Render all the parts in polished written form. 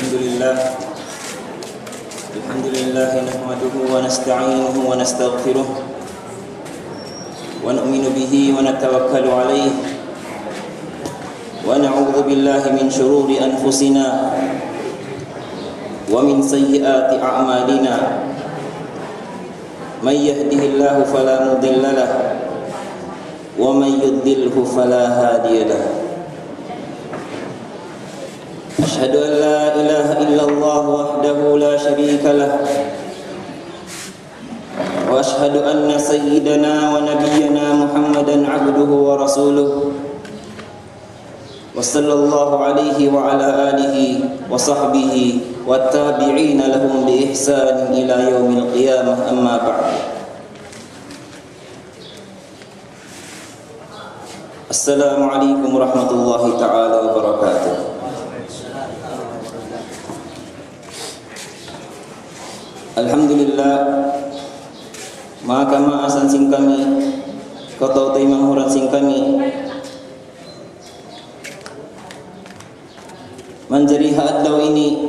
الحمد لله نحمده ونستعينه ونستغفره ونؤمن به ونتوكل عليه ونعوذ بالله من شرور أنفسنا ومن سيئات أعمالنا من يهده الله فلا مضل له ومن يضلله فلا هادي له أشهد أن لا إله إلا الله وحده لا شريك له وأشهد أن سيدنا ونبينا محمدا عبده ورسوله وصلى الله عليه وعلى آله وصحبه والتابعين لهم بإحسان إلى يوم القيامة أما بعد السلام عليكم ورحمة الله تعالى وبركاته. Alhamdulillah, maka maasan sing kami kau tay mahuran sing kami menjadi hadau ini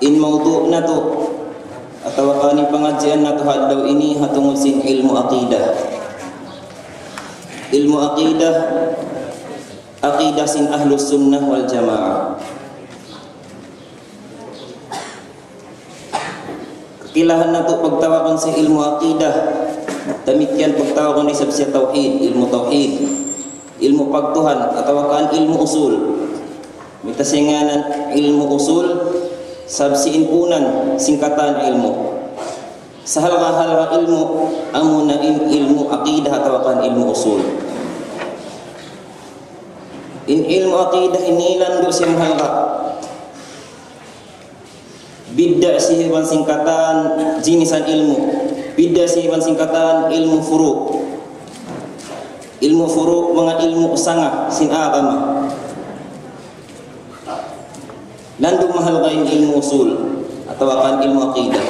in maudu'na tu atau kani pengajian atau hadau ini hatungul sin ilmu aqidah aqidah sin ahlus sunnah wal jamaah. Kilahan nato pagtawakan sa ilmu aqidah, demikian pagtawakan di sabsiya tauhid, ilmu pagtuhan atau kan ilmu usul. Mitasinganan ilmu usul sabsi impunan singkatan ilmu. Sahal ilmu amuna ilmu aqidah atau kan ilmu usul. In ilmu aqidah ini landu simhalqa bidda sihiwan singkatan jinisan ilmu, bidda sihiwan singkatan ilmu furu'. Ilmu furu' mga ilmu sangah sin agama. Landung mahal kain ilmu usul atau akan ilmu aqidah.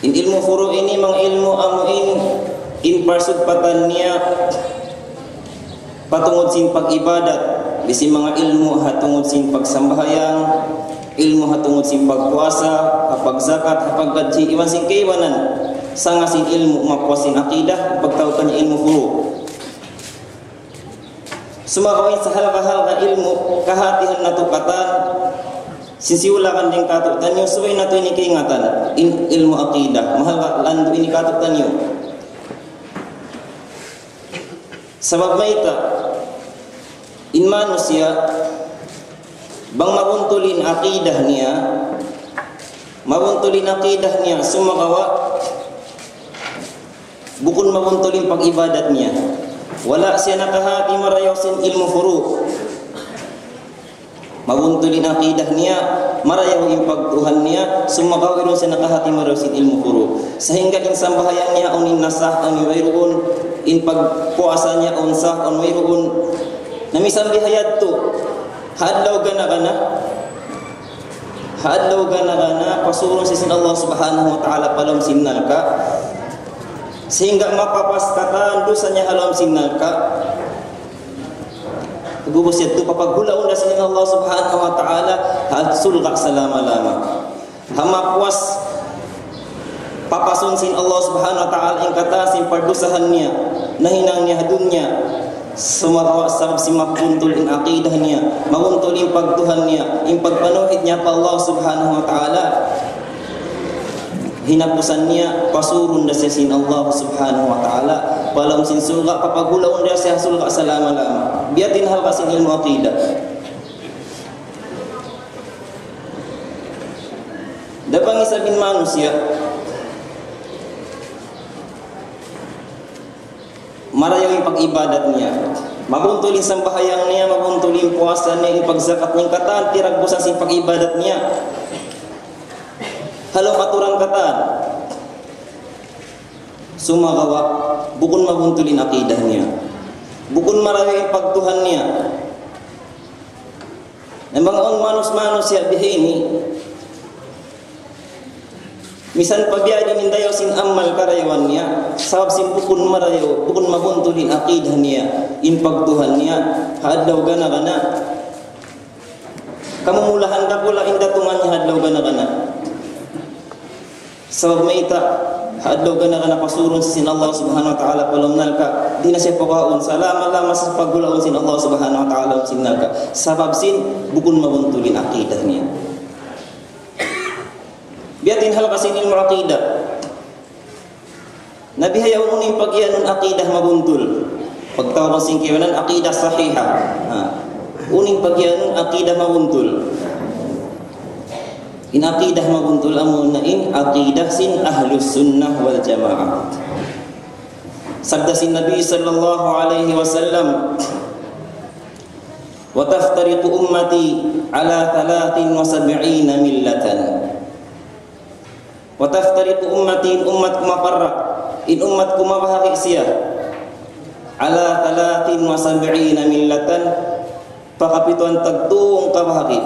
In ilmu furu' ini mga ilmu amuin in parsud patannya patungod sin pag-ibadat, bisi mga ilmu hatungod sin pagsambahyang, ilmu hatungod sin pagpuasa, kapag zakat, kapag gaji, iwan sin kaiwanan sanga sin ilmu mapuasin aqidah, pagtawag kanya ilmu furu'. Sumakawin sa halka-halka ilmu kahatihan na tukatan sinsiulakan din katutan nyo, suway na ito inikingatan ilmu aqidah, mahal ka lando inikatutan nyo. Sabab maita in manusia bang mabuntulin aqidah niya sumakawa bukun mabuntulin pag-ibadat niya, wala siya nakahati marayosin ilmu furu'. Mabuntulin aqidah niya, marayaw yung pagtuhan niya, sumakawa siya nakahati marayosin ilmu furu'. Sehingga in sambahayan niya unin nasah ang mayroon, in pagpuasa niya unsah ang mayroon namisang bihayad to hadlaw gana pasurong sisin Allah subhanahu wa ta'ala palom sinnal ka sehingga mapapaskatan dosa niya halom sinnal ka gubos ito papaghulaon na sisin Allah subhanahu wa ta'ala hadsul ka salama-lama hamapuas papasun sin Allah subhanahu wa ta'ala ang katasin pardusahan niya nahinang niya dunya sumarawa sabab si mapuntul in aqidah niya, mapuntul in pagtuhan niya, in pagpanuhid niya pa Allah subhanahu wa ta'ala, hinapusan niya pasurun na siya sin Allah subhanahu wa ta'ala, palam sin sulga papagulaon na siya sulga salama-lama biyatin halka sin ilmu aqidah. Dapang isa bin manusia marayaw yung pag-ibadat niya, mabuntulin sambahayang niya, mabuntulin puasa niya, yung pagzakat niyang katan, tiragbusan sin pag-ibadat niya, halo maturang katan sumagawa bukun mabuntulin aqidah niya, bukun marayaw yung pagtuhan niya ng mga manus-manus siya bihini Misan pabiyadi min dayaw sin amal karayawan niya, sabab sin bukun marayaw, bukun mabuntulin aqidah niya, in pagtuhan niya, hadlaw gana kamu mulahan ka pula inda tumannya hadlaw kana sabab may ita hadlaw kana pasurun sa sin Allah subhanahu wa ta'ala palumnal ka di na siya pakaon salamat lang mas paggulaon sin Allah subhanahu wa ta'ala sinnal ka sabab sin bukun mabuntulin aqidah niya biatin hal kasin ilmu aqidah Nabi hayaw uning pagyan aqidah mabuntul pagtawag sing kiwanan aqidah sahiha uning pagyan aqidah mabuntul in aqidah mabuntul amun na in aqidah sin ahlus sunnah wal jamaah sabda sin Nabi sallallahu alaihi wasallam wa taftariqu ummati ala 73 millatan wa taftariqu ummati ummatku mafarraq in ummatku mabahagi siya ala 73 millatan pakapituan tagtuong kabahagi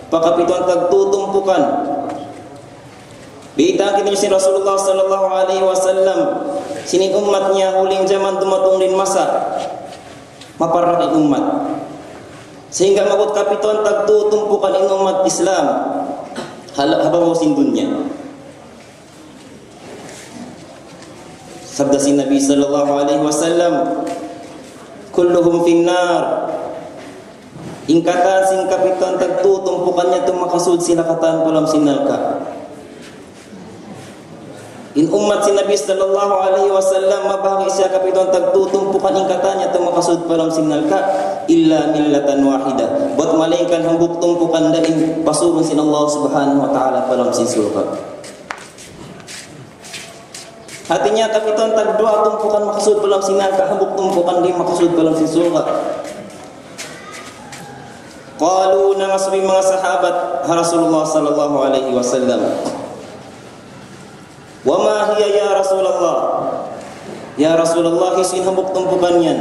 pakapituan tagtutumpukan biitang kita si Rasulullah sallallahu alaihi wasallam sini umatnya huling zaman dumatong din masa maparaki umat sehingga mabot kapituan tagtutumpukan in umat Islam habaw sin dunya sabda si Nabi sallallahu alaihi wasallam kulluhum finnar ingkatan sing kapitan tagtutumpukannya tumakasud sila katan palam sinalka in umat si Nabi sallallahu alaihi wasallam mabahagi siya kapitan tagtutumpukan ingkatannya tumakasud palam sinalka illa millatan wahidah buat malaikan hambuk tumpukan daing pasurun sin Allah subhanahu wa ta'ala palam sin surga hatinya kapitan tagdua tumpukan makasud palam sinalka hambuk tumpukan di makasud palam sin surga qalu namasbi mga sahabat Rasulullah sallallahu alaihi wasallam wa ma hiya ya Rasulullah isin hambuk tumpukannya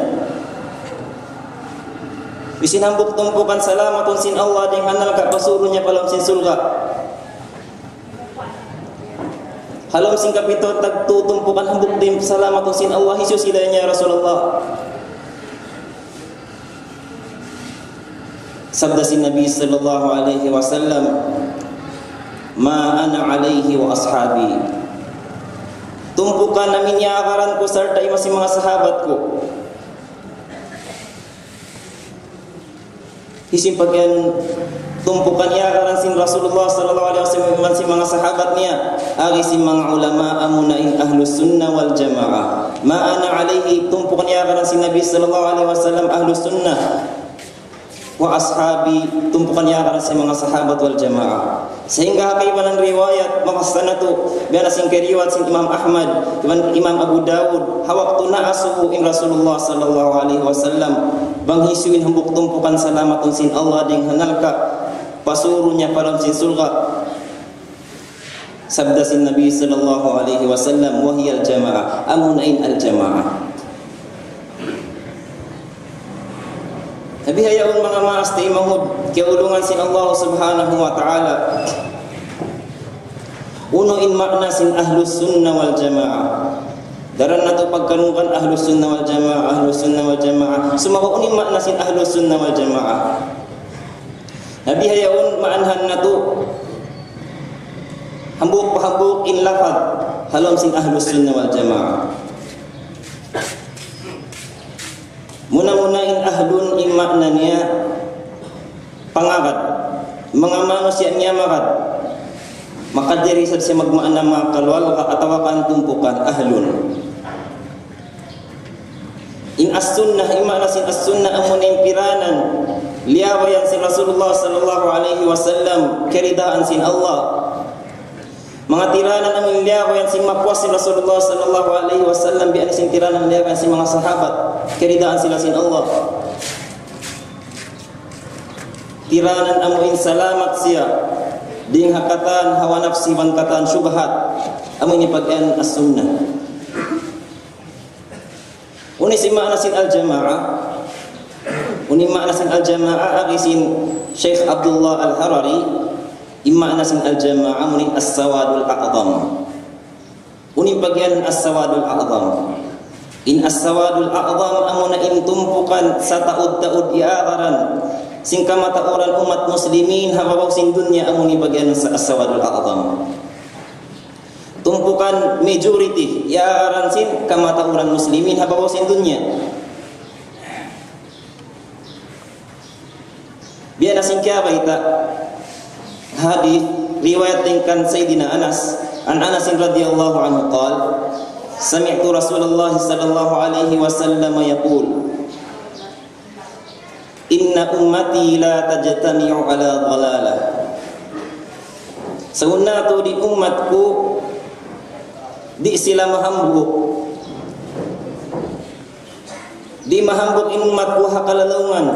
isin hambuk tumpukan salamatun sin Allah ding hanal ka pasurunya palam sin surga halom sing kapito tagtutumpukan hambuk dim salamatun sin Allah isu sidanya Rasulullah sabda si Nabi sallallahu alaihi wasallam ma ana alaihi wa ashabi tumpukan namin yaakaran ko serta masih mga sahabat ko isin pagyan tumpukan yaakaran sin Rasulullah sallallahu alaihi wasallam si mga sahabat niya agi si mga ulama amunain ahlus sunnah wal jamaah ma ana alaihi tumpukan yaakaran si Nabi sallallahu alaihi wasallam ahlus sunnah wa ashabi tumpukan yaakaran sa mga sahabat wal jamaah sehingga kaibanan riwayat makasanatu biana sing riwayat sin Imam Ahmad Imam Abu Dawud hawaqtu na'asuhu in Rasulullah sallallahu alaihi wasallam bang hisuin hambuk tumpukan salamatun sin Allah ding hanalka pasurunya palam sin surga sabda sin Nabi sallallahu alaihi wasallam wa hiya al jamaah amunain al jamaah Nabi hayaun mga maas na imahud kiulungan sin Allah subhanahu wa ta'ala uno in makna sin ahlus sunnah wal jamaah daran nato pagkanukan ahlus sunnah wal jamaah sumawa unin makna sin ahlus sunnah wal jamaah Nabi hayaun maanhan nato hambuk in lafad halom sin ahlus sunnah wal jamaah muna-munain ahlun imaknanya pangagat mga manusia niya maka dari sa magmaan na mga kalwal atawakan tumpukan ahlun in as-sunnah imakna sin as-sunnah amunin piranan liyawayan si Rasulullah sallallahu alaihi wasallam keridaan sin Allah mga tiranan ang liyawayan si mapuas si Rasulullah sallallahu alaihi wasallam biyan sin tiranan liyawayan si mga sahabat keridaan sila sin Allah tiranan amuin salamat siya ding hakatan hawa nafsi wan katan syubhat amuin ipagyan as-sunnah uni si makna sin al-jamaah uni makna sin al-jamaah agisin Syekh Abdullah Al-Harari imma nasin al-jamaah muni as-sawadul a'zam uni bagian as-sawadul a'zam in as-sawadul a'zam amuna in tumpukan sa taud-taud yaagaran singka mata orang umat muslimin hababaw sin dunya amuni bagian as-sawadul a'zam. Tumpukan majority ya aransin kamata orang muslimin hababaw sin dunya. Biar singka baita hadis riwayat tingkan Sayyidina Anas an Anas radhiyallahu anhu qala sami'tu Rasulullah sallallahu alaihi wasallam yaqul inna ummati la tajtami'u ala dhalalah. Sunnatu di umatku di sila mahambuk di mahambuk in umatku hakalalungan.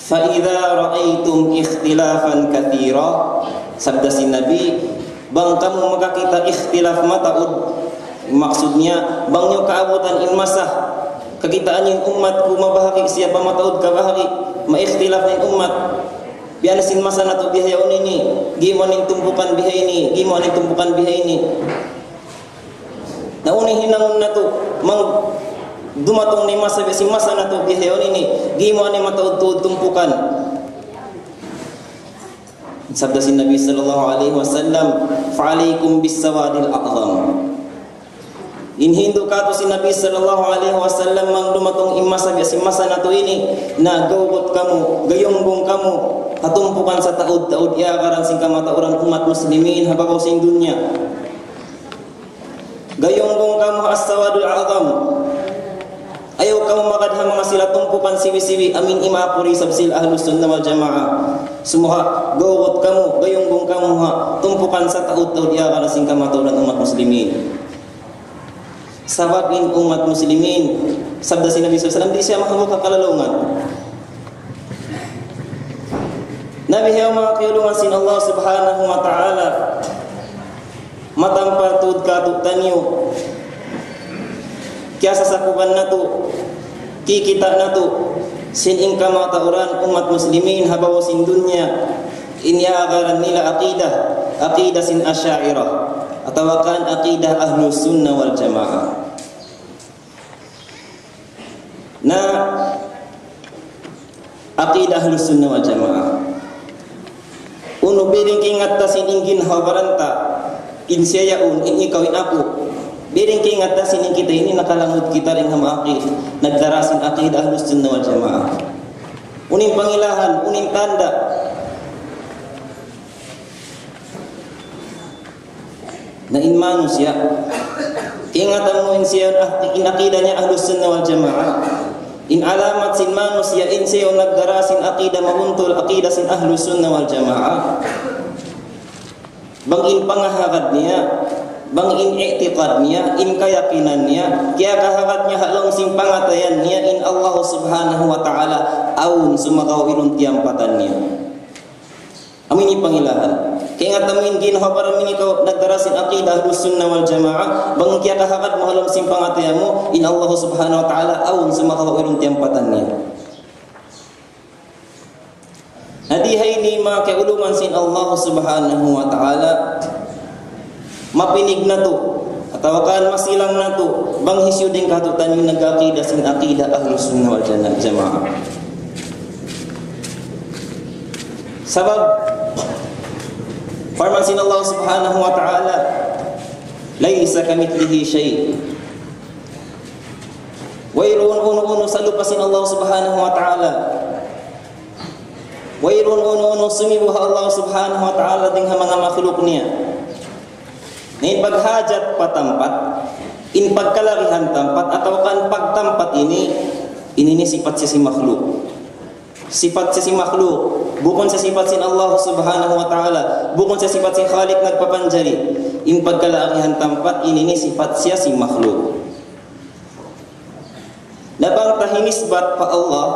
Fa idza ra'aitum ikhtilafan katsira, sabda si Nabi, bang kamu maka kita ikhtilaf mataud, maksudnya bang nyo kaabutan in masah kekitaan yang umatku mabahagi siapa mataud kabahagi ma ikhtilaf in umat biana sin masa natu biha yaun ini gimana ning tumpukan biha ini gimana ning tumpukan biha ini na uni hinangun natu mang dumatong ni masa besi masa natu biha yaun ini gimana mataud tumpukan. Sabda si Nabi sallallahu alaihi wasallam fa'alaikum bis-sawadil a'zam. In hindu katu si Nabi sallallahu alaihi wasallam mangdumatong imasa biasa masa nato ini na gawgot kamu gayongbong kamu hatumpukan sa taud-taud ya karan sing kamata orang umat muslimin hababaw sing dunya. Gayongbong kamu as-sawadul a'zam. Ayaw kamu makadha mga sila tumpukan siwi-siwi amin imapuri sabsil ahlus sunnah wal jamaah. Semua gawgot kamu gayongbong kamu ha tumpukan sa taud-taud ya karan sing kamata orang umat muslimin. Sababin umat muslimin sabda si Nabi SAW di siya makamukha kalalungan. Nabi hiyaw mga kayulungan sin Allah subhanahu wa ta'ala matampatud katuk tanyo kaya sasakuban na to kikita na to sin ingka mga tauran umat muslimin habaw sin dunya inyaagaran nila aqidah sin asya'irah atawakan aqidah ahlus sunnah wal jamaah. Na aqidah ahlus sunnah wal jamaah uno biring kingat ta siningin hawaranta insyayaun in ikawin ako biring kingat ta sining kita ini nakalangut kita ring hamaqid nagdarasin aqidah ahlus sunnah wal jamaah uning pangilahan uning tanda na in manusia ingatan mo in siya in aqidanya ahlus sunnah wal jamaah in alamat sin manusia in siya nagdarasin aqidah mabuntul aqidah sin ahlus sunnah wal jamaah bang in pangahagad niya bang in i'tiqad niya in keyakinan niya kaya kahagad niya halong sin pangatayan niya in Allah subhanahu wa ta'ala aun sumakawirun tiyampatan niya amin ipangilahan. Kaya nga tamin ginawa min ikaw nagdarasin aqidah ahlus sunnah wal jamaah bang kaya kahagad mo halong sin pangatayan mo in Allah subhanahu wa ta'ala aun sumakawirun tiyampatan niya. Hadihay ni mga kaulungan sin Allah subhanahu wa ta'ala mapinig na to atawakan masilang na to bang hisyo din katutan yung nag-aqidah sin aqidah ahlus sunnah wal jamaah. Sabab firman sin Allah subhanahu wa ta'ala laysa kamithlihi shay' wairun unu salupasin Allah subhanahu wa ta'ala wairun unu sumibuha Allah subhanahu wa ta'ala ding mga makhluk niya in paghajat patampat in pagkalarihan tampat atau kan pagtampat ini sifat si makhluk sifat si makhluk bukan sa sifat sin Allah subhanahu wa ta'ala bukan sa sifat si Khalik nagpapanjari in pagkalarihan tampat ini sifat siya si makhluk na bang tahinisbat pa Allah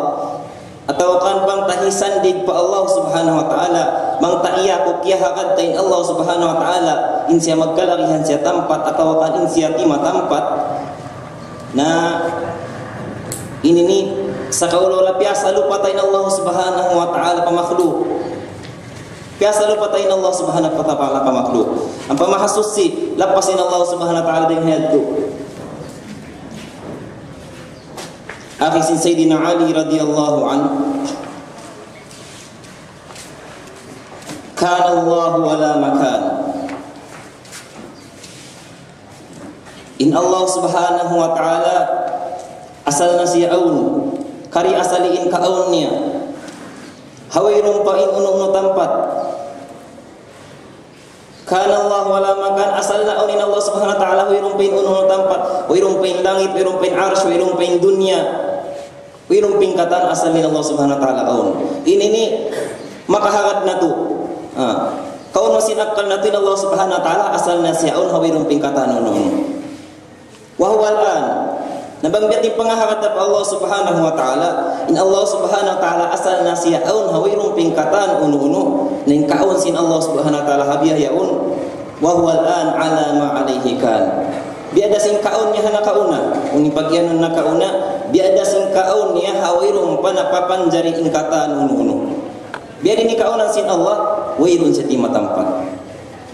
atau kan bang tahisandig pa Allah subhanahu wa ta'ala bang taiyako kya hakad tayin Allah subhanahu wa ta'ala in siya magkalarihan siya tampat atau kan in siya tima tampat na ini sa kaulola piasa lupa tayo Allah subhanahu wa ta'ala pamakhluk piasa lupa tayo Allah subhanahu wa ta'ala pamakhluk ang pamahasusi lapasin Allah subhanahu wa ta'ala din hayad ko akhi sin Sayyidina Ali radhiyallahu anhu, kana Allah wala makan. In Allah subhanahu wa ta'ala asal nasi'aun kari asaliin kaunnya hawairum pain unu tempat. Kana Allah wala makan asalna unin Allah subhanahu wa ta'ala hawairum pain unu tempat, hawairum pain langit, hawairum pain arsy, hawairum pain dunia, hawairum pingkatan asalin Allah subhanahu wa ta'ala aun. Ini maka harat natu. Kaun masih nakal natin Allah subhanahu wa ta'ala asal nasi'aun hawairum pingkatan unu. Wahwalan nabangbiat di pangaharat Allah subhanahu wa ta'ala in Allah subhanahu wa ta'ala asal nasiyaun hawirung pingkatan unu-unu ning kaun sin Allah subhanahu wa ta'ala habiyah yaun wahwalan ala ma alaihi kan biada sin kaunnya hana kauna uni pagian na kauna biada sin kaunnya hawirung panapapan jari ingkatan unu-unu biada ni kaunan sin Allah wairun setima tempat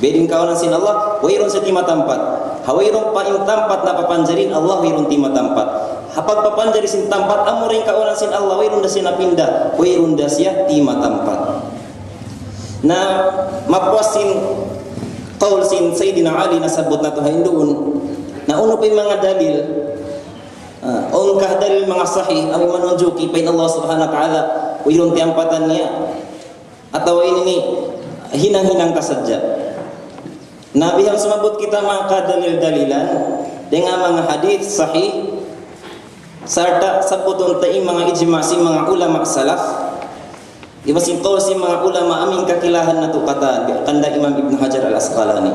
bedin kaunan sin Allah wairun setima tempat hawairum pain tempat na papanjarin Allah wairun tima tempat hapat papanjari sin tempat amuring kaunan sin Allah wairun dasina pindah wairun dasya tima tempat. Nah mapuasin qaul sin Sayyidina Ali nasabut na tuhainduun na uno pay mga dalil ungkah dalil mga sahih ang manunjuki pain Allah subhanahu wa ta'ala wairun tiampatan niya atau ini hinang-hinang kasadya. Nabi yang semabut kita maka dalil-dalilan dengan mga hadis sahih serta sabutun ta'i mga ijma' si mga ulama salaf ibasin qaul si mga ulama amin kakilahan na tukatan kanda Imam Ibn Hajar al-Asqalani.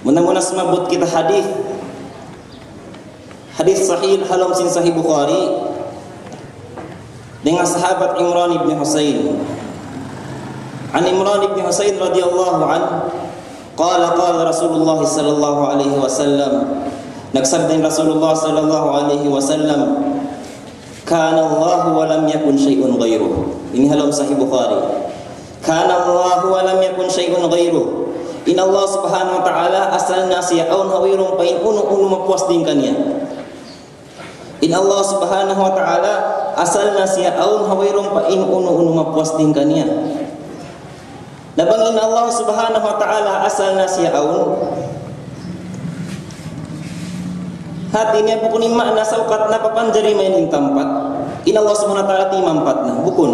Muna-muna semabut kita hadis sahih halam sin sahih Bukhari dengan sahabat Imran ibn Husain. An Imran ibn Husain radhiyallahu anhu qala Rasulullah sallallahu alaihi wasallam nagsabda Rasulullah sallallahu alaihi wasallam kana Allah wa lam yakun syai'un ghairuh. Ini halam sahih Bukhari. Kana Allah wa lam yakun syai'un ghairuh. In Allah subhanahu wa ta'ala asal nasi'aun hawirung pain unu mapuas dingkannya. In Allah subhanahu wa ta'ala asal nasi'aun hawirung pain unu mapuas dingkannya. Nabangin Allah subhanahu wa ta'ala asal nasiyaun hatinya bukun makna saukat na papanjari mainin tempat in Allah subhanahu wa ta'ala timampat na bukun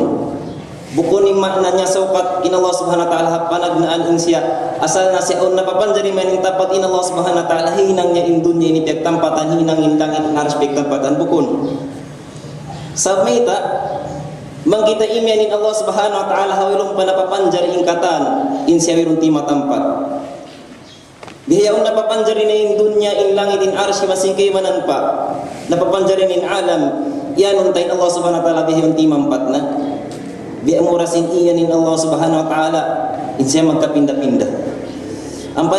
maknanya saukat in Allah subhanahu wa ta'ala panagnaan insya asal nasiyaun na papanjari mainin tempat in Allah subhanahu wa ta'ala hinangnya in dunya ini piag tempatan hinangin langit harus piag tempatan bukun sabmaita mangkita imyanin Allah subhanahu wa ta'ala hawilung panapapanjar ingkatan insyawirun tima tempat bihayaun napapanjarin in dunya in langit in arsy masingkay mananpa napapanjarin in alam yanun tain Allah subhanahu wa ta'ala bihayaun tima empat na biamurasin iyanin Allah subhanahu wa ta'ala insya magkapinda-pindah ang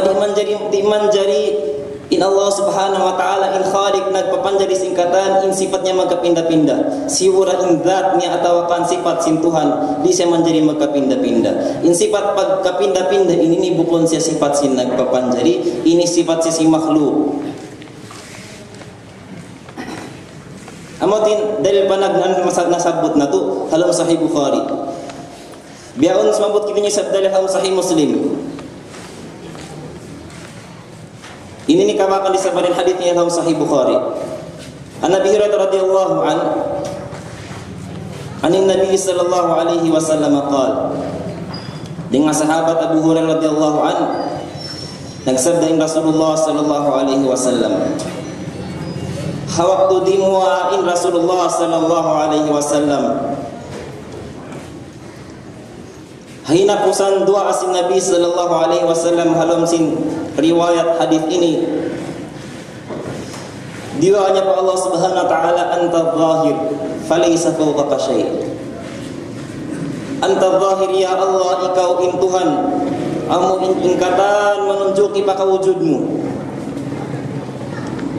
di manjari in Allah subhanahu wa ta'ala in khaliq nagpapanjari singkatan in sifatnya magkapinda-pindah siwura in zatnya atau kan sifat sin Tuhan di siya manjari magkapinda-pindah in sifat pagkapinda-pindah ini bukon siya sifat sin nagpapanjari ini sifat siya si makhluk amotin dalil panagnan nasabot na to halam sahih Bukhari biyaon sumabot kitanya sa dalil halam sahih Muslim. Ini dikawakan disabarin haditsnya dalam Sahih Bukhari. An Nabi Hurairah radhiyallahu anin Nabi sallallahu alaihi wasallam qala dengan sahabat Abu Hurairah radhiyallahu nagsabda Rasulullah sallallahu alaihi wasallam hawaqtu dimwa in Rasulullah sallallahu alaihi wasallam hina pusan dua asin Nabi sallallahu alaihi wasallam halam sin riwayat hadis ini diwanya pa Allah subhanahu wa ta'ala anta zahir falaysa fawqaka syai' anta zahir ya Allah ikau in Tuhan amu ingkatan menunjuki pa kawujudmu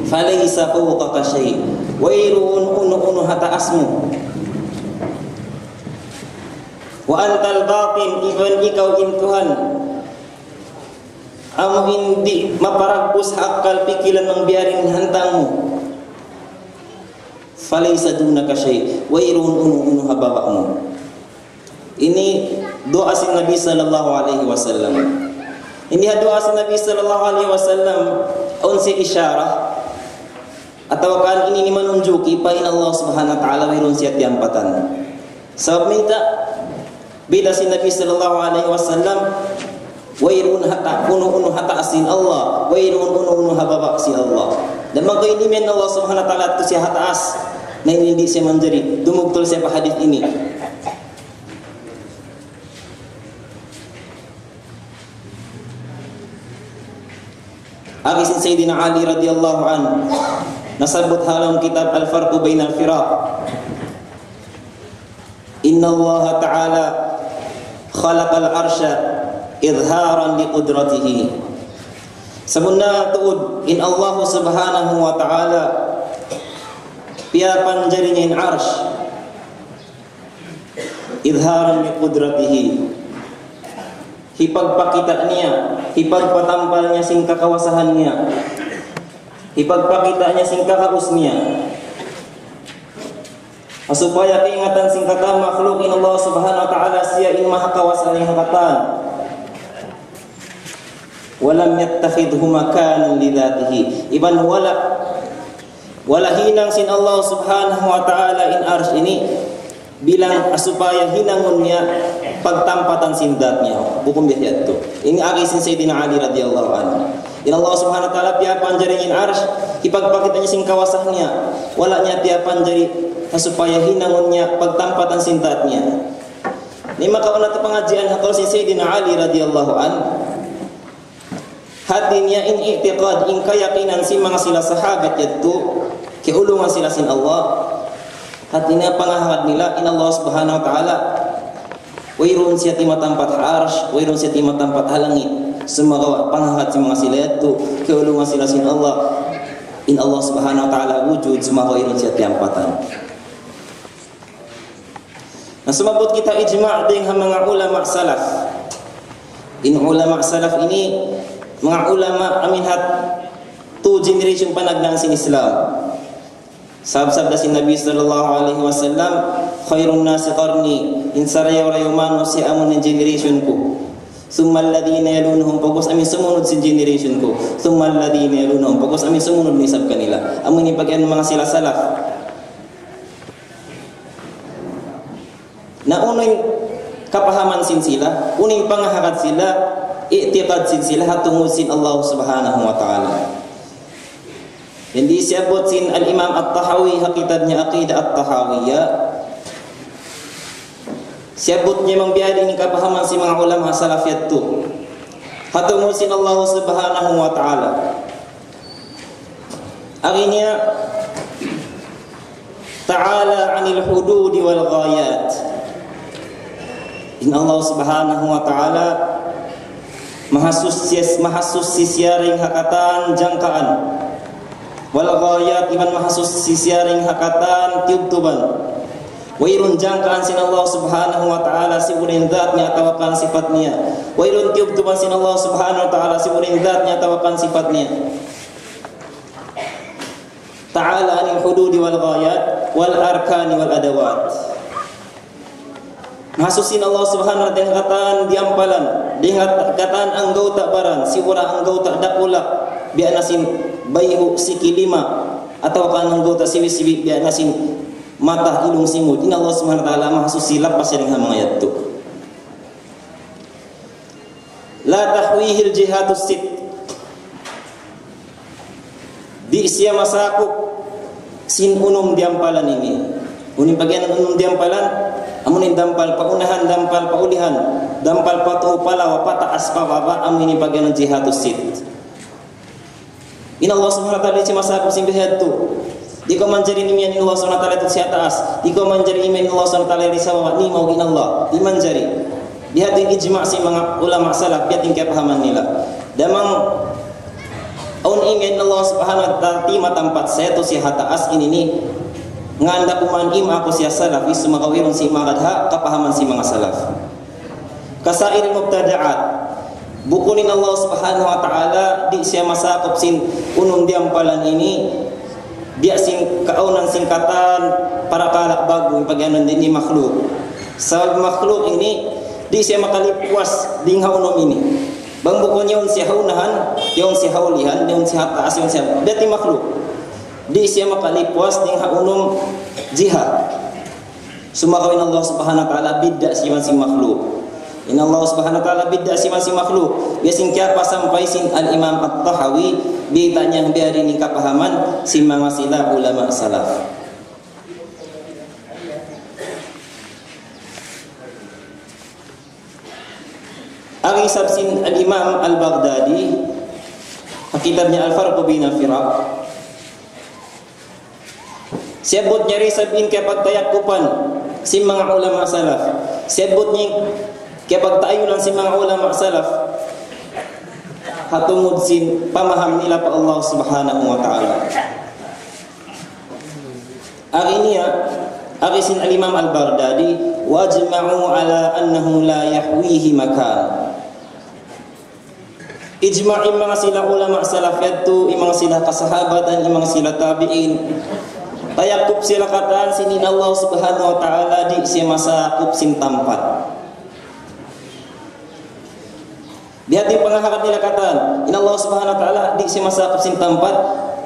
falaysa fawqaka syai' wairun unu hata asmu wa antal batin even ikaw in Tuhan amu hindi maparagpus akal pikilan ng biyaring hantangmu falaysa dunaka syai' wa irun unu habawakmu. Ini doa si Nabi sallallahu alaihi wasallam. Ini doa si Nabi sallallahu alaihi wasallam unsi isyarah atau kan ini menunjuki pain Allah Subhanahu wa taala wirun siat diampatan. Sebab minta beda si Nabi sallallahu alaihi wasallam wairun hatta unu hatta asin Allah wairun unu hababa si Allah. Dan maka ini men Allah Subhanahu wa taala tu si hatta as. Nah ini di saya menjadi dumuk tul saya hadis ini. Agisin Sayyidina Ali radhiyallahu anhu nasabut halam kitab Al-Farqu Bainal Firaq. Inna Allah Ta'ala khalaqal arsya idharan li qudratihi. Sebenarnya tuud in Allah Subhanahu wa taala piapan jadinya arsh idharan li qudratihi. Hipag pakitanya, hipag patampalnya sing kakawasahannya, hipag pakitanya sing kakausnya, supaya keingatan sing kata makhlukin Allah Subhanahu wa taala sia in maha kawasan yang hakatan walam yattakhidhu makanan lidzatihi iban wala hinang sin Allah Subhanahu wa taala in arsh ini bilang supaya hinangunnya pagtampatan sindatnya bukum biasa itu. Ini agisin Sayyidina Ali radhiyallahu anhu. In Allah Subhanahu wa taala piapan jaringin arsh hipagpakitanya sing kawasahnya walanya piapan jari supaya hinangunnya pagtampatan sintatnya. Ini maka wana pengajian hakal si Sayyidina Ali radhiyallahu anhu. Hatinya in i'tiqad in keyakinan si mga sila sahabat yaitu keulungan sila sin Allah. Hatinya pangahat nila in Allah Subhanahu wa taala wairun siati matampat arsh wairun siati matampat halangit semua pangahat si mga sila yaitu keulungan sila sin Allah in Allah Subhanahu wa taala wujud semua wairun siati ampatan. Nah semabut kita ijma' dengan mga ulama salaf. In ulama salaf ini mga ulama aminhat tu generation panagnan sin Islam. Sabda si Nabi sallallahu alaihi wasallam khairun nasi qarni in saraya wa yuman si amun generation ku summa alladhina yalunhum pagos amin sumunod si generation ku summa alladhina yalunhum pagos amin sumunod ni sab kanila amun ni pagyan mga sila salaf na uning kapahaman sin sila uning pangahakat sila i'tiqad sin sila hatungod sin Allah Subhanahu wa taala. Dan disebut sin Al-Imam At-Tahawi hakikatnya Aqidah At-Tahawiyah. Sebutnya membiadi ini kepahaman si mga ulama salafiyat tu. Hatungod sin Allah Subhanahu wa taala. Akhirnya ta'ala 'anil hududi wal ghayat. In Allah Subhanahu wa taala mahasus sisiaring hakatan jangkaan wal ghayat iman mahasus sisiaring hakatan tiub-tuban wairun jangkaan sin Allah Subhanahu wa taala si urin zatnya atawakan sifatnya wairun tiub-tuban sin Allah Subhanahu wa taala si urin zatnya atawakan sifatnya ta'ala anil hududi wal ghayat wal arkani wal adawat. Mahasusin Allah Subhanahu wa taala kataan diampalan dengan kataan anggau tak baran si ura anggau tak dakulak bianasin bayhu siki lima atau kan anggau tak siwi-siwi bianasin mata ilung simut. Inna Allah Subhanahu wa taala mahasusi lapas dengan mga ayat tu. La tahwihil jihatus sit di sia masakuk sin unum diampalan ini. Uning bagian unum diampalan amunin dampal paunahan dampal paulihan dampal patu pala wa pata aspa wa amini bagian jihatus sit. Inna Allah Subhanahu wa taala di masakuk sin bihatu. Diko manjari nimian Allah Subhanahu wa taala itu siat atas. Diko manjari iman Allah Subhanahu wa taala di sawa ni mau Allah. Di manjari. Di hati ijma' si mga ulama salaf biat tingkah pahaman nila. Damang on iman Allah Subhanahu wa taala ti matampat saya tu si hataas ini ni nganda kuman ima ako siya salaf isu makawirun si magadha kapahaman si mga salaf. Kasair mubtada'at bukunin Allah Subhanahu wa taala di siya masakop sin unum diampalan ini dia kaunan singkatan para kalak bago pagyanon din ni makhluk. Sa makhluk ini di siya makalipuas ding haunom ini. Bang buko niyon siya haunahan, yung siya haulihan, yung siya taas, yung siya dati makhluk. Di siya makalipuas ding haunom jihad. Sumakawin Allah Subhanahu wa taala bidda si makhluk. Inna Allah Subhanahu wa taala bidda si makhluk. Biasing kaya pa sampai sin al-Imam At-Tahawi bitanya biari ni kapahaman si mga sila ulama salaf. Ang isabsin al-Imam al-Baghdadi kitabnya Al-Farq bain al-Firaq. Sebut nyari sabin kaya pagtayakupan si mga ulama salaf. Sebut niya kaya pagtayunan si mga ulama salaf. Hatungod sin pamaham nila pa Allah Subhanahu wa taala. Arinia arisin al-Imam al-Baghdadi wajma'u ala annahu la yahwihi makan. Ijma' mga sila ulama salaf yadto, mga sila kasahabatan, mga sila tabi'in. Tayakup sila kataan sinin Allah Subhanahu wa taala di siya masakup sin tampat. Di hati pengahakat nila kataan, in Allah Subhanahu wa taala di siya masakup sin tampat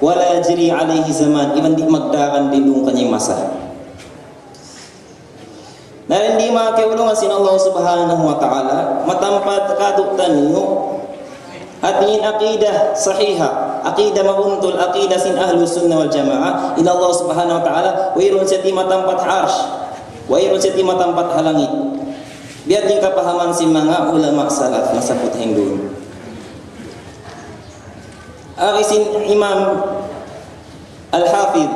wala yajri alaihi zaman, iban di magdakan dilung kanyang masa. Na hindi makiulungan sin Allah Subhanahu wa taala matampat kadutan niyo at ingin aqidah sahiha, aqidah mabuntul, aqidah sin ahlus sunnah wal jamaah ila Allah Subhanahu wa taala wairun sa matampat arsh, wairun sa matampat halangit. Biar din kapahaman si mga ulama salaf na saput Hindu. Arisin Imam Al-Hafidh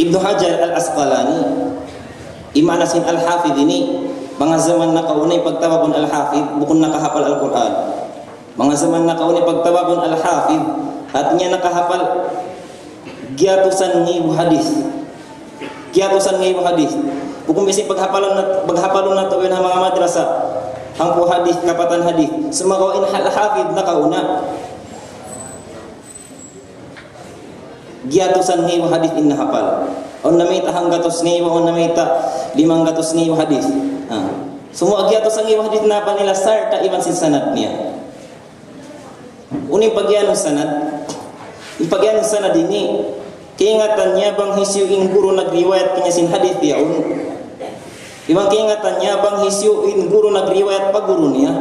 Ibnu Hajar Al-Asqalani, imanasin Al-Hafidh ini mga zaman na kaunay pagtawagon Al-Hafidh bukod nakahapal Al-Quran. Mga zaman na kaunay pagtawagon Al-Hafidh at niya nakahapal giyatusan ng hadis. Giyatusan ng hadis. Bukod bisi paghapalon na to ng mga madrasa ang po hadis, kapatan hadis. Sumakawain Al-Hafidh na kauna giyatusan ng hadis inahapal. On namita hanggatos ng on namita 500 ng hadis. Semua giyatusan ng hadis na pa nila sarta iban sin sanad niya. Uning pagyanong sanad, ipagyanong sanad ini, kiingatan niya bang hisyu ing guru nagriwayat kanya sin hadith yaun. Ibang kiingatan niya bang hisyu ing guru nagriwayat pa guru niya.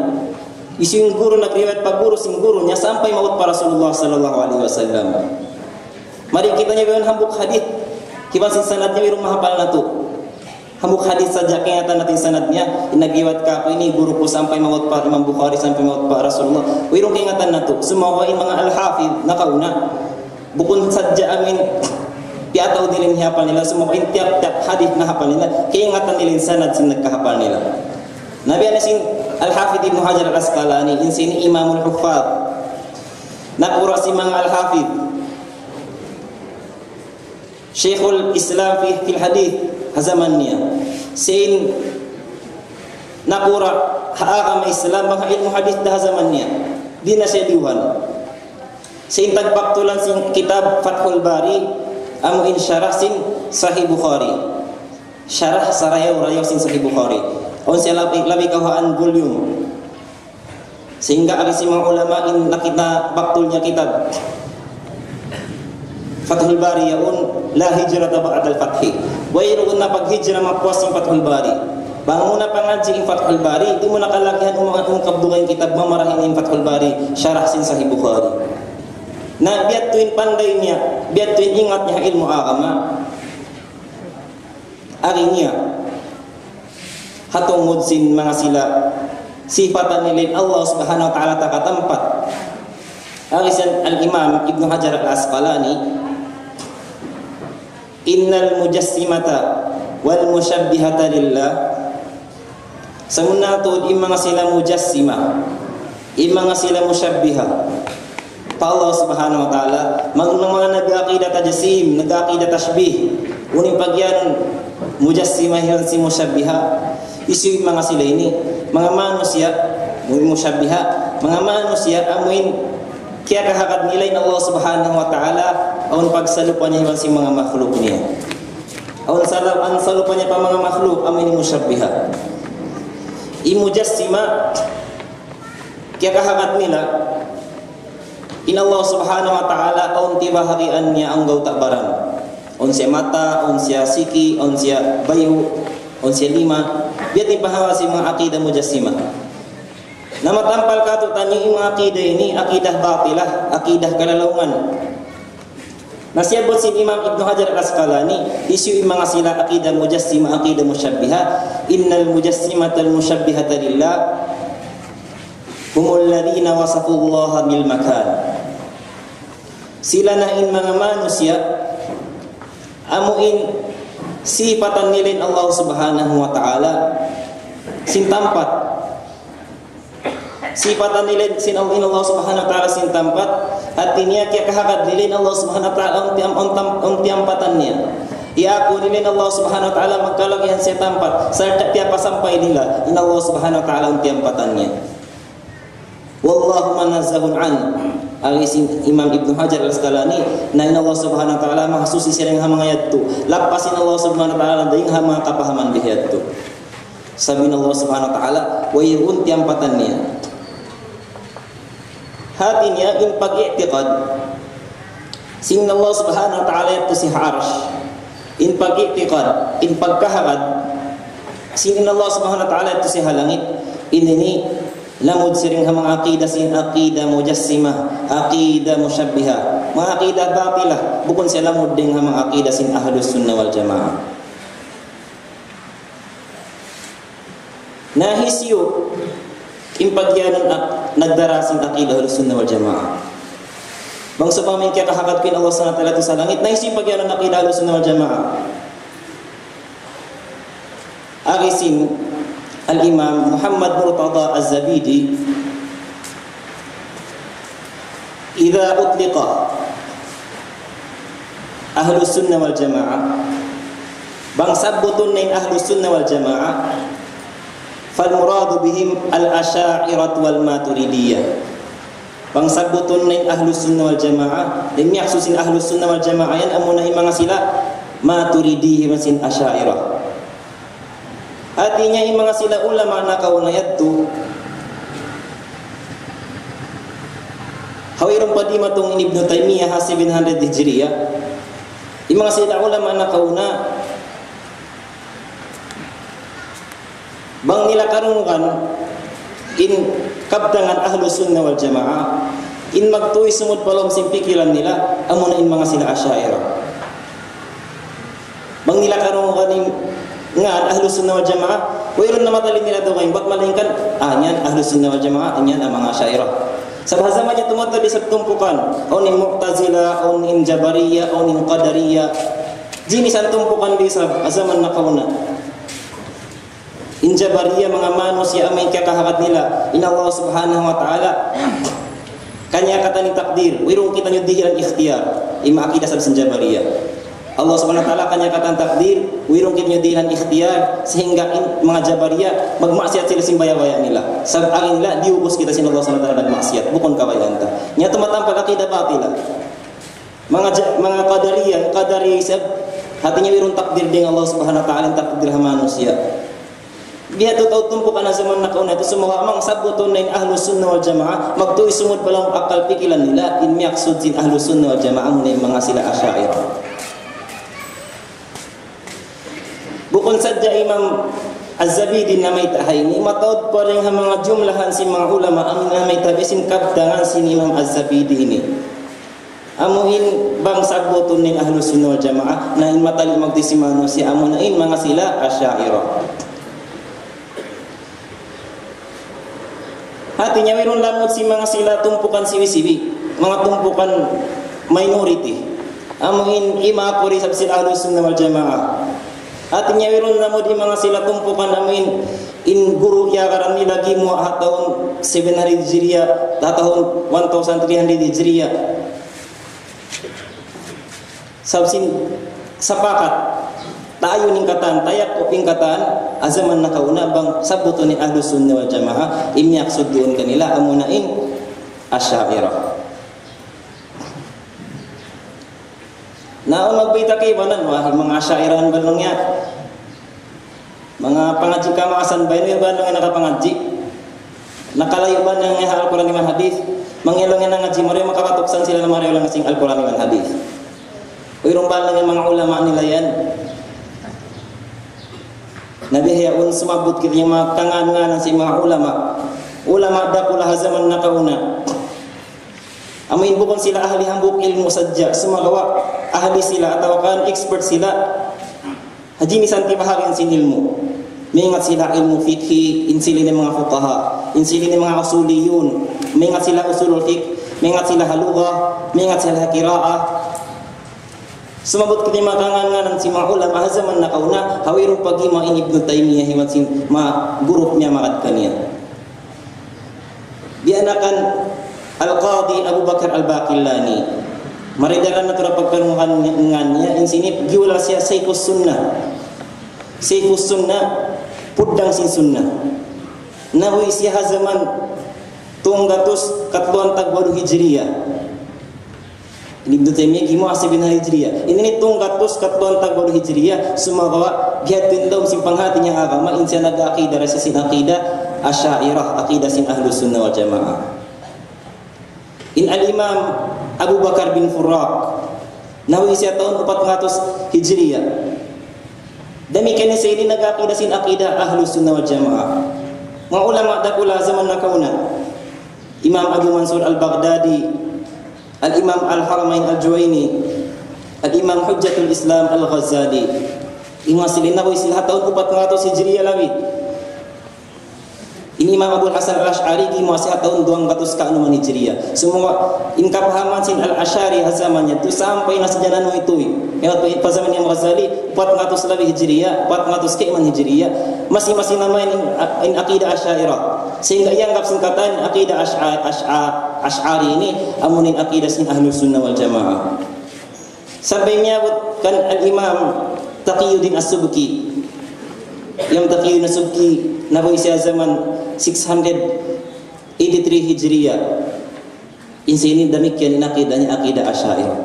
Hisyu ing guru nagriwayat pa guru sin guru niya sampai maut para Rasulullah sallallahu alaihi wasallam. Mari kita niya bilang hambuk hadith, kiban sin sanad niya wirong mahapal na to. Hambuk hadis saja kiingatan natin sanadnya inagiwat ka po ini guru ko sampai maut pa Imam Bukhari sampai maut pa Rasulullah wirong kiingatan nato sumawain mga al-Hafidh nakauna bukod sadya amin piataw dilin hapal nila sumawain tiap hadis na hapal nila kiingatan nilin sanad sin nagkahapal nila. Nabi anasin Al-Hafidh Ibnu Hajar Al-Asqalani insini Imamul Huffaz nakura si mga al-Hafidh Syekhul Islam fil hadith hazamannya sin nakura haagama Islam mga ilmu hadis dah zamannya di na siya diwan sin tagpaktulan sin kitab Fathul Bari amuin syarah sin Sahih Bukhari syarah sarayaw sin Sahih Bukhari on siya labi kahaan volume sehingga ada si mga ulama in nakita baktulnya kitab Fathul Bari yaun la hijrata ba'dal fathi. Wa irun na paghijra mapuas yung Fathul Bari. Bang muna pangaji yung Fathul Bari, di mo nakalakihan kabdugan kitab mamarahin yung Fathul Bari, syarah sin Sahih Bukhari. Na biat tuin panday niya, biat tuin ingat niya ilmu agama. Ari niya hatungod sin mga sila sifatan nilin Allah Subhanahu wa taala takatampat. Arisan al-Imam Ibnu Hajar Al-Asqalani innal mujassimata wal musyabbihata lillah samunatod imanga sila mujassimah imanga sila musyabbiha pa Allah Subhanahu wa taala mga nag-aqida tajsim nag-aqida tashbih uning pagyan mujassimah yan si musyabbiha isu mga sila ini mga manusia musyabbiha mga manusia amuin kaya kahakad nila Allah Subhanahu wa taala aun pagsalupan niya si mga makhluk niya. Aun salupan niya pa mga makhluk amin musyabbiha. Imujassima kaya kahagat nila in Allah subhanahu wa ta'ala aun tibaharian niya ang gauta barang. On siya mata, on siya siki, on siya bayu, on siya lima. Biat ipahawa si mga akidah mujassima. Na matampal ka ito tanyo yung mga akidah ini, akidah batilah, akidah kalalaungan. Nasiyabot si Imam Ibn Hajar al-Asqalani, isu yung mga sila akidah mujassima, akidah musyabbiha. Innal mujassimatal musyabbihata lillah humul ladhina wasafullaha bil makan. Sila na in mga manusia amuin sifatan nilin Allah subhanahu wa ta'ala sintampat sifatan nilin sin Allah subhanahu wa ta'ala sintampat at niya kaya kahagad nilin Allah subhanahu wa ta'ala ang tiampatan niya iaku nilin Allah subhanahu wa ta'ala magkalagihan siya tampat sarta tiya pasampay nila in Allah subhanahu wa ta'ala ang tiampatan niya. Wallahu manazahun an alisin Imam Ibn Hajar al-Asqalani na in Allah subhanahu wa ta'ala mahsusi siya ng mga yadto lapasin Allah subhanahu wa ta'ala dahil mga kapahaman di yadto sabi ng Allah subhanahu wa ta'ala wa yun tiyampatan niya hati niya in pag-i'tiqad sin Allah subhanahu wa ta'ala yadto si arsh in pag-i'tiqad in pagkahagad sin Allah subhanahu wa ta'ala yadto si halangit ini lamud siring ha mga akidah sin akidah mujassimah, akidah musyabbiha, mga akidah batilah, bukon siya lamud ding ha mga akidah sin ahlus sunnah wal jamaah. Nahisyo impagyanan nagdarasin akidah ahlus sunnah wal jamaah. Bang supamin kaya kahagat kin Allah subhanahu wa ta'ala sa langit, nahisyo impagyanan akidah ahlus sunnah wal jamaah. Agisin Al-Imam Muhammad Murtada Az-Zabidi idza utliqa ahlus sunnah wal jamaah bang sabutun ning ahlus sunnah wal jamaah fal muradu bihim al-asy'ariyah wal maturidiyah bang sabutun ning ahlus sunnah wal jamaah din yaksusin ahlus sunnah wal jamaah yan amuna mga sila maturidiyah masin asy'ariyah. Artinya yung mga sila ulama na kaunayat to hawirong padimatong Ibn Taymiyyah ha 700 Hijriya yung mga sila ulama na kauna bang nila karungan in kabdangan ahlus sunnah wal jamaah in magtuwi sumud palom simpikilan nila amuna in mga sila asy'ariyah bang nila karungan in nga ahlus sunnah wal jamaah wairon na matalin nila daw kayong bak malingkan yan ahlus sunnah wal jamaah yan ang mga asy'ariyah sa zaman niya tumatabi sa tumpukan o ni mu'tazila o ni jabariya o ni qadariya jinis ang tumpukan di sa zaman na kauna in jabariya mga manusia amay kakahakat nila in Allah subhanahu wa ta'ala kanya kata ni takdir wirong kita nyo dihiran ikhtiyar imaakida sa jabariya Allah subhanahu wa ta'ala kanya katang takdir wirong kinyo dilan ikhtiyar sehingga mga jabariya magmaksiat sila simbaya-baya nila sa angin nila diubos kita sin Allah subhanahu wa ta'ala nagmaksiat bukon kawayan ta nya tumatampal akidah batila mga qadariya sab hatinya wirong takdir ding Allah subhanahu wa ta'ala takdir ha manusia biya to tumpukan na zaman na kauna ito sumawa amang sabuton na ahlus sunnah wal jamaah magtuwi sumud palang akal pikilan nila in miyaksud sin ahlus sunnah wal jamaah muna mga sila asy'ariyah. Bukon sadya Imam Az-Zabidi na may tahay ni matawad pa rin ang mga jumlahan si mga ulama ang may tabisin kabdangan si Imam Az-Zabidi ini amuin bang sabuton ng ahlus sunnah wal jamaah na in matali magdisimano si amunain mga sila asy'ariyah. Hatinya mayroon lamot si mga sila tumpukan siwi-siwi mga tumpukan minority amuin imakuri sa sila ahlus sunnah wal jamaah. At nyawiron na mo di mga sila tumpukan namin in guru yakaran nila gimu tahun 700 Hijriya tahun 1300 Hijriya sabsin sapakat tayo ning katan tayak o pingkatan azaman na kauna bang sabuto ni ahlus sunnah wal jamaah imyaksud doon kanila amunain asy'ariyah. Naon magbita kay banan wah mga Asy'ariyah balongnya. Mga pangaji kamasan bayan ba nang nakapangaji. Nakalayo ba nang Al-Qur'an man hadis? Mangilong nga ngaji mo rin makapatuksan sila na mariyo lang asing Al-Qur'an man hadis. Uyrong ba lang mga ulama nila yan. Nabihayaun sumabot kita yung mga kangan-nganan sa mga ulama. Ulama dakula zaman nakauna. Amin bukon sila ahli hambuk ilmu sadya. Sumagawa ahli sila atau kan expert sila. Haji misanti paharin sin ilmu. Mingat sila ilmu fikhi, insili ng mga fuqaha, insili ng mga usuliyun. Mingat sila usulul fiqh, mingat sila halugha, mingat sila qiraah. Sumabot kini makangan si mga ulama zaman nakauna hawirong pagi mga Ibnu Taimiyah himat si ma grup niya makat kaniya. Dianakan Al-Qadi Abu Bakar Al-Baqillani. Maridaran na tura pagkarungan niya insinip giwala siya Syekhus Sunnah. Syekhus Sunnah pudang sin sunnah. Nawi siya zaman tunggatus katluan tagwalu hijriyah. Ibnu Taimiyah gimo asibin hijriyah. Ini ni tunggatus katluan tagwalu hijriyah sumagawa gihatin daw sin panghati niya agama insya nag-aqidah sa sin aqidah Asy'ariyah, aqidah sin Ahlus Sunnah wal Jamaah. In al-Imam Abu Bakar bin Furraq nawi siya tahun 400 hijriyah. Demikian sa ini nag-aqidah sin aqidah Ahlus Sunnah wal Jamaah. Mga ulama dakula zaman nakauna. Imam Abu Mansur Al-Baghdadi, Al-Imam Al-Haramain Al-Juwaini, Al-Imam Hujjatul Islam Al-Ghazali. Imam silin nawi sila tahun 400 hijriyah lawi. Ini Imam Abu Hasan Al-Asy'ari di masa tahun 200 ka anu hijriyah. Semua ingkapahaman sin Al-Asy'ari zamannya itu sampai na sejalan itu. Ya pada zaman Imam Ghazali 400 lebih hijriyah, 400 ke iman hijriyah, masing-masing nama in aqidah Asy'ariyah. Sehingga ia anggap singkatan aqidah Asy'ari ini amunin aqidah sin Ahlus Sunnah wal Jamaah. Sampai menyebutkan Al-Imam Taqiyuddin As-Subki. Yang Taqiyuddin As-Subki nabi sia zaman 683 hijriyah. Ini demikian akidahnya akidah Asy'ariyah.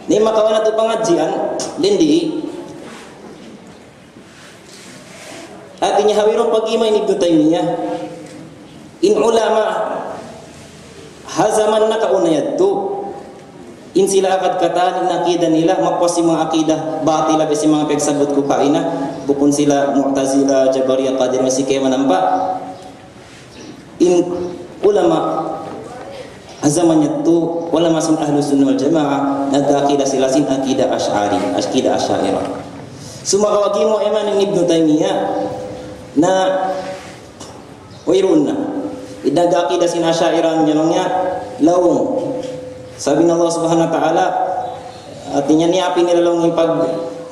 Ni makawan tu pengajian lendi artinya hawiro pagi main Ibnu Taimiyah in ulama hazaman nakaunayat tu in sila akad kataan in akidah nila makwasi mga akidah batila besi mga pagsabot ko kaina bukun sila Mu'tazilah, Jabariyah, Qadiriyah masih kaya manampa in ulama zamannya tu wala masing Ahlus Sunnah wal Jamaah nag-aqidah sila sin aqidah Asy'ari, aqidah Asy'ariyah. Sumakawa mo eman ni Ibnu Taimiyah na wairuna idag-aqidah sin Asy'ariyah nyanongnya lawong. Sabi Allah Subhanahu wa taala artinya ni api nila long pag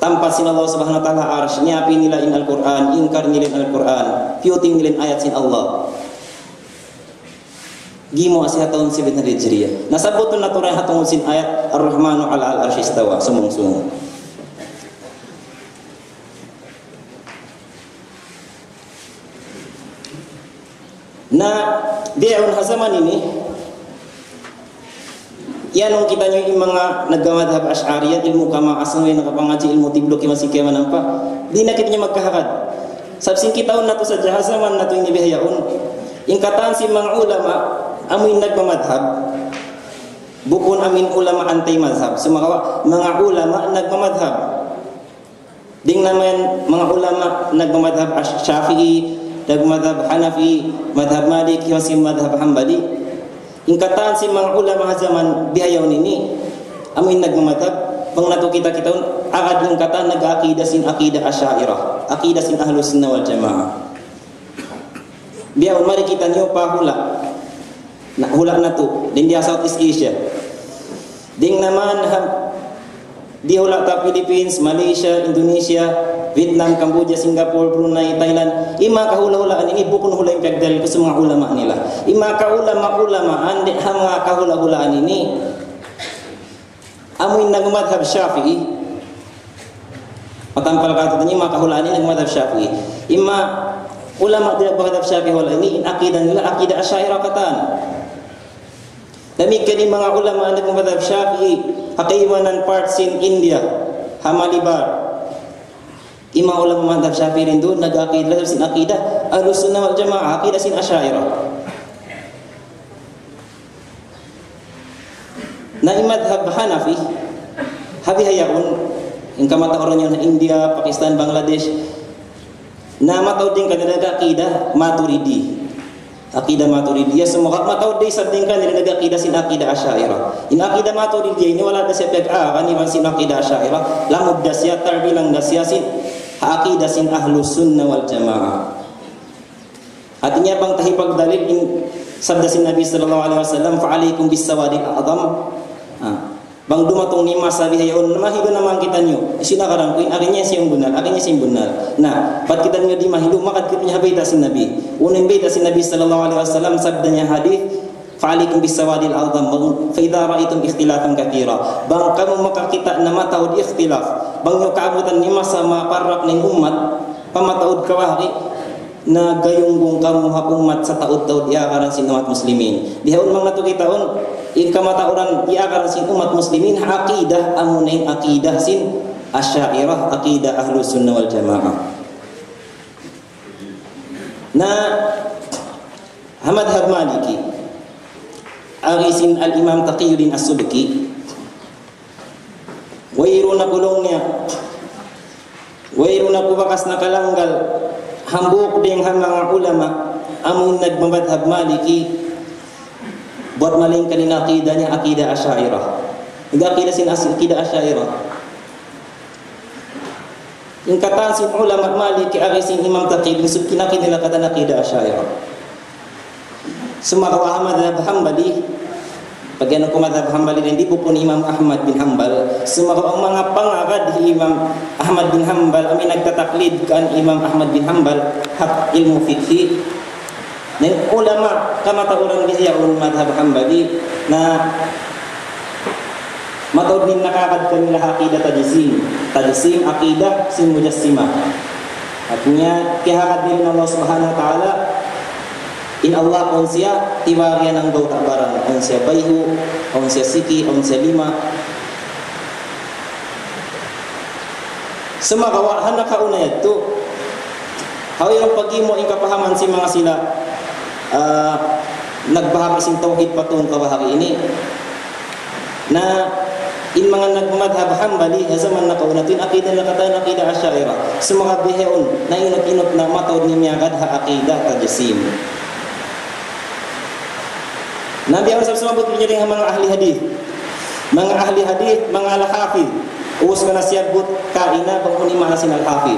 tampas sin Allah Subhanahu wa taala arsy ni api nila in Al-Qur'an ingkar nilin Al-Qur'an piuting nilin ayat sin Allah. Gimo asih tahun 7 hijriyah. Nasabot na turay hatong sin ayat Ar-Rahmanu 'ala al-'arsy istawa sumung-sumung. Nah, diaun zaman ini yanong kita nyo yung mga naggamadhab Asy'ariyah ilmu kama asaway nakapangaji ilmu tibloki masih kaya manampa di na kita nyo magkahakad sabsing kita na to sa jahazaman na to yung nibihayaun ingkataan si mga ulama amin nagmamadhab bukun amin ulama anti mazhab sumakawa mga ulama nagmamadhab ding naman mga ulama nagmamadhab Syafi'i nagmamadhab Hanafi madhab Maliki masih madhab Hanbali ingkataan si mga ulama zaman bihayaw ini amin nagmamadhab pang nato kita agad ingkataan nag-aqidah sin aqidah Asy'ariyah aqidah sin Ahlus Sunnah wal Jamaah biyaw mari kita nyo pa hula na to din dia Southeast Asia ding naman di hula ta Philippines, Malaysia, Indonesia, Vietnam, Cambodia, Singapore, Brunei, Thailand ima kahula-hulaan ini bukun hula yung pagdal ko sa mga ulama nila ima kaulama-ulamaan di mga kahula-hulaan ini amoy nagmadhab Syafi'i matampal ka ito ima kahulaan ini nagmadhab Syafi'i ima ulama tidak berhadap Syafi'i wala ini akidah nila akidah Asy'ariyah kataan demikian mga ulama ang nagmadhab Syafi'i hakaiwanan parts in India, Hamalibar. Imam ulama madhab Syafi'i rindu nag-aqidah sin aqidah Ahlus Sunnah wal Jamaah, aqidah sin Asy'ariyah. Na madhab Hanafi habi hayaun in kamata orang yang India, Pakistan, Bangladesh na matao din kanila aqidah Maturidi. Aqidah Maturidi ya semua matao din sa din kanila aqidah sin aqidah Asy'ariyah. In aqidah Maturidi ini wala da sa pag-a kani man sin aqidah Asy'ariyah, lamud dasya tarbilang dasya sin aqidah sin Ahlus Sunnah wal Jamaah. Artinya bang tahipag dalil in sabda sin Nabi sallallahu alaihi wasallam fa alaikum bis sawadil a'zam. Bang dumatong ni masabi hayon mahido naman kita nyo sinakarang kuin akinya siyang benar, akinya siyang benar. Nah pat kita nyo di mahido makat kita nya habita sin Nabi unang bita sin Nabi sallallahu alaihi wasallam sabdanya hadis fa alaikum bis sawadil a'zam fa idza ra'aytum ikhtilafan katsira bang kamu makakita na mataud ikhtilaf bang nyo kaabutan ni masa maparrak ning umat pamataud kawari na gayunggong kamu ha umat sa taud-taud iakaran sin umat muslimin dihaon mang nato kitaon in kamatauran iakaran sin umat muslimin aqidah amunain aqidah sin Asy'ariyah, aqidah Ahlus Sunnah wal Jamaah. Na madhab Maliki arisin al-Imam Taqiyuddin As-Subki wayro na gulongnya wayro na kubakas na kalanggal hambuk ding mga ulama amun nagmamadhab Maliki buat maling kanina akidahnya akidah Asy'ariyah. Akidah sin akidah Asy'ariyah. Yung kataan sin ulama Maliki arisin Imam Taqiyuddin Subki nila kata akidah Asy'ariyah. Sumawa Ahmad bin Hanbali pagyan ko madhab Hanbali hindi po ni Imam Ahmad bin Hanbal sumawa ang mga pangagad ni Imam Ahmad bin Hanbal amin nagtataklid kan Imam Ahmad bin Hanbal hak ilmu fikhi ng ulama kamatauran biyaun madhab Hanbali na matawad din nakakad kanila aqidah tajsim aqidah sin mujassimah. Artinya kihakad din Allah Subhanahu wa taala in Allah onsia tiwarian ang daw tabaran onsia bayhu onsia siki onsia lima semakawahan na kauna ito hawirang pagimo in kapahaman si mga sila nagbahagi sin tauhid patong kabahagi ini na in mga nagmadhab Hanbali zaman na kauna tin aqidah na kata aqidah Asy'ariyah semaka biheon na inot na matawad ni miyagad ha aqidah tajsim. Nabi ang sabsabot niya mga ahli hadith, mga al-hafid, uus ko na siyabot kaina bang manasin al-hafid.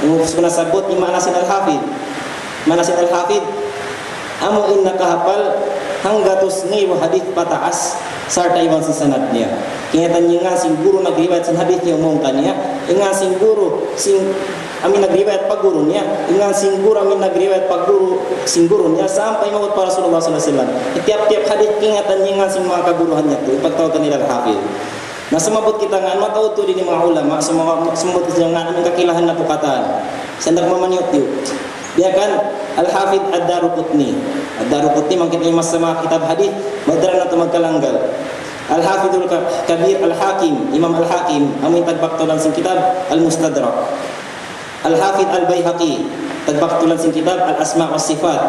Uus ko na sabot ni manasin al-hafid, amo in nakahapal hanggatos ni hadith pataas sarta ibang sanad niya. Kingatan niya nga siguro nagriwayat sa hadith niya umong kanya, nga siguro amin nagriwayat pagguro niya, nga siguro amin nagriwayat pagguro siguro niya sampai mawat para Rasulullah sallallahu alaihi wasallam. Tiap-tiap hadith kingatan niya nga sing mga kaguruhan niya to ipagtawag kanila al-hafid. Na sumabot kita nga matawad to din mga ulama sumabot siya nga amin kakilahan na pukataan. Sa nagmamaniot yu. Dia kan Al-Hafidh Ad-Daruqutni mangkita yung masama kitab hadith madara na ito magkalanggal. Al-Hafidhul Kabir Al-Hakim Imam Al-Hakim amin tagbaktulan sin kitab Al-Mustadrak. Al-Hafidh Al-Bayhaqi tagbaktulan sin kitab Al-Asma' wa Sifat.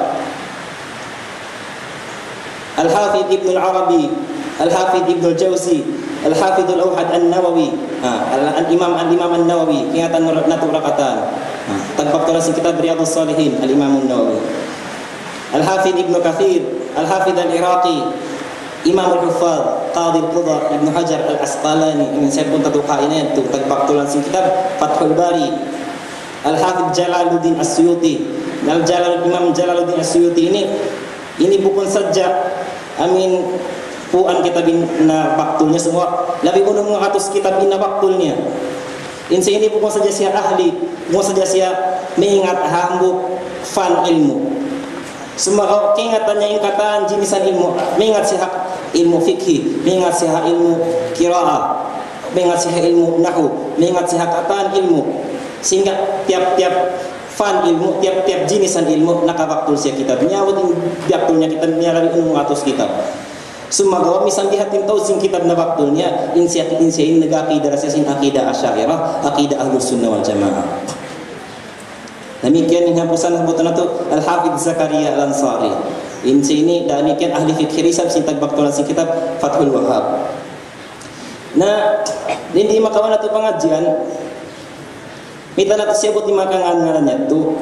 Al-Hafidh Ibn Al-Arabi Al-Hafidh Ibn Al-Jawzi Al-Hafidh Al-Awhad An-Nawawi Al-Imam An-Nawawi kingatan naturakatan tagbaktulan sin kitab Riyadhus Salihin Al-Imam An-Nawawi. Al-Hafidh Ibn Kathir Al-Hafidh Al-Iraqi Imam Al-Huffaz Qadhi Al-Qudha Ibn Hajar Al-Asqalani ingin saya pun tatukain itu tagbaktulan sin kitab Fathul Bari. Al-Hafidh Jalaluddin As-Suyuti Imam Jalaluddin As-Suyuti ini bukan saja amin puan kitab na baktulnya semua lebih unang mga katos kitab na baktulnya insa ini bukan saja siya ahli bukan saja siya mengingat hambuk fan ilmu semua kingatannya ingkatan jinisan ilmu mengingat siya ilmu fikih mengingat siya ilmu qiraah mengingat siya ilmu nahwu mengingat siya kataan ilmu sehingga tiap-tiap fan ilmu tiap-tiap jinisan ilmu nakabaktul siya kitabnya wading baktulnya kitabnya lebih unang mga katos kitab. Sumagawa misambihatin tau sing kitab na baktulnya insiyatin nagakida rasa sin akidah Asy'ariyah, akidah Ahlus Sunnah wal Jamaah. Demikian yang hapusan sebutan itu Al-Hafidz Zakaria Al-Ansari. Ini demikian ahli fikih risab sin tagbaktulan sin kitab Fathul Wahhab. Nah, di makawan atau pengajian minta natu sebut di makangan ngarannya tu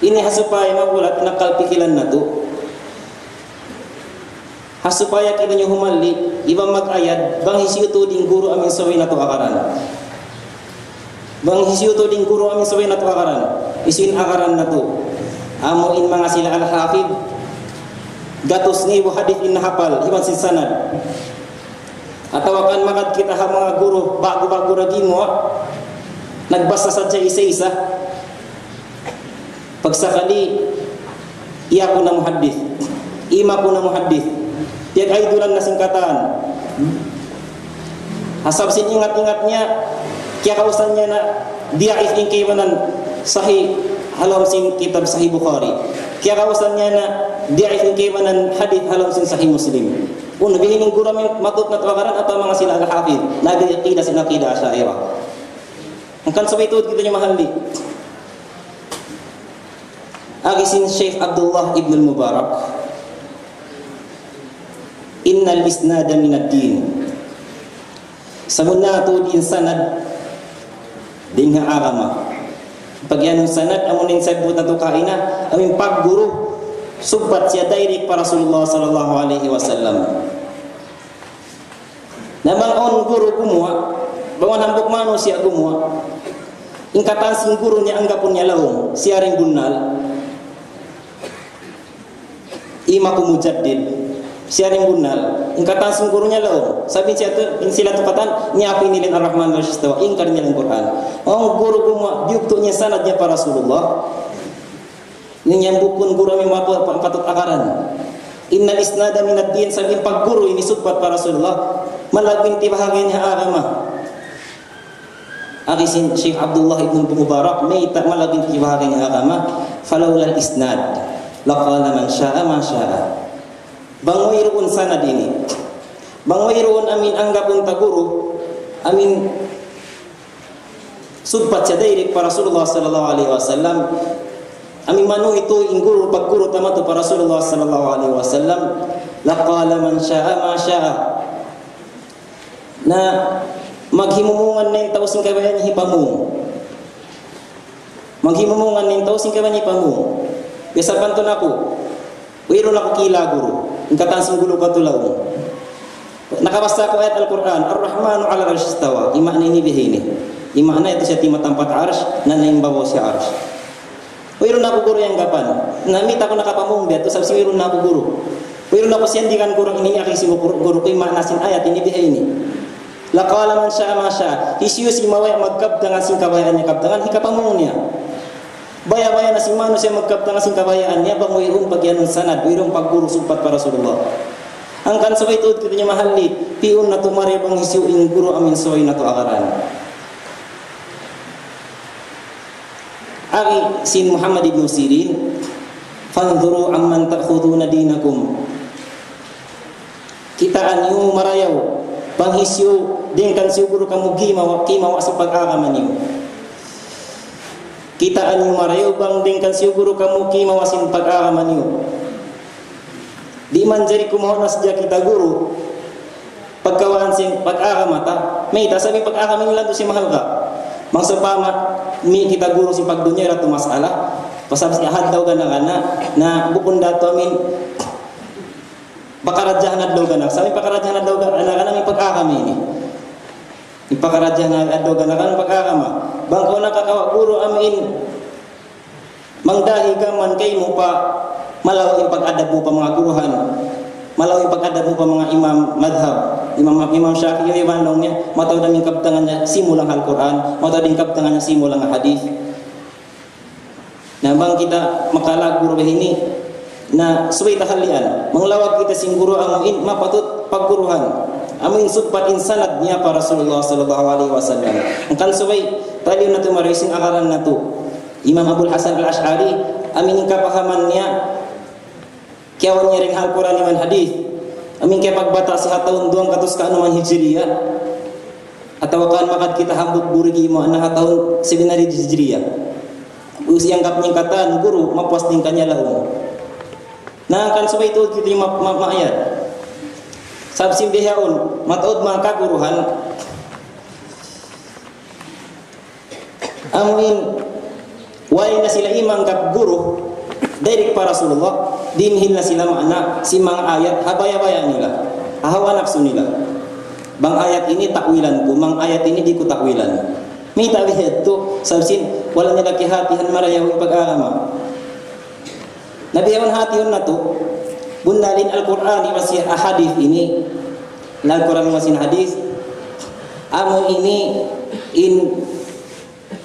ini hasupaya magulat nakal pikilan natu hasupaya kita nyuhumali iba mag-ayat bang hisiu tu ding guru amin sawin natu akaran bang hisiu tu ding guru amin sawin natu akaran isuin akaran natu amo in mga sila al-hafid gatus ni hadith in hafal iban sin sanad atau akan makat kita mga guru bago-bago lagi mo nagbasa sadya isa-isa pagsakali iya ko na muhaddith ima ko na muhaddith yag aidulan na singkatan hasab sin ingat-ingatnya kaya kausan niya na diaif in kaymanan sahih halam sin kitab sahih Bukhari kaya kausan niya na diaif in kaymanan hadith halam sin sahih Muslim uno bihining guru min matut na tawakaran atau mga sila al-hafid nag-iqida sin akidah Asy'ariyah. Angkan sabay tuod kita niya mahal di agisin Syekh Abdullah ibn al-Mubarak innal isnada minad din sabunna tuod in sanad din nga agama pagyanong sanad amunin sabot na to kaina aming pagguru subat siya direct para Rasulullah sallallahu alaihi wasallam namang on guru gumawa bangon hambok mano siya gumawa ingkatan sing guru niya anggapon niya lahong siya ring bunal ima kumujaddid siya ring bunal ingkatan sing guru niya lahong sabi siya to sila tukatan niya pinilin ar-Rahman ar-Rahim ingkar niya ng Quran ang guru gumawa diukto niya sanad niya para Rasulullah ninyang bukun guru may patut akaran innal isnada minad din sabi pagguru ini subat para Rasulullah malagin tibahagin niya agama agisin Syekh Abdullah ibn Mubarak may malagin tibahagin niya agama falawla al-isnad laqala man syaa ma syaa bangwayroon sanad ini bangwayroon amin anggapon taguru amin subat siya direct para Rasulullah sallallahu alaihi wasallam amin manu itu ingguru pagguru tamatu para Rasulullah sallallahu alaihi wasallam laqala man syaa ma syaa na maghimumungan na yung tao sing kabayan hipamu maghimumungan na yung tao sing kabayan hipamu bisa pantun ako wiro na ko kila guru ang katansing gulo katulaw nakabasa ko ayat Al-Quran Ar-Rahmanu ala arsh istawa ima na inibihini ima na ito siya timatampat arsh na naimbawo siya arsh wiro na ko guru yung gapan namita ko nakapamung dito sabi si wiro na ko guru wiro na ko siyandikan guru ini akisi mo guru ko ima nasin ayat inibihini laqala man syaa ma syaa isiyo si maway magkabdangan sing kabayaan niya kabdangan hikapamong niya baya-baya na si mano siya magkabdangan sing kabayaan niya bang wayong pagyanong sanad wayong pagguru supat para Rasulullah ang kan sabay tuod kita niya mahali piun na tumari bang isiyo in guru amin saway na to akaran agi sin Muhammad ibn Sirin fanzuru amman ta'khuduna dinakum kita anyo marayaw panghisyo dingkan siguro kamu kimawa sa pag-agaman niyo kita anyo marayo bang dingkan siguro kamu kimawa sa pag-agaman niyo di man jari kumawa na sadya kita guru pagkawaan sing pag-agamata may ta sabi pag-agaman nila to si mahal ka mangsapama mi kita guru si pagdunya ratu masalah pasabas ahad daw na bukon dato amin pakaradyahan na daw ganak sabi pakaradyahan na daw ganak may pag-akami ini ipakaradyahan na daw ganak ang pag-akama bangko nakakawa guru amin mangdahi ka man kay mo pa malaw yung pag-adab mo pa mga guruhan malaw yung pag-adab mo pa mga imam madhab imam Syafi'i yung manong niya mataw na yung kabtangan niya simulang Al-Quran mataw din kabtangan niya simulang hadith na bang kita makalag guru ini na suway tahalian manglawag kita sing guru amuin mapatut pagguruhan amuin supat insanad niya para Rasulullah sallallahu alaihi wasallam ang kan suway taliw na tumarising akaran na to Imam Abul Hasan al-Ash'ari amin kapahaman niya kiawan niya ring Al-Quran iman hadith Amin kay pagbata si hataon duang katus ka anuman hijriya atau kan makad kita hambut burigi mo na hataon 700 hijriya. Usiyang kapning katan guru mapuas din kanya lahum. Nah kan sabay itu kita maayat. Sabsim bihaun mataud mga kaguruhan amin wali na sila imang kap guru dari para Rasulullah dinhin na sila makna si mga ayat habaya-baya nila hawa nafsu nila bang ayat ini takwilan ko mang ayat ini di ko takwilan may tawihed to sabsin wala nila kihatihan marayaw pag-aama nabiyawan hatihon na to bundalin Al-Quran masih ahadith ini Al-Quran masih hadith amo ini in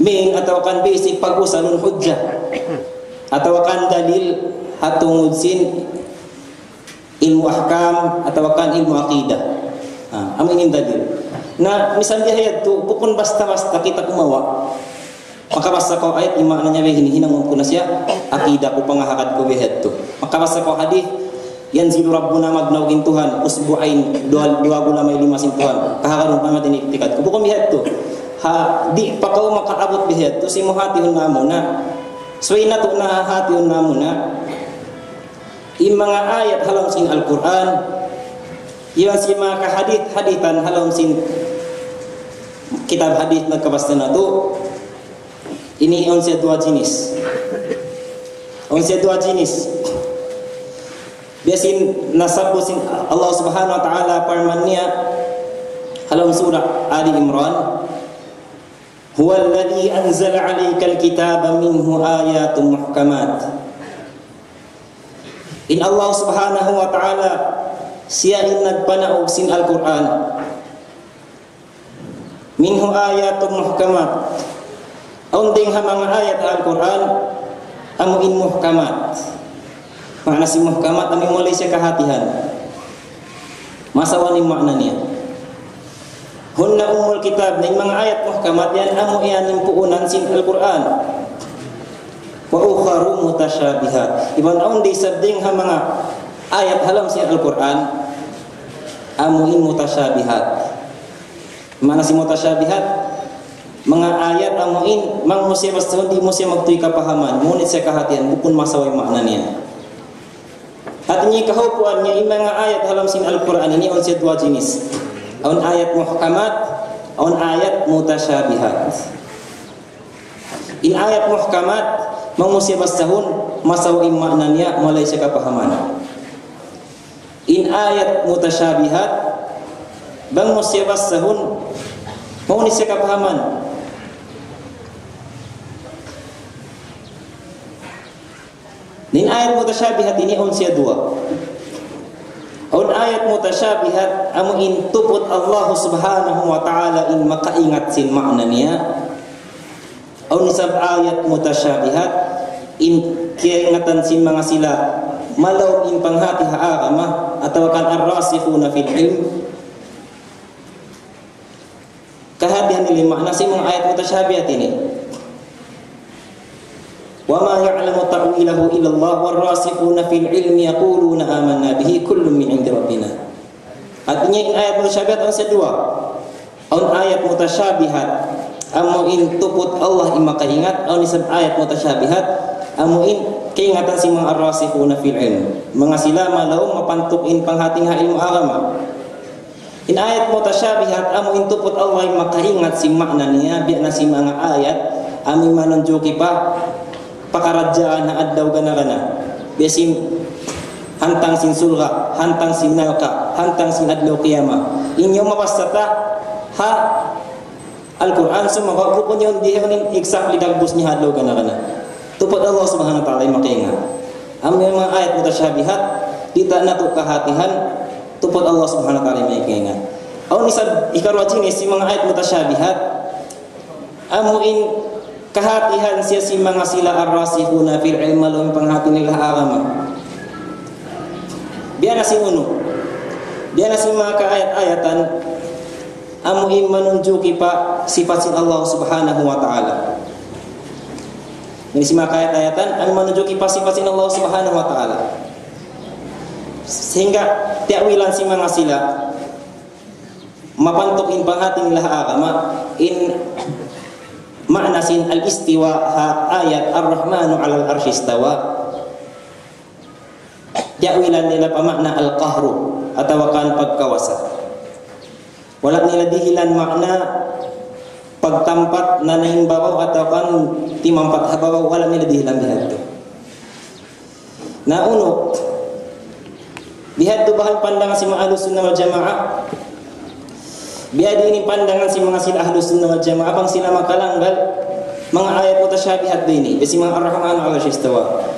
ming atau kan basic pag-usalun hujjah atau kan dalil hatungud sin ilmu ahkam atau kan ilmu aqidah amin dalil na misal dia tu pukun basta-basta kita kumawa maka basta ko ayat imaknanya begini hinang ko na siya aqidah ko pangahakad ko behet tu maka basta ko hadith yanzilu rabbuna magnawin Tuhan usbu'ain dua bulan may lima sin Tuhan kahakaron pa matin tikat ko pukun behet tu ha di pakaw makaabot behet tu si muhatihun namo na sway na to na hatihun namo na yung mga ayat halong sin Al-Quran yung si mga kahadith-hadithan halong sin kitab hadith nagkabasta na to ini onse dua jenis biasin nasabu sin Allah subhanahu wa ta'ala parmannya halong surah Ali Imran huwa alladhi anzala 'alaykal kitaba minhu ayatun muhkamat in Allah subhanahu wa ta'ala siya in nagpanaog sin Al-Quran minhu ayatun muhkamat aunding ha mga ayat Al-Quran amuin muhkamat makna si muhkamat ami mulai siya kahatihan masawan yung makna niya hunna umul kitab na yung mga ayat muhkamat yan amu yan yung puunan sin Al-Quran wa ukharu mutasyabihat ibang aunding sabding ha mga ayat halam sin Al-Quran amuin mutasyabihat mana si mutasyabihat mga ayat amuin mang musya basta hindi musya magtuy kapahaman ngunit sa kahatian bukun masaway makna niya at niya kahupuan niya yung mga ayat halam sin Al-Quran ini on siya dua jenis on ayat muhkamat on ayat mutasyabihat in ayat muhkamat mang musya bastahun masaway makna niya mulai sa kapahaman in ayat mutasyabihat bang musya bastahun mau ni siya kapahaman din ayat mutasyabihat ini on siya dua on ayat mutasyabihat amu in tuput Allah subhanahu wa ta'ala in makaingat sin makna niya on isab ayat mutasyabihat in kiingatan sin mga sila malaw in panghati haarama atau kan ar-rasikhuna fil ilm kahatihan nila makna sin mga ayat mutasyabihat ini وَمَا يَعْلَمُ تَأْوِيلَهُ إِلَّا اللَّهُ وَالرَّاسِخُونَ فِي الْعِلْمِ يَقُولُونَ آمَنَّا بِهِ كُلٌّ مِنْ عِنْدِ رَبِّنَا artinya in ayat mutasyabihat on sedua on ayat mutasyabihat amu in tuput Allah in makaingat on isab ayat mutasyabihat amu in keingatan si mga ar-rasikhuna fil ilm mga sila malaw mapantuk in panghating ha ilmu agama in ayat mutasyabihat amu in tuput Allah in makaingat si makna niya biya na si mga ayat ami manunjuki pa pakarajaan na adlaw gana-gana besim hantang sin sulga hantang sin nalka hantang sin adlaw qiyamah inyo mapastata ha Al-Quran sumaga bukun yon dihanin exactly dagbus ni adlaw gana-gana tupad Allah subhanahu wa ta'ala makinga ang mga ayat mutasyabihat kita na to kahatihan tupad Allah subhanahu wa ta'ala makinga aw ni sa ikarwajin si mga ayat mutasyabihat amuin kahatihan siya si mga sila ar-rasikhuna fil ilm malum panghati nila agama biya na si uno biya na si mga kaayat-ayatan amuin manunjuki pa sifat sin Allah subhanahu wa ta'ala ini si mga kaayat-ayatan ang manunjuki pa sifat sin Allah subhanahu wa ta'ala sehingga ta'wilan si mga sila mapantok in pangating laha agama in ma'nasin al-istiwa ha ayat ar-rahmanu 'alal arsy istawa. Ta'wilan nila pamakna al-qahru atau kan pagkawasa. Wala nila dihilan makna pagtampat na naimbabaw atau kan timampat hababaw, wala nila dihilan bihadto. Nauno bihadto bahan pandangan si mga Ahlus Sunnah wal Jamaah. Biadi ini pandangan si mga sila Ahlus Sunnah wal Jamaah bang sila makalanggal mga ayat mutasyabihat ini si mga ar-rahman 'alal arsy istawa.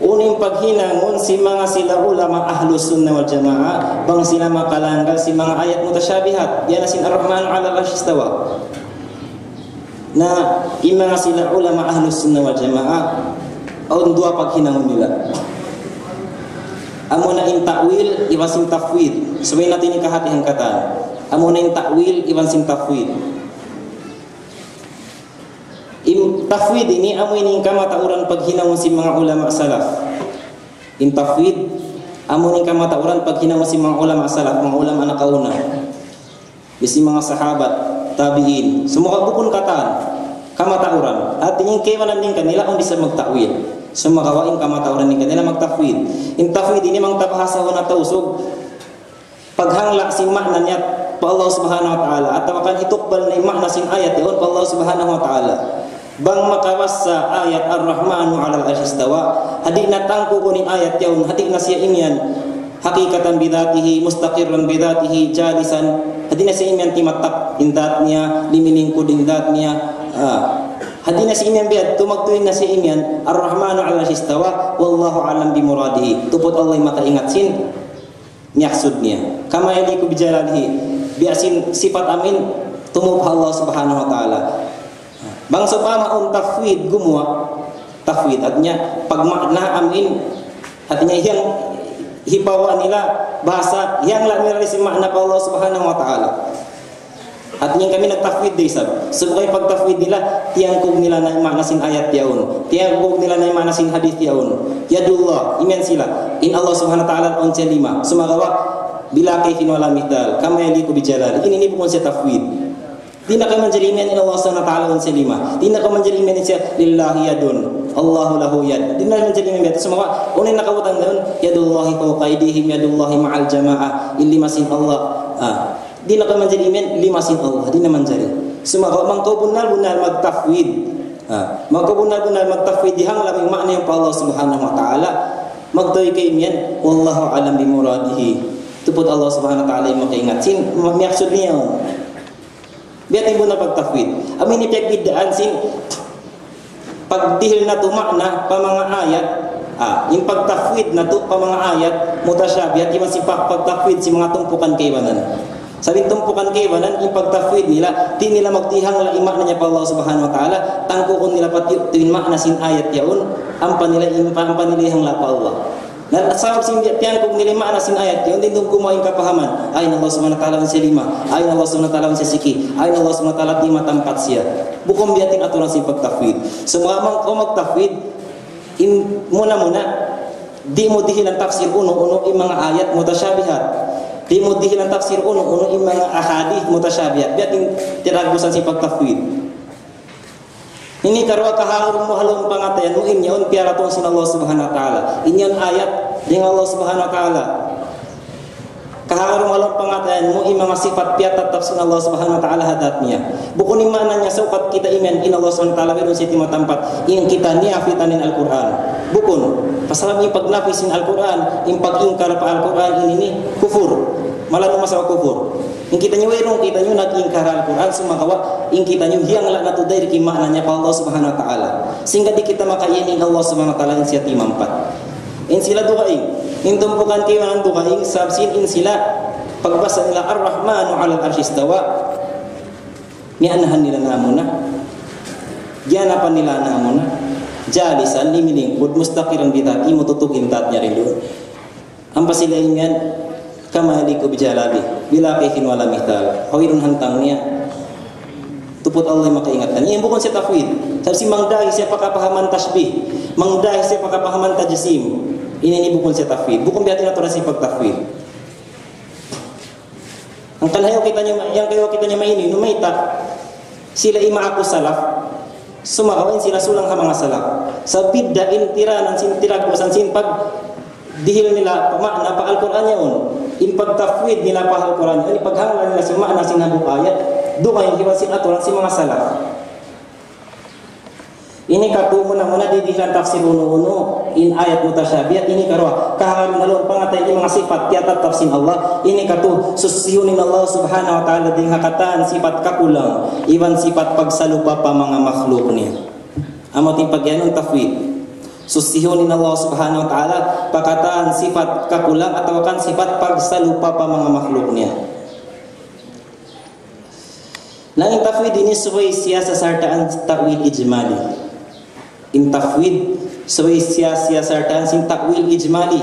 Uning paghinangon si mga sila ulama Ahlus Sunnah wal Jamaah bang sila makalanggal si mga ayat mutasyabihat diana sin ar-rahman 'alal arsy istawa. Na mga sila ulama Ahlus Sunnah wal Jamaah on dua paghinangon nila. Amo na in ta'wil iwan sin tafwid. Sabay natin ni kahatihan kata. Amo na in ta'wil iwan sin tafwid. Tafwid ini amo ini kama tauran paghinangon si mga ulama salaf. In tafwid amo ni kama tauran paghinangon si mga ulama salaf, mga ulama na kauna. Si mga sahabat, tabi'in, semua bukun kataan kama tauran. At tingin kaywanan din kanila on bisa magta'wil. Semua kawain kama tauran din kanila magtafwid. In tafwid ini mang tabahasa na tausog paghangla si makna niya pa Allah Subhanahu wa taala atau kan itukbal na makna sin ayat yon pa Allah Subhanahu wa taala. Bang makawas sa ayat ar-rahmanu 'alal arsy istawa, hadi na tangko kunin ayat yaun, hadi na siya imyan hakikatan bidatihi mustaqirran bidatihi jalisan, hadi na siya imyan timatak indat niya limilingkod indat niya. Hadi na siya imyan biad tumagtuin na siya imyan ar-rahmanu 'alal arsy istawa wallahu a'lam bi muradihi. Tupot Allah makaingat sin niyaksud niya. Kama yaliku bijalalihi, biasin sifat amin tumupah Allah Subhanahu wa taala. Bang supama on tafwid gumwa tafwid artinya pagmakna amin artinya yang hibawa nila bahasa yang la nila si makna Allah Subhanahu wa taala. Artinya kami nagtafwid day sab. Sebagai pagtafwid nila tiangkog nila na makna sin ayat yaun. Tiangkog nila na makna sin hadis yaun. Yadullah iman sila. In Allah Subhanahu wa taala on lima. Sumagawa bila kaifin wala mithal kama yaliku bijalal. Ini bukan saya tafwid. Tidak akan menjadi iman in Allah Subhanahu wa taala on lima. Tidak akan menjadi iman siya lillahi yadun. Allahu lahu yad. Tidak akan menjadi iman itu semua. Unin nakawutang daun yadullahi fawqa aydihim yadullahi ma'al jamaah. Illi masin Allah. Di nak menjadi iman lima sin Allah, di nak menjadi. Semua kalau mangkau benar magtafwid, mangkau benar magtafwid dihang labing makna yang Allah Subhanahu Wa Taala magtoy kay iman, wallahu alam bi muradihi. Tupot Allah Subhanahu Wa Taala yang makaingat sin maksud niya. Biar ibu na pagtafwid. Amin ni pagbidaan sin pagdihil na tu makna pa mga ayat. Yung pagtafwid na tu pa mga ayat mutasyabihat yung sipak pagtafwid si mga tumpukan kaywanan. Sabi tumpukan kaywanan yung pagtafwid nila di nila magtihang la imakna niya pa Allah Subhanahu wa taala tangkukon nila pati tuwin makna sin ayat yaun ampan nila impanilihang la pa Allah. Na sabab sin tiyan kung nila makna sin ayat yaun din kumain kapahaman ay Allah Subhanahu wa taala si lima ay Allah Subhanahu wa taala si siki ay Allah Subhanahu wa taala di matampat siya. Bukom biating aturan sin pagtafwid. Semua mang ko magtafwid muna di mo dihilan tafsir uno yung mga ayat mutasyabihat. Di mo dihilan tafsir uno yung mga ahadith mutasyabihat. Biating tiragusan si pagtafwid. Ini karwa kahalong mo halong pangatayan mo inyon piaratong sin Allah Subhanahu wa taala. Inyon ayat dengan Allah Subhanahu wa taala. Kahalong halong pangatayan mo yung mga sifat piatat tafsir Allah Subhanahu wa taala hadatnya. Bukun ni mana nya sukat kita iman in Allah Subhanahu wa taala meron sa timot tempat in kita niafitanin Al-Qur'an. Bukun pasal yung pagnafisin Al-Qur'an, yung pag-ingkar pa Al-Qur'an ini kufur. Malah masalah kufur. In kita nyo werong kita nyo nag-ingkar Al-Qur'an sumakawa in kita nyo hiyang la natuday ki maknanya pa Allah Subhanahu wa taala. Sehingga di kita makayanin Allah Subhanahu wa taala in siya timampat. In sila dukaing in tumpukan kayo ng dukaing sabsin in sila pagbasa nila ar-rahmanu 'alal arsy istawa nianahan nila namuna gianapan nila namuna jalisan limilingkod mustaqiran bidati mututukin tatnya rin doon ang pasilayin yan kamali ko bijalabi bila kaifin wala mithal hawirun hantang niya tupot Allah yang makaingatan yan bukan siya tafwid sabsi mangdahi siya pakapahaman tasbih mangdahi siya pakapahaman tajsim Ini bukan siya tafwid. Bukan biatin aturan si pagtafwid. Ang kalayo kita niya maini, numaita, sila ima ako salaf, sumakawain sila sulang ka mga salaf. Sa biddain tiranan sin tiragwasan sin pag dihil nila makna pa Al-Quran yun. In pagtafwid nila pa Al-Quran yun. In paghanglan nila si makna sinabuk ayat, doon yung hiwa sin aturan si mga salaf. Ini katu muna didihilan tafsir uno in ayat mutasyabihat ini karwa kaharon alon pangatay di mga sifat tiatat tafsir Allah ini katu susyunin Allah subhanahu wa ta'ala ding hakataan sifat kakulang iwan sifat pagsalupa pa mga makhluk niya amoting pagyanong tafwid susyunin Allah subhanahu wa ta'ala pakataan sifat kakulang atau kan sifat pagsalupa pa mga makhluk niya. Nah in tafwid ini sesuai siasa sartaan takwil ijmali. In tafwid sesuai sia-sia sartaan sin takwil ijmali.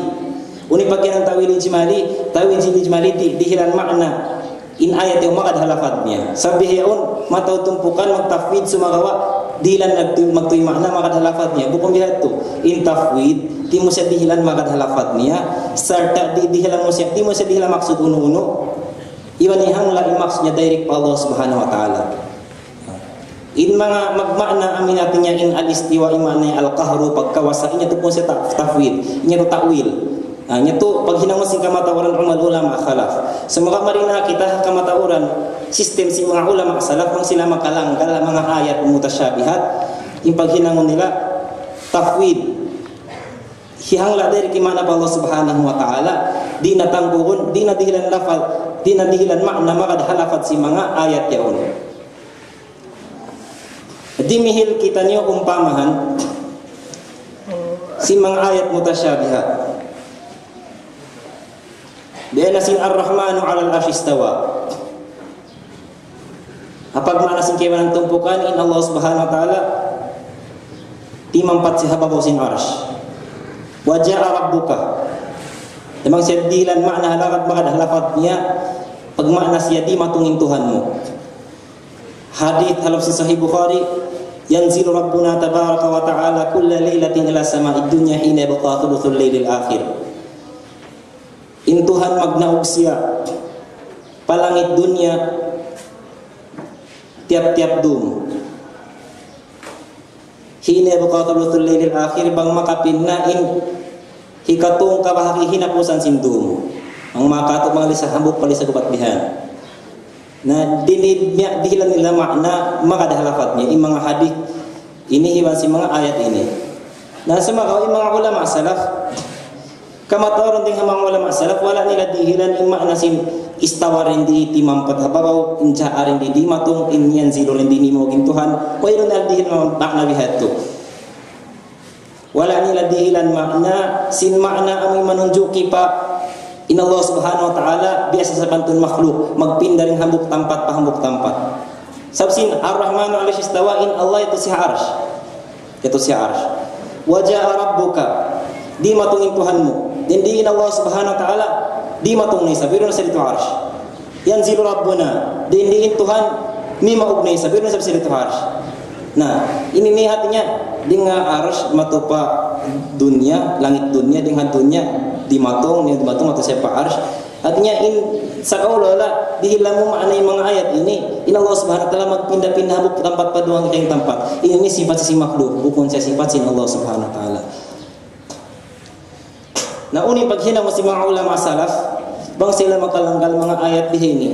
Uni pagyan ng takwil ijmali dihilan makna in ayat yung makad halafadnya. Sabihin matautumpukan magtafwid sumagawa dihilan magtuy makna makad halafadnya. Bukan bihat to. In tafwid di mo siya dihilan makad halafadnya sarta dihilan mo siya di mo siya dihilan maksud uno-uno. Iwan ihang la maksudnya direct pa Allah subhanahu wa ta'ala. In mga magmakna amin natin niya in al-istiwa imanay al-qahru pagkawasa inya to po sa tafwid inya to ta'wil inya to pag hinangos kamatauran umal ulama khalaf sa mga marina kita kamatauran sistem si mga ulama salaf ang sila makalanggal mga ayat mutasyabihat in pag hinangon nila tafwid hihangla dari kimana pa Allah subhanahu wa ta'ala di natangguhon di nadihilan lafal di nadihilan makna makad halafat si mga ayat yaon. Dimihil kita niyo umpamahan si mga ayat mutasyabihat. Diyan na sin Ar-Rahmanu 'alal 'arsy istawa. Apag mana sin kewan tumpukan in Allah Subhanahu wa taala timampat si hababaw sin arsh. Wa ja'a rabbuka. Demang siya dilan makna halakat makad halafat niya pag makna siya di matungin Tuhanmu. Hadith halaf si Sahih Bukhari yanzilu rabbuna tabaraka wa ta'ala kulla lailatin ila sama'id dunya hina yabqa thuluthul lailil akhir. In Tuhan magnaog siya palangit dunya tiap-tiap dum. Hina yabqa thuluthul lailil akhir bang makapinnain hikatong kabahaki hinapusan sindum. Ang makato mga lisah hambuk palisa gubatbihan. Na dihilan nila makna makadahalafat niya yung mga hadith ini hiwan si mga ayat ini. Na sa mga ulama salaf kamatawaran din mga ulama salaf wala nila dihilan yung makna sin istawarin di timampat habaw injaarin di matong inyan zilo rin di mo gintuhan wala nila dihilan makna bihato. Wala nila dihilan makna sin makna amoy manunjuki pa in Allah subhanahu wa ta'ala biasa sa pantun makhluk magpinda rin hambuk tampat pahambuk tampat sabsin Ar-Rahmanu 'alal 'arsy istawa in Allah itu si arsh wa ja'a rabbuka di matungin Tuhanmu dan di in Allah subhanahu wa ta'ala di matungin sabiru na sa dito arsh yanzilu rabbuna di in Tuhan mi maugnay sabiru na sa dito arsh. Nah ini nih hatinya dengan arsh matupa dunia langit dunia dengan dunia di matong atau siapa arsh artinya in sa kaulala dihilamu makna yung mga ayat ini in Allah subhanahu wa ta'ala magpindah-pindah buk tempat paduang kita yung tempat ini sifat si makhluk bukan siya sifat sin Allah subhanahu wa ta'ala. Na uni paghina mo si mga ulama salaf bang sila makalanggal mga ayat dihini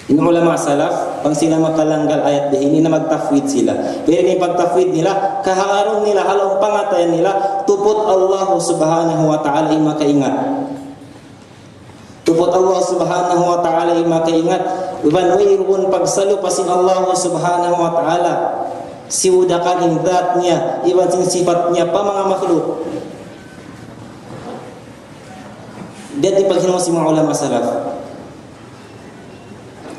in ulama salaf bang sila makalanggal ayat dihini na magtafwid sila pero ni pagtafwid nila kaharong nila halong pangatayan nila tupot Allah subhanahu wa ta'ala yung makaingat tupot Allah subhanahu wa ta'ala yung makaingat ibanwirun pagsalupasin Allah subhanahu wa ta'ala siwudakan yung dat niya iban sifat niya pa mga makhluk. Dati paghinamo si mga ulama salaf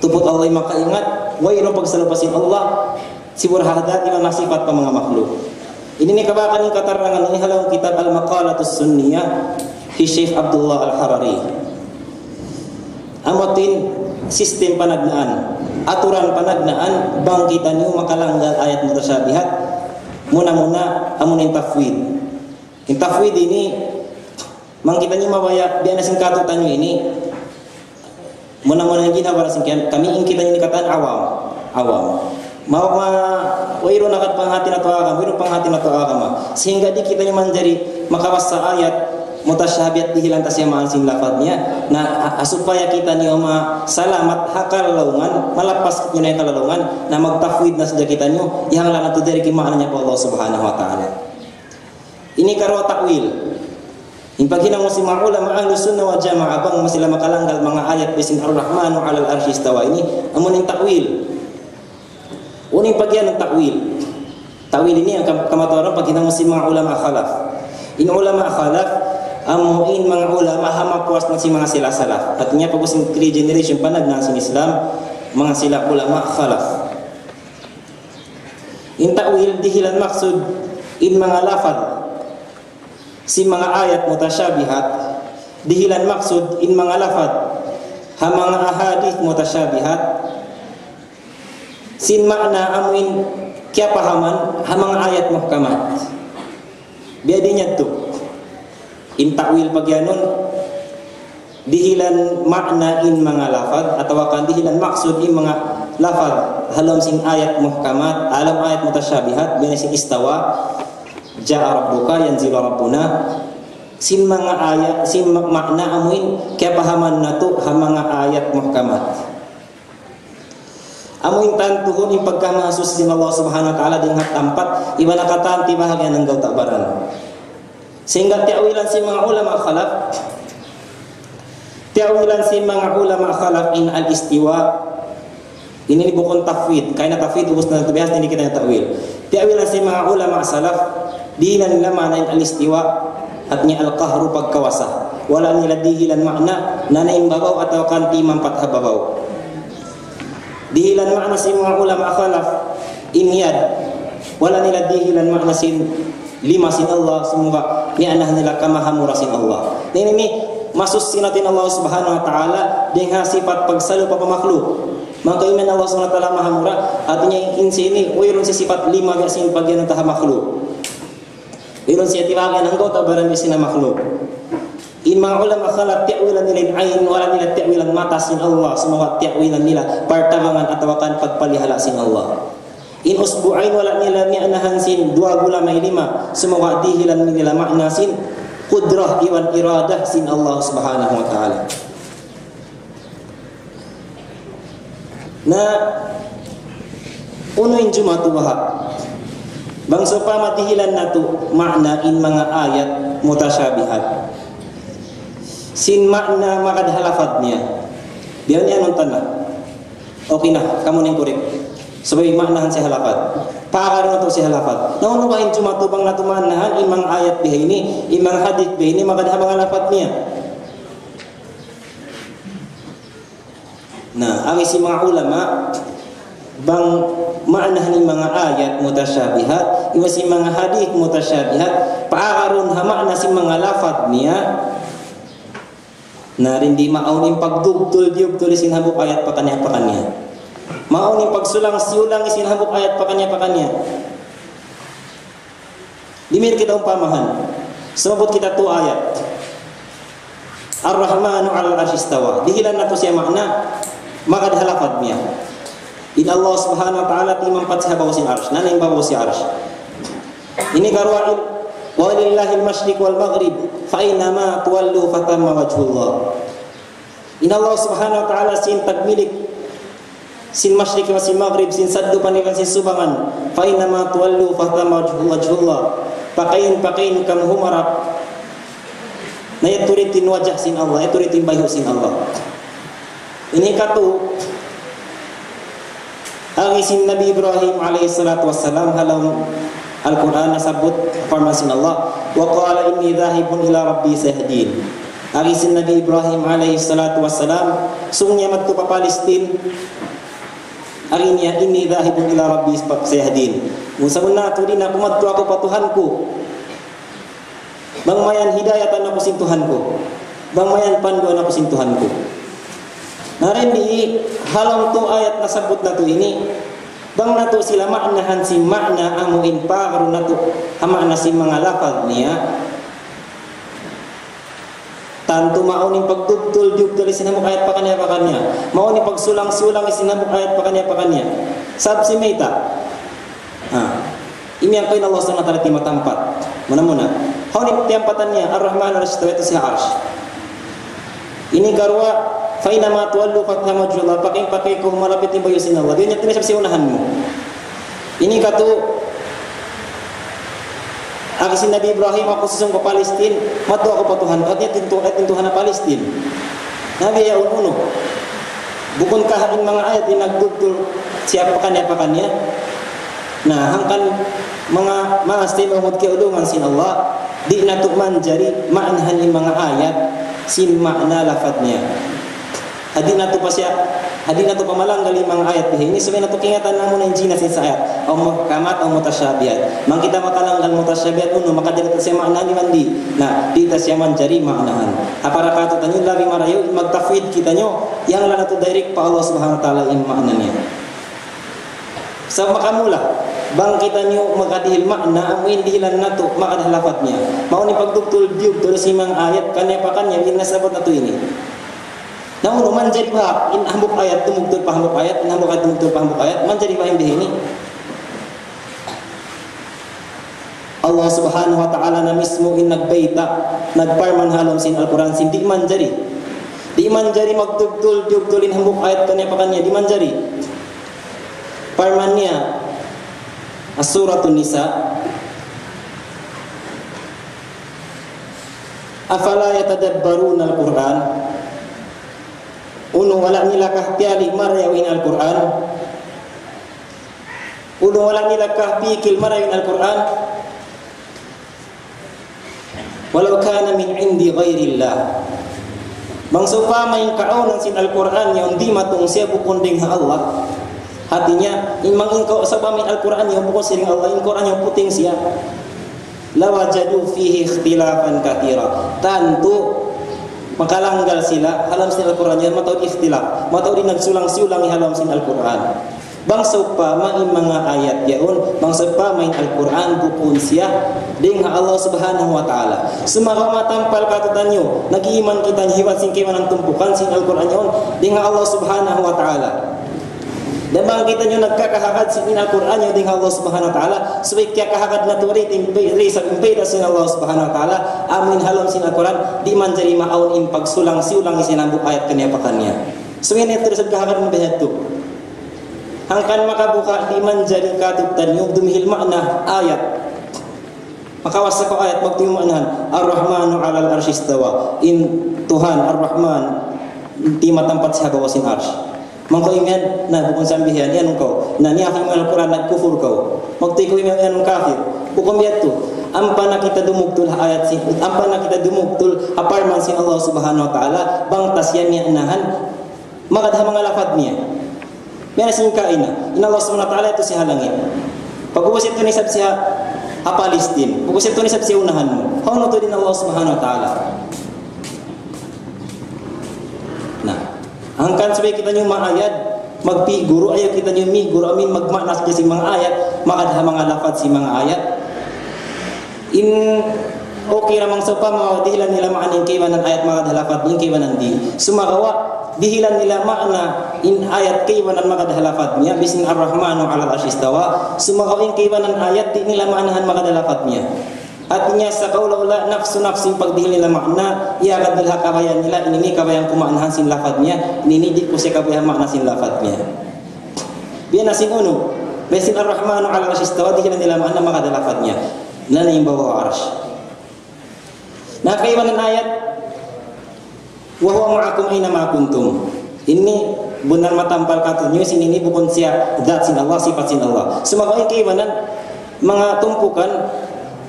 tupot Allah yung makaingat wayro pagsalupasin Allah siwurhadat yung nasifat pa mga makhluk. Ini ni kabakan yung katarangan ini halang kitab Al-Maqalatus Sunniyah hi Syekh Abdullah Al-Harari. Amotin sistem panagnaan, aturan panagnaan bangkitan yung makalanggal ayat mutasyabihat muna amunin tafwid. Tafwid ini mang kita ni mabaya biana singkatu tanyo ini muna-muna gina para singkian kami ing kita ni kataan awam mau ma wairu nakat panghati na to agama sehingga di kita nyaman jadi makawas sa ayat mutasyabihat dihilang tasyamaan sing lafadnya supaya kita ni oma salamat hakal laungan malapas nyunay kalalungan na magtafwid na saja kita nyo yang lang atu dari kimaknanya pa Allah Subhanahu wa taala. Ini karo takwil. Impagina mo si mga ulama ahlus sunnah wal jamaah bang masila makalanggal mga ayat bisin ar-rahmanu 'alal arsy istawa ini amun ning takwil. Uning bagian ng takwil. Takwil ini yang kamatoran pagina mo si mga ulama khalaf. In ulama khalaf amuin mga ulama hamapuas na si mga sila salaf. Artinya pag using 3 generation panagnan sin Islam mga sila ulama khalaf. In takwil dihilan maksud in mga lafad si mga ayat mutasyabihat dihilan maksud in mga lafad ha mga ahadith mutasyabihat sin makna amuin kya pahaman ha mga ayat muhkamat biadinya tu in takwil pagyanon dihilan makna in mga lafad atau akan dihilan maksud in mga lafad halam sin ayat muhkamat alam ayat mutasyabihat biana sin istawa ja'a rabbuka yanzilu rabbuna sin mga ayat sin makna amuin kaya pahaman nato ha mga ayat muhkamat amuin tantuhun yung pagkamasus sin Allah Subhanahu wa ta'ala dengan tempat ibana kataan ti bahagian ng gauta baran sehingga tiawilan si mga ulama khalaf in al-istiwa ini bukan tafwid kaya na tafwid ubos na tubihas hindi kita na takwil tiawilan si mga ulama salaf di nila makna al-istiwa at ni al-qahru pagkawasa wala nila dihilan makna na naimbabaw atau kanti mampat hababaw dihilan makna si mga ulama khalaf inyad wala nila dihilan makna sin lima sin Allah semua ni anah nila kamahamura sin Allah ini masus sinatin Allah Subhanahu wa ta'ala dengan sifat pagsalu pa pamakhluk maka iman Allah Subhanahu wa ta'ala mahamura artinya in sini uirun si sifat lima gasin pagyan taha makhluk irun siya tiwagan ang gota barang sina makhluk. In mga ulama khalaf tiawilan nila ayn wala nila tiawilan mata sin Allah semua tiawilan nila partabangan atawakan pagpalihala sin Allah. In usbu'ain wala nila mi'anahan sin 2 gulamay 5 semua dihilan nila makna sin qudrah iwan iradah sin Allah Subhanahu wa ta'ala. Na uno in jumatu wahab bangsa pa matihilan nato makna in mga ayat mutasyabihat sin makna makadhalafad niya diyan niya anong tanah okay na kamu nang korek sabay maknahan si halafad pakakaroon na to si halafad naunukahin sumatubang na tumanahan imang ayat bihay ini imang hadith bihay ini makadhabang halafad niya na ang isi mga ulama bang maknahan ng mga ayat mutasyabihat iwas si mga hadith mutasyabihat paakaroon ha makna si mga lafad niya na rin di maauning pagdugtol sin habuk ayat pa kanya maauning pagsulang siulang isinhabuk ayat pa kanya dimir kita umpamahan sumabot kita tu ayat ar-rahmanu 'alal arsy istawa dihilan nato siya makna maka halafad niya in Allah Subhanahu wa ta'ala timampat sa bawasin arsh na yung bawasin arsh ini karwain walillahil masyriq wal maghrib fa inama tuwallu fatamma wajhullah in Allah Subhanahu wa ta'ala sin tagmilik sin masyriq wa sin maghrib sin saddu panikan sin subangan fa inama tuwallu fatamma wajhullah pakain kam humarap na yaturitin wajah sin Allah yaturitin bayu sin Allah ini katu ang isin Nabi Ibrahim alaihi salatu wassalam halam Al-Quran nasabut farmasin Allah wa qala inni dhahibun ila rabbi sayahdin ang isin Nabi Ibrahim alaihi salatu wassalam sungnya madto pa Palestine arinya inni dhahibun ila rabbi sayahdin musamun nato din ako madto ako patuhanku bang mayan hidayatan ako sin Tuhanku bang mayan panduan ako sin Tuhanku narin di halang tu ayat nasabut na tu ini bang nato sila maknahan si makna amuin pa karon nato makna si mga lafaz niya Tanto mauning pagdugtol isinamok ayat pakanya. Mauning pagsulang-sulang isinamok ayat pakanya. Sab si Meita. Ini yang kain Allah SWT timatampat. Mana-mana. Hauning tiampatannya Ar-Rahman Ar-Rahim itu si Arsh. Ini karwa faina ma tuwallu fathamu wajhullah, pakai ko malapit ni bayusin Allah. Dia nyatanya sa unahan mo. Ini katu Akisin Nabi Ibrahim ako susung ke Palestin, matu ako patuhan, katnya tintuhan na Palestin. Nabi ya uno. Bukankah in mga ayat yang nagdugtol siapa pakannya? Nah, hangkan mga stay mamud kiulungan sin Allah, di natuk manjari maanhan in mga ayat sin makna lafadnya. Hadi na to pamalanggal limang ayat ini sebenarnya to kingatan namun ng jinas sa ayat o muhkamat o mutasyabihat. Mang kita makalanggal mutasyabihat uno makadiri sa makna ni mandi. Nah, dita siya man jari maknahan. Apara kato tanyo labi marayo magtafwid kita nyo yang lana to direct pa Allah Subhanahu wa taala in maknanya. Sa makamula bang kita nyo makadihil makna amuin dihilan nato makadahlafatnya. Mao ni pagdugtol diug to si mang ayat kanya pakanya binasabot na to ini. Namun manjadi ba in hambuk ayat tumugtol pa hambuk ayat, in hambuk ayat tumugtol pa hambuk ayat, manjadi ba hindi ini? Allah Subhanahu wa taala na mismo in nagbayta, nagparman halom sin Al-Quran sin di manjari. Di manjari magtugtol diugtolin hambuk ayat kanya pa kanya di manjari. Parmannya As-Suratun Nisa afala yatadabbaruna al-Quran. Uno wala nila kahpiali marayawin Al-Quran. Uno wala nila kahpikil marayawin Al-Quran. Walau kana min indi ghairillah. Bangsupa may kaunan sin Al-Quran yung di matong siya bukunding ha Allah. Hatinya imang ingko sa pamin Al-Quran yung bukon siring Allah, yung Quran yung puting siya. Lawajadu fihi ikhtilafan kathira. Tanto makalanggal sila halam sin Al-Quran yan matawid ikhtilaf, matawid nagsulang-sulang halam sin Al-Quran. Bangsa pa may mga ayat yaon, bangsa pa may Al-Quran bukun siya ding Allah Subhanahu wa taala. Sumaka matampal katutanyo, nag-iiman kita hiwat sin kiman ang tumpukan sin Al-Quran yaon ding Allah Subhanahu wa taala. Dan bang kita nyo nagkakahagad sin Al-Quran yaon ding Allah Subhanahu wa taala, suway kaya kahagad na turit sa impeda sin Allah Subhanahu wa taala, amin halam sin Al-Quran di man jari maawon in pagsulang-sulang isinambuk ayat kanya pakanya. Suway na terus kahagad ng behad to. Hangkan makabuka di man jari katugtan yung dumihil makna ayat. Makawas ko ayat magtimuanahan Ar-Rahmanu 'alal arsy istawa. In Tuhan Ar-Rahman di matampat sa bawasin arsy. Mangko iman na bukon sambihan yan ko na niya kang Al-Quran nagkufur ko magtiko iman yan kafir hukum yato ampa na kita dumugtul ayat sin ampa na kita dumugtul aparman sin Allah Subhanahu wa taala bangtas yan niya anahan makadha mga lafad niya mena sin kaina in Allah Subhanahu wa taala ito si halangin pag-ubusip to ni sab siya Palestin pag-ubusip to ni sab siya unahan mo hawno to din Allah Subhanahu wa taala. Nah, angkan sabay kita nyo maayat magpiguro ayaw kita nyo miguro amin magmanas kasi mga ayat makadha mga lafad si mga ayat in okay ramang sa pa dihilan nila maaning kaywanan ayat makadha lafad yung kaywanan di sumakawa dihilan nila maana in ayat kaywanan makadha lafad niya bisin Ar-Rahmanu 'alal arsy istawa sumakawa yung kaywanan ayat di nila maanahan makadha lafad niya. Artinya sa kaula nafsu pagdihil nila makna iagad nila kabayan nila ini kabayan kumaanahan sin lafadnya ini di ko siya kabayan makna sin lafadnya biya na sin uno besin Ar-Rahmanu 'alal arsy istawa dihil nila makna makada lafadnya nana yung bawa arsy nakaiwanan ayat wa huwa ma'akum aina ma kuntum ini benar matampal katanya sin ini bukan siya zat sin Allah sifat sin Allah sumakaw kaiwanan mga tumpukan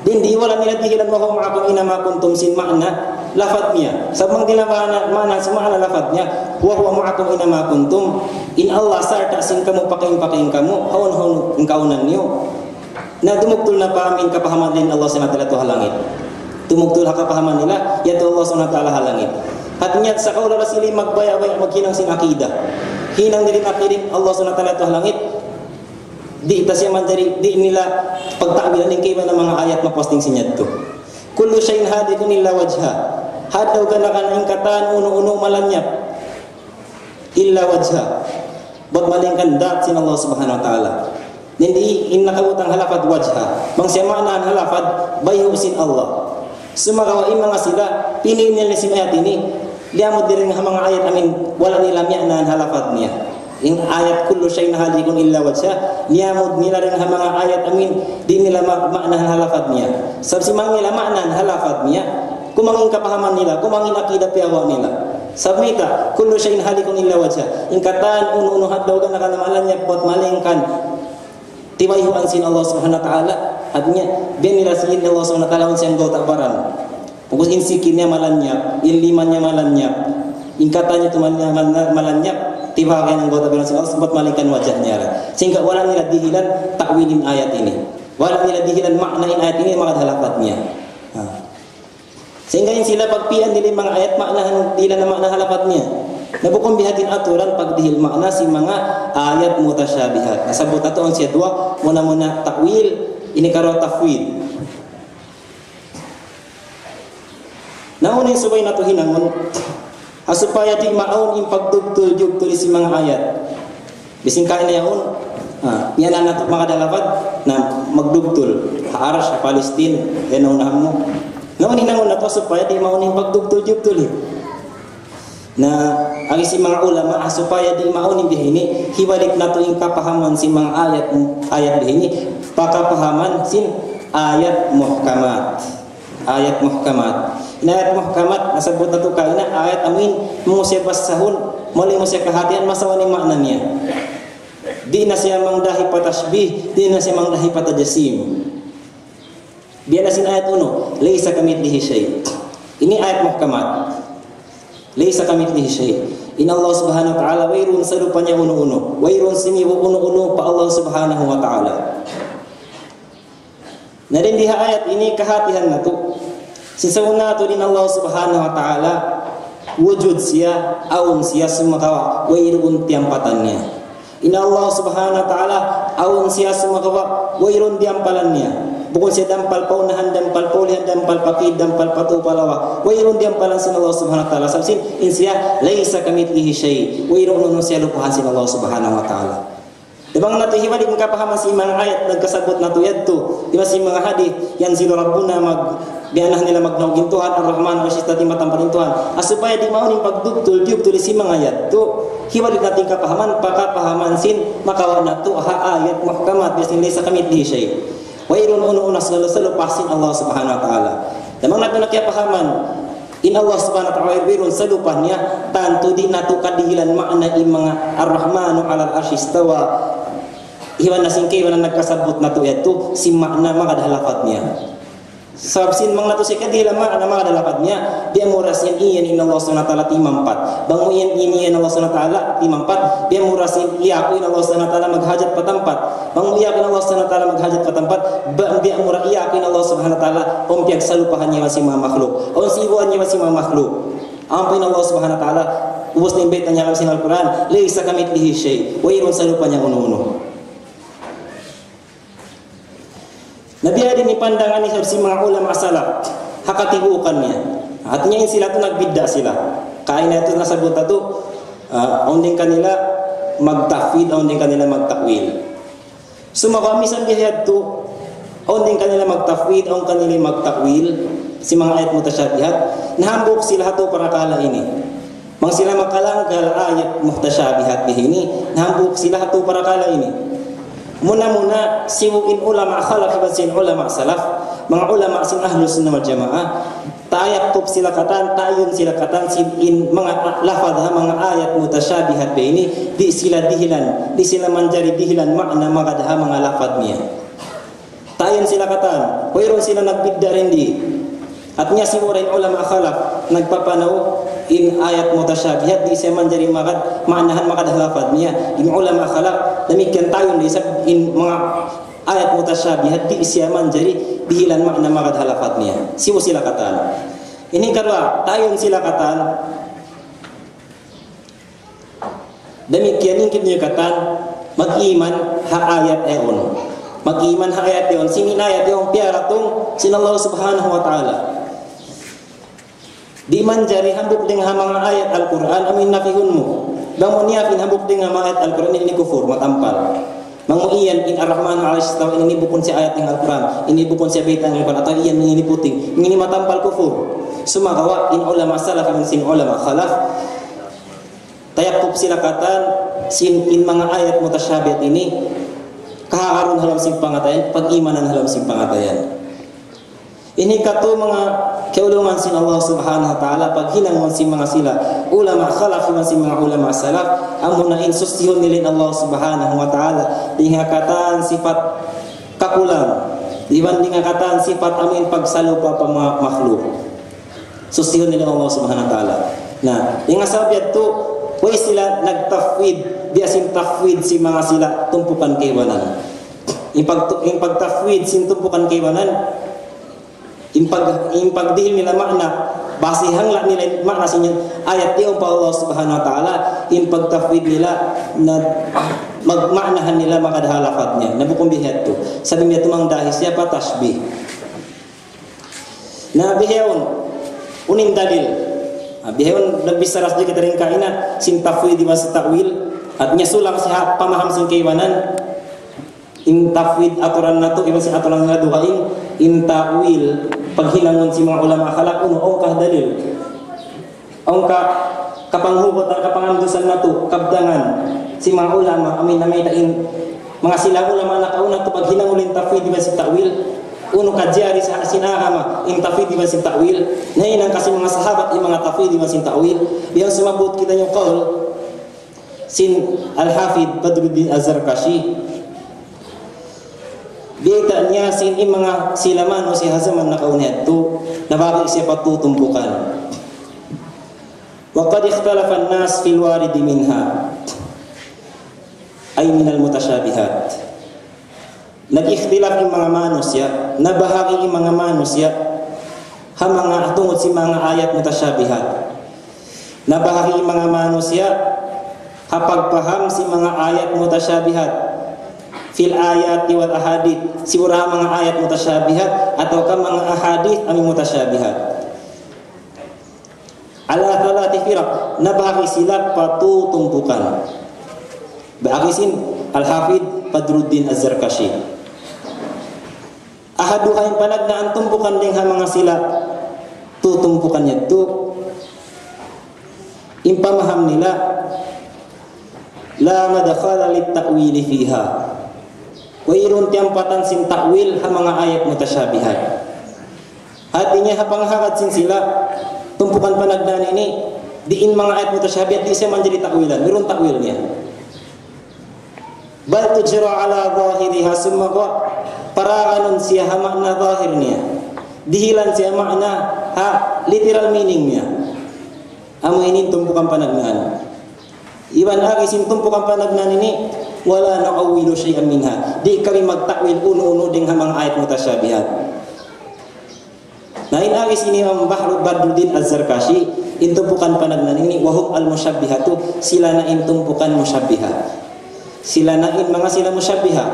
din di wala nila dihilan wa hum ma'akum ina ma kuntum sin makna lafadnya sabang dila mana semana lafadnya wa huwa ma'akum ina ma kuntum in Allah sarta sin kamu pakain kamu haun engkaunan niyo na dumugtul na pamin kapahaman din Allah Subhanahu wa taala halangit dumugtul ha kapahaman nila yato Allah Subhanahu wa taala halangit hatinya sa kaula sili magbaya-baya maghinang sin akida hinang din akirin Allah Subhanahu wa taala halangit di ita siya man dari di nila pagtabilan ng kiba ng mga ayat na posting sinya to kullu shay'in hadikun illa wajha hadaw ganakan ingkatan uno-uno malanyap illa wajha bot malingkan dat sin Allah Subhanahu wa taala. Hindi innakabutang halafad wajha bang maknaan halafad bayu sin Allah. Sumagawa mga sila pinin nila sin ayat ini liamod din mga ayat amin wala nila mi'naan halafad niya. Yung ayat kullu syai'in halikun illa wajha liamod nila rin mga ayat amin di nila maknaan halafad niya. Sab si mga nila maknaan halafad niya kumangin kapahaman nila, kumangin akidah piawa nila. Sabmita kullu syai'in halikun illa wajha. Ingkatan uno-uno hadlaw ka nakalamalan buat malingkan tiwayuan sin Allah Subhanahu wa taala. Artinya biar nila sin Allah Subhanahu wa taala unsang go takbaran. Pugos insikinnya malanyap, ilimannya malanyap. Ingkatannya tu malanyap, tiba kaya ng go takbaran sin Allah buat malingkan wajahnya. Sehingga wala nila dihilan takwilin ayat ini. Wala nila dihilan maknain ayat ini mga halafatnya. Sehingga yung sila pagpian nila mga ayat maknahan dila na makna halafatnya. Nabukong bihatin aturan pagdihil makna si mga ayat mutasyabihat. Nasabot na to ang siya dua, muna takwil, ini karo tafwid. Nauna yung subay na to hinangon, supaya di maon yung pagdugtul-jugtul si mga ayat. Bising kain na yaon, yan na nato makadalapad na magdugtul. Haarash, Palestine, yan ang unahan mo. Nauna hinangon na to supaya di maon yung pagdugtul-jugtul. Na ang si mga ulama supaya di maunin bihini hiwalik na to yung kapahaman si mga ayat bihini pakapahaman sin ayat muhkamat. Ayat muhkamat. Ayat muhkamat nasabot na to kaina ayat amin mo siya basahon muli mo siya kahatian masawa ni makna niya. Di na siya mangdahi patasbih, di na siya mangdahi patajasim. Biya na sin ayat uno, laysa kamithlihi syai'. Ini ayat muhkamat. Laysa kamithlihi syai'. Inna Allah Subhanahu wa ta'ala wairun sarupanya uno-uno. Wairun simiwa uno-uno pa Allah Subhanahu wa ta'ala. Na din diha ayat ini kahatihan na to. Sisauna to din Allah Subhanahu wa ta'ala wujud siya aun siya sumakawa wairun tiampatannya. Inna Allah Subhanahu wa ta'ala aun siya sumakawa wairun tiampalannya. Bukod siya dampal paunahan, dampal paulihan, dampal pakid, dampal patu palawa. Wairun diampalan sin Allah Subhanahu wa ta'ala. Sabsin in siya laysa kamithlihi syai'. Wairun nuno siya lupuhan sin Allah Subhanahu wa ta'ala. Dibang nato hiwalik ng kapahaman si mga ayat nagkasabot nato yadto. Diba si mga hadith yan sila Rabbuna bianah nila magnaugin Tuhan Ar-Rahman Ar-Rahim matamparin Tuhan. Asupaya di maunin pagdugtul si mga ayat to hiwalik natin kapahaman pakapahaman sin makawa nato ha ayat muhkamat bisin laysa kamithlihi syai'. Wairun una selalu pasin Allah Subhanahu wa ta'ala. Damang nato nakiyapahaman in Allah Subhanahu wa ta'ala wairun salupahnya tantu di nato kadihilan makna mga Ar-Rahmanu 'alal arsy istawa. Iwan nasingkay wala nagkasabot nato yato si makna makadalafatnya. Sabab sin mang nato si kadihilan makna makadalafatnya dia murasin iyan in Allah Subhanahu wa ta'ala timampat. Bang mo iyan in Allah Subhanahu wa ta'ala timampat dia murasin iyaku in Allah Subhanahu wa ta'ala maghajat patampat. Bang mo iyaku in Allah Subhanahu wa ta'ala maghajat patampat bang dia mura iyaku in Allah Subhanahu wa ta'ala umpiag salupahannya masih mga makhluk. O sibuannya masih mga makhluk. Ampun Allah Subhanahu wa ta'ala ubos na imbet niya kasi ng Al-Quran laysa kamithlihi syai' wairun salupanya uno-uno. Nabiya din ipandangan ni si mga ulama salaf hakatibukannya. Artinya sila tu nagbidda sila. Kain na ito nasagot na ito onding kanila magtafwid, onding kanila magtakwil. Sumakamisan dihad to onding kanila magtafwid, onding kanila magtakwil si mga ayat mutasyabihat nahambok sila hato para kala ini. Mang sila makalanggal ayat mutasyabihat ini nahambok sila hato para kala ini. Muna siwuin ulama khalaf basin ulama salaf mga ulama sin ahlus sunnah wal jamaah tayaktub sila katan tayun sila katan sin mga lafadha mga ayat mutasyabihat ini di sila dihilan di sila manjari dihilan makna makadha mga lafadnya tayun sila katan wayron sila nagbidda rin di atnya siwurin ulama khalaf nagpapanaw in ayat mutasyabihat di siya manjari maknahan makadha lafadnya in ulama khalaf demikian tayun di in mga ayat mutasyabihat di siya manjari dihilan makna makadha lafadnya siwo sila katan ini karwa tayun sila katan demikian yung kinyakatan mag-iman ha ayat eon mag-iman ha ayat eon sinin ayat eon piaratong sin Allah Subhanahu wa ta'ala Di manjari hambuk dengan mga ayat Al-Quran amin nafihunmu. Bangun niafin hambuk dengan mga ayat Al-Quran ini kufur matampal. Mangu iyan in ar-Rahman al-Istawa ini bukan si ayat yang Al-Quran, ini bukan si ayat yang Al-Quran, atau iyan ini puting, ini matampal kufur. Sumagawa in ulama salaf min sin ulama khalaf. Tayakub silakatan sin in mga ayat mutasyabihat ini kaharun halam sing pangatayan, pag-imanan halam sing pangatayan. Ini katu mga keulungan sin Allah Subhanahu wa taala paghinangon sin mga sila ulama khalaf sin mga ulama salaf amuna in sustihon nilin Allah Subhanahu wa taala dingakatan sifat kakulang dibanding ngakatan sifat amin pagsalupa pa mga makhluk sustihon nilin Allah Subhanahu wa taala. Nah, yang sabiat tu wa sila nagtafwid biasin tafwid si mga sila tumpukan keiwanan. Impag tafwid sin tumpukan keiwanan impagdihil nila makna basihang la nila makna sinya ayat yung pa Allah Subhanahu wa taala impagtafwid nila na magmaknahan nila makadahalafatnya na bukong bihet to sabi niya tumang dahil siya pa tasbih na biheon uning dalil biheon nagbisaras di kita rin kaina sin tafwid di mas ta'wil at niya sulang siya pamaham sin keiwanan in tafwid aturan nato iba si aturan nga duhaing in ta'wil paghilangon si mga ulama akhlak ong kah dalil ong kapanghugot at kapangandusan nato kabdangan si mga ulama amin na may tain mga sila ulama na kauna to paghilangon in tafwid iba si ta'wil uno kajari sa sinahama in tafwid iba si ta'wil nainang kasi mga sahabat yung mga tafwid iba si ta'wil bilang sumabot kita yung qaul sin al-Hafidh Badruddin Az-Zarkashi Bita niya sin mga silaman o si hazaman na kaunat to na bakit siya patutumpukan. Wa qad ikhtalafa an-nas fil warid minha ay min al-mutasyabihat. Nag-ikhtilaf yung mga manusya, nabahagi yung mga manusya ha mga tungod si mga ayat mutasyabihat. Nabahagi yung mga manusya kapag paham si mga ayat mutasyabihat fil ayat wal ahadith sigura mga ayat mutasyabihat atau ka mga ahadith ang mutasyabihat ala thalati firaq nabahagi sila patutumpukan baagisin al-Hafidh Badruddin Az-Zarkashi ahaduha yung panagnaan tumpukan ding ha mga sila tutumpukannya itu impamaham nila la madakhala lit ta'wili fiha wairun tiampatan sin takwil ha mga ayat mutasyabihat. Artinya ha panghangad sin sila tumpukan panagdan ini diin mga ayat mutasyabihat di siya man jadi takwilan, mirun takwilnya. Bal tujra ala zahiriha summa paraganun siya ha makna zahirnya. Dihilan siya makna ha literal meaningnya. Amo ini tumpukan panagdan. Iban agi sin tumpukan panagdan ini wala na'awilu syai'an minha di kami magtakwil uno-uno ding mga ayat mutasyabihat. Nah in agis ini Bahru Badruddin Az-Zarkashi intumpukan panagnan ini wahum al-musyabbihatu sila na intumpukan musyabbiha sila na in mga sila musyabbiha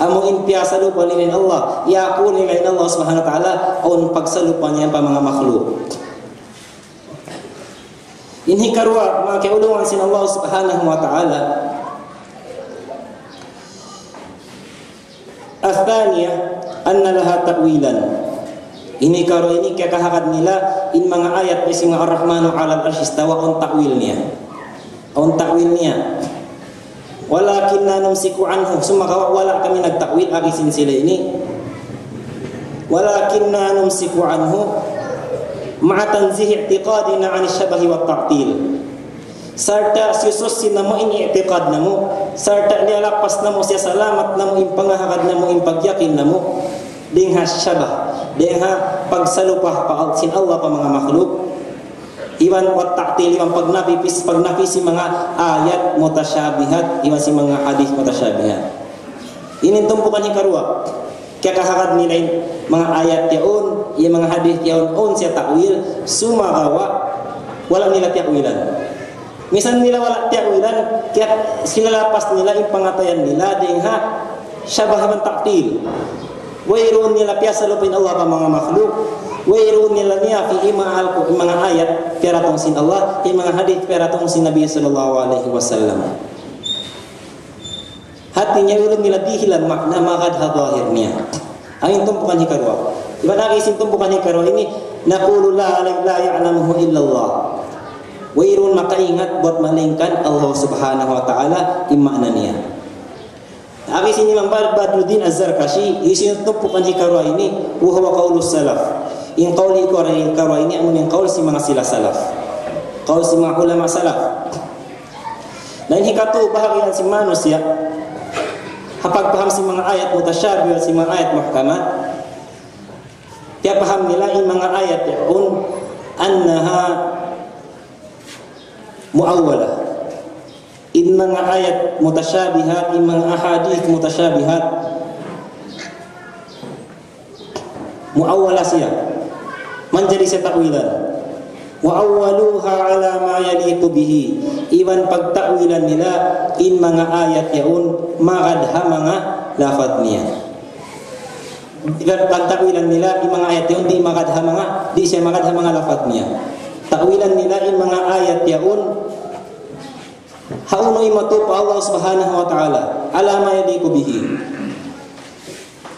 amo in piyasalupa lilin Allah yaqul lilin Allah Subhanahu wa ta'ala on pagsalupa niya pa mga makhluk inhi karwa mga keulungan sin Allah Subhanahu wa ta'ala. Athaniya anna laha ta'wilan. Ini karo ini kakahakad nila in mga ayat ni singa ar-Rahmanu 'alal arsy istawa on ta'wilnya. On ta'wilnya. Walakinna numsiku anhu summa wala kami nagtakwil agisin sila ini. Walakinna numsiku anhu ma'a tanzih i'tiqadina 'an asy-syabahi wat ta'til. Sarta siususin na mo ini-i'tiqad na mo sarta nialapas na mo siya salamat na mo impangahagad na mo impagyakin na mo dingha syabah dingha pagsalupah pa sin Allah pa mga makhluk iwan wat ta'til iwan pagnapis si mga ayat mutasyabihat iwan si mga hadis mutasyabihat ini tumpukan hikarwa kaya kahagad nila mga ayat yaon yung mga hadis yaon on siya ta'wil sumagawa walang nila ta'wilan. Misan nila wala ta'wilan kaya sinalapas nila yung pangatayan nila dingha syabah man ta'til wayroon nila piyasalupin Allah pa mga makhluk Wairu nila niya fi mga ayat peratong sin Allah, mga hadith peratong sin Nabi sallallahu alaihi wasallam. Hatinya ulun nila dihilan makna magad hadahirnya. Ang tumpukan hikarwa. Iba nakisin tumpukan hikarwa ini naqulu la ya'lamuhu illallah. Wairun makaingat buat malingkan Allah subhanahu wa ta'ala imakna niya. Nakisin Imam Badruddin Az-Zarkashi isin tumpukan hikarwa ini wa huwa qaulus salaf. In qauli karwa ini amun yang qaul si mga sila salaf. Qaul si mga ulama salaf. Dan hikatu bahagian si manusia hapag paham si mga ayat mutasyabih si mga ayat muhkamat. Tiap paham nila in mga ayat yaun annaha muawwalah. In mga ayat mutasyabihat, in mga ahadith mutasyabihat muawwalah siya menjadi setakwilan. Wa awwaluha ala ma yaliqu bihi. Iwan pagtakwilan nila in mga ayat yaun magadha mga lafad niya. Pagtakwilan nila in mga ayat yaun di magadha mga di siya magadha mga lafad niya. Takwilan nila in mga ayat yaun hauno imatu pa Allah subhanahu wa ta'ala ala ma yaliqu bihi.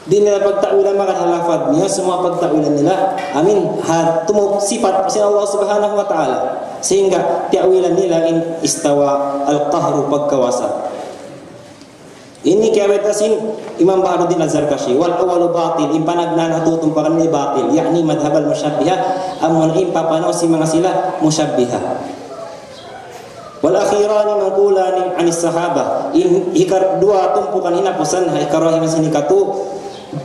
Di nila pagtakwilan mga halafad niya, semua pagtakwilan nila amin tumuk sifat si Allah subhanahu wa ta'ala, sehingga takwilan nila in istawa al-qahru pagkawasa. Ini kawetasin Imam Badruddin Az-Zarkashi wal awalu batil impanagnan hatutumpakan ni batil yakni madhab al-musyabbiha amun impapanaw si mga sila musyabbiha. Wal akhirani mangkulani anis sahabah in hikar dua tumpukan hinapusan hikarahi masinikatu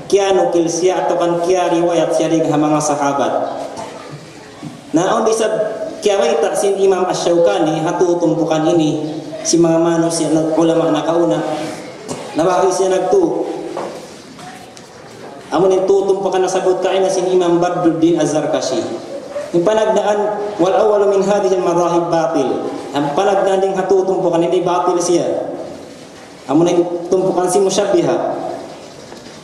kia nukil siya atau kan kia riwayat siya dengan mga sahabat. Nah, on bisa kia waita sin Imam Asy-Syaukani hatu tumpukan ini si mga manusia ulama nakauna. Nabawi siya nagtu. Amun itu tumpukan nasabut kain sin Imam Badruddin Az-Zarkashi. Yung panagdaan wal awal min hadhihi al-madahib batil. Ang panagdaan ding hatu tumpukan ini batil siya. Amun tumpukan si musyabbiha.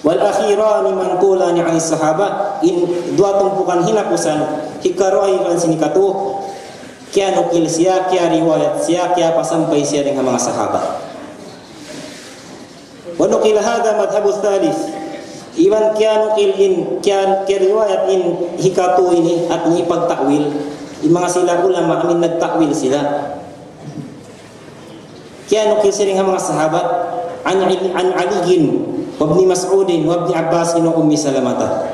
Wal akhirani manqulani 'ani sahaba in dua tumpukan hinapusan hikaroi kan sinikatu kia nukil sia kia riwayat sia kia pasampai sia dengan mga sahabat. Wa nukil hadha madhhabus thalith iwan kia nukil in kia riwayat in hikatu ini artinya pagtakwil in mga sila ulama amin nagtakwil sila kia nukil sia dengan mga sahabat an aliyin Wabni Mas'udin, Wabni Abbasin, wa Ummi Salamata.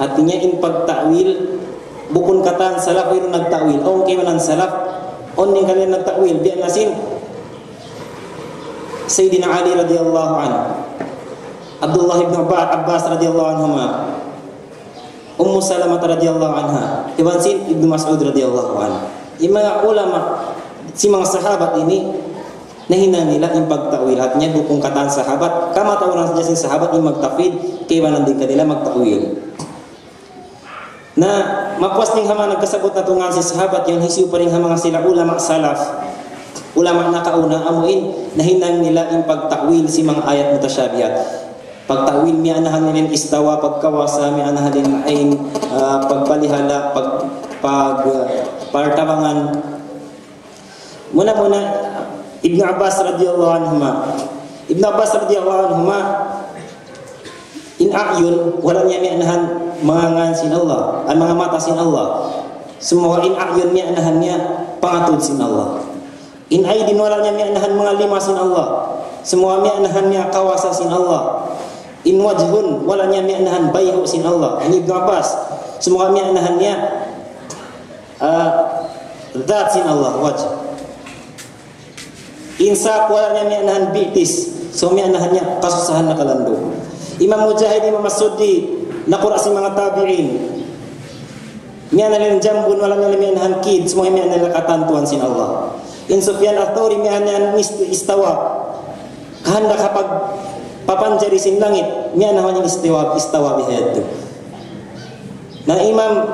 Artinya in pagtakwil bukun kataan salaf itu nagtakwil. O kay manan salaf on ning kalian nagtakwil bi nasin Sayyidina Ali radhiyallahu anhu, Abdullah ibn Abbas radhiyallahu anhuma, Ummu Salamah radhiyallahu anha, Ibn Mas'ud radhiyallahu anhu. Mga ulama si mga sahabat ini nahina nila yung pagtakwil artinya bukong kataan sahabat kama tawaran saja sin sahabat yung magtafid kaiwanan din kanila magtakwil na mapuas ning hama nagkasabot na tungan si sahabat yung hisiw pa rin mga sila ulama salaf ulama nakauna amuin nahinang nila yung pagtakwil si mga ayat mutasyabihat pagtakwil mi anahan nilin istawa pagkawasa mi anahan nilin ain pagpalihala pagpartabangan muna Ibn Abbas radhiyallahu anhuma in a'yun wala niya mi'anahan mga ngan sin Allah ang mga mata sin Allah semua in a'yun mi'anahan niya pangatud sin Allah in aydin wala niya mi'anahan mga lima sin Allah semua mi'anahan niya kawasa sin Allah in wajhun wala niya mi'anahan bayhu sin Allah ini Ibn Abbas semua mi'anahan niya zat sin Allah wajh Insak wala niya mi'anahan bitis so mi'anahan niya kasusahan na kalando. Imam Mujahid, Imam Masudi nakura si mga tabi'in mi'anahan jambun wala niya mi'anahan kid semua mi'anahan katantuan sin Allah. In Sufyan Ats-Tsauri mi'anahan istawa kahanda kapag papanjari sin langit mi'anahan niya istawa bihayat. Na Imam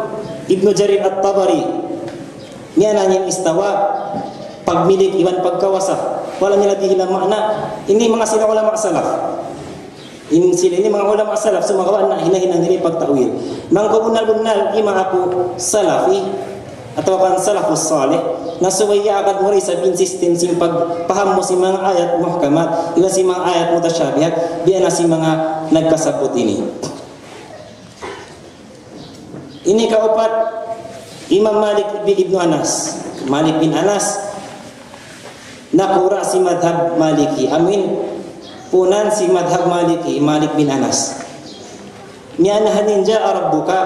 Ibnu Jarir At-Tabari mi'anahan niya istawa pagmilik iwan pagkawasa wala nila dihilang makna ini mga sila ulama salaf Sila ini mga ulama salaf sumagawa na hinahinang nila pagtawil. Mga kabunal-bunal ima ako salafi atau kan salafus salih na suwaya agad mo rin sa bin system sing pagpaham mo si mga ayat muhkamat iba si mga ayat mutasyabihat biya na si mga nagkasabot ini. Ini kaupat Imam Malik bin Ibnu Anas. Malik bin Anas nakura si madhab Maliki. Amin punan si madhab Maliki Malik bin Anas. Mi'anahanin ja'a rabbuka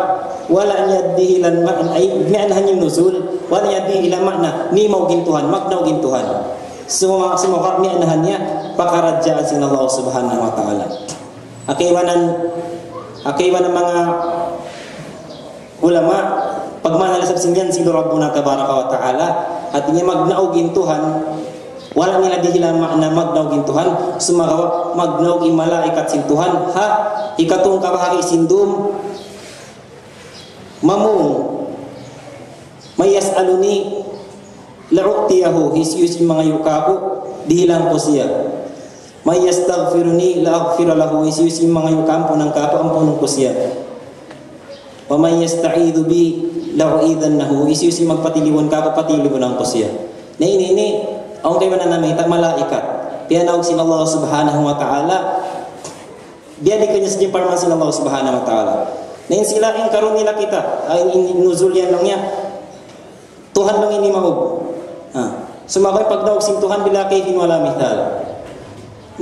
wala yaddihi lan ma'na ay mi'anahanin nuzul wala yaddihi ila ma'na ni maugin Tuhan makna ugin Tuhan. Semua mi'anahannya pakarajaan sin Allah Subhanahu wa taala. Akiwanan mga ulama pagmanalasab sinyan si Rabbuna tabaraka wa taala artinya magnaugin Tuhan wala nila dihilang makna magnaugin Tuhan sumagawa magnaugin malaikat sin Tuhan ha ikatong kabahari sindum mamung mayas aluni la'uqtiyahu hisyus mga yukaku dihilang ko siya mayas taghfiruni la'aghfira lahu hisyus mga yukampo ng kapo ampunong ko siya wa mayas ta'idhu bi la'u'idannahu hisyus magpatiliwan kapo patiliwan ko siya na ini ang kayo na namita malaikat pianaw sin Allah Subhanahu wa ta'ala biya di kanya sa parman sin Allah Subhanahu wa ta'ala na sila in karon nila kita ay nuzul yan lang niya Tuhan lang ini maog sumakoy pagdaog sin Tuhan bila kayfin wala mithal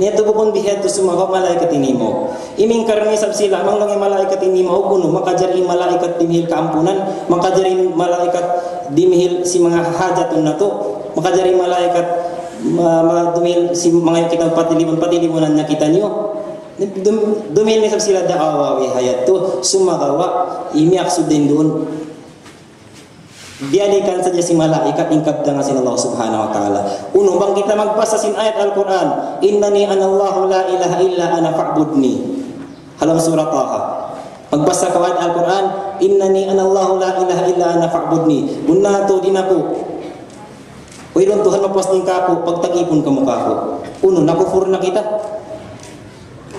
niya tubukon bihet to sumako malaikat ini mo iming karni sab sila mang lang malaikat ini mo kuno makajari malaikat dimihil kaampunan makajari malaikat dimihil si mga hajatun nato makajari malaikat dumil si mga kita patilibunan na kita niyo dumil ni sila da'awa wi hayat to sumagawa imiak sudin doon dialikan saja si malaikat ingkap dengan sin Allah Subhanahu wa taala uno bang kita magbasa sin ayat Al-Qur'an innani anallahu la ilaha illa ana fa'budni halam surat Taha magbasa ka ayat Al-Qur'an innani anallahu la ilaha illa ana fa'budni bunna to dinaku Wairon Tuhan mapuas ng kapo, pagtagipon ka mukha ko. Uno, nakufur na kita.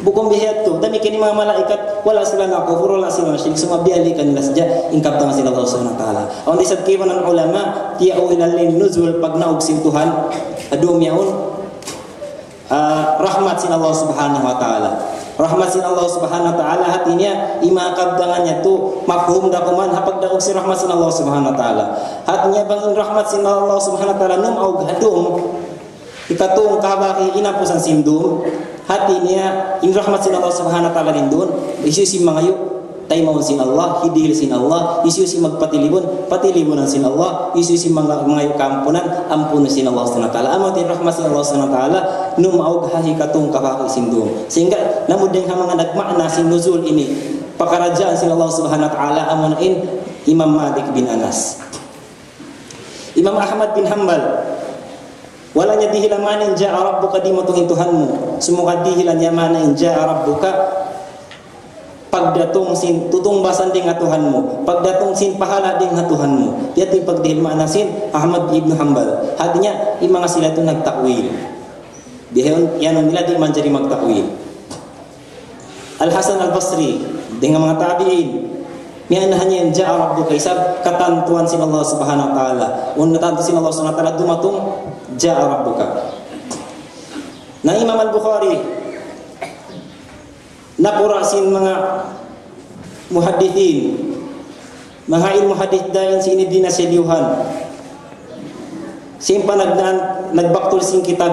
Bukong bihiyat to, dami kini mga malaikat, wala sila nakufur, wala sila masyirik, sumabiyali ka nila sadya, ingkap tanga sila Allah Subhanahu wa ta'ala. Ang disad kiwan ng ulama, tiyaw ilalin nuzul, pag naugsin Tuhan, adum yaon, rahmat sin Allah Subhanahu wa ta'ala. Rahmat sin Allah Subhanahu wa ta'ala hatinya imakab dangannya tu mafhum dakuman hapag daog si rahmat sin Allah Subhanahu wa ta'ala hatinya bang rahmat sin Allah Subhanahu wa ta'ala num au gadum ikatung kabaki inapusan sindum hatinya in rahmat sin Allah Subhanahu wa ta'ala lindun isu si mangayu taimawon sin Allah hidil sin Allah isu si magpatilibon patilibunan sin Allah isu si mangayu kampunan ampunan sin Allah Subhanahu wa ta'ala amatin rahmat sin Allah Subhanahu wa ta'ala num aug hahikatong kabaki sindum sehingga namun dengan mga nagmakna sin nuzul ini pakarajaan sin Allah Subhanahu wa ta'ala amunain Imam Malik bin Anas Imam Ahmad bin Hanbal wala nya dihilamanin ja'a rabbuka di matuhin Tuhanmu sumuka dihilan yamanin ja'a rabbuka pagdatong sin tutong basan ding Tuhanmu pagdatong sin pahala ding Tuhanmu yati pagdihilmaan sin Ahmad ibn Hanbal hadinya imang sila tu nagtakwil dihayon yan nila di man jadi magtakwil Al Hasan Al Basri dengan mga tabi'in mianahannya yang ja'a rabbuka isab katantuan sin Allah Subhanahu wa ta'ala unatantu sin Allah Subhanahu wa ta'ala dumatong ja'a rabbuka na Imam Al-Bukhari nakurasin mga muhaddithin mga ilmu hadith dahin sini dinasyadyuhan simpa nagbaktul sin kitab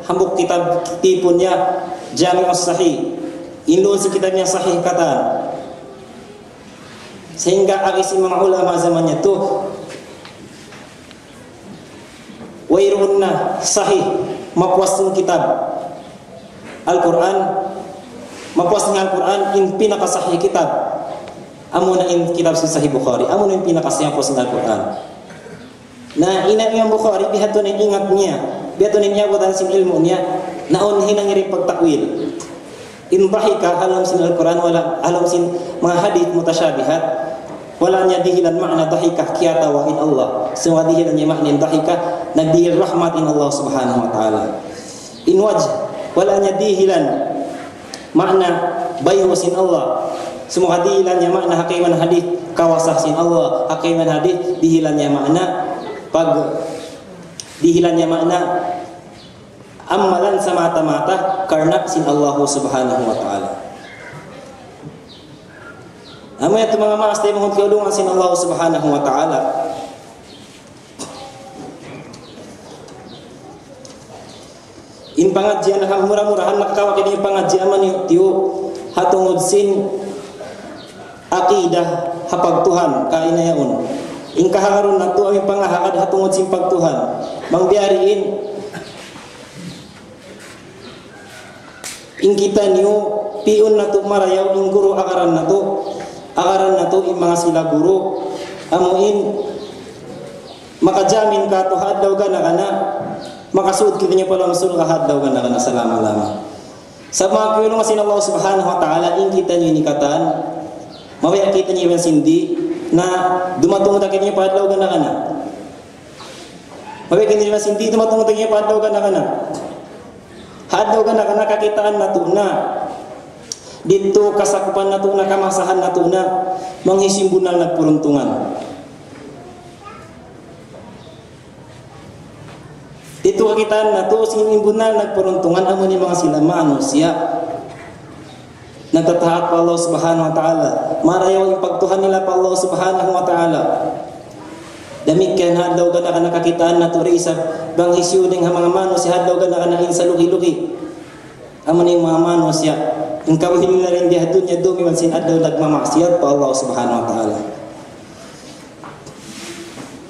hambuk kitab tipon niya Jami'us Sahih indoon si kitabnya sahih katan sehingga agis mga ulama zamannya tu wairun na sahih mapuas ng kitab Al-Quran mapuas ng Al-Quran in pinakasahih kitab amuna in kitab si Sahih Bukhari amuna in pinakasahih po ng Al-Quran na ina yung Bukhari bihato na ingat niya bihato na niya wadan sin ilmu niya naunhin ang iri pagtakwil in bahika alam sin Al-Quran wala alam sin mga hadith mutasyabihat wala niya dihilan makna dahikah kiyata wa in Allah semua dihilan niya makna dahikah nagdihil rahmat in Allah Subhanahu wa ta'ala in wajh wala niya dihilan makna bayu sin Allah. Semua hadilannya makna hakiman hadis kawasah sin Allah, hakiman hadis dihilannya makna dihilannya makna amalan semata-mata karena sin Allah Subhanahu wa taala. Amaya tu mga mas tayo mohon kaulungan sin Allah Subhanahu wa taala. In pangajian ang murah-murahan nakakawa kini pangajian man tiu hatungod sin akidah hapag Tuhan kainayaon. In kaharon na tu aming pangahakad hatungod sin pagtuhan. Mangbiariin in kita niyo piun na tu marayaw in guru akaran na tu in mga sila guru amuin makajamin ka to hadlaw ka na kana makasud kita niya pala masul ka hadlaw ka na kana salama-lama sa mga kuyulong sin Allah Subhanahu wa ta'ala in kita niyo nikatan mawaya kita niyo yung sindi na dumatungod kita niyo padlaw ka na kana mawaya kita niyo yung sindi dumatungod kita niyo padlaw ka na kana hadlaw ka na kana kakitaan na to na dito kasakupan na to na kamasahan na to na manghisimbunan nagpuruntungan. Dito kakitaan na to sinimbunan nagpuruntungan amo ni mga sila manusia. Nagtatahat pa Allah Subhanahu wa ta'ala. Marayaw yung pagtuhan nila pa Allah Subhanahu wa ta'ala. Damikian hadlaw ka na nakakitaan na to risa bang hisyuning mga manusia hadlaw ka na kanain sa luki-luki. Amo ni mga manusia ang kawihin nila rin diha dunya dumi man sin adlaw nagmamaksiyat pa Allah Subhanahu wa ta'ala.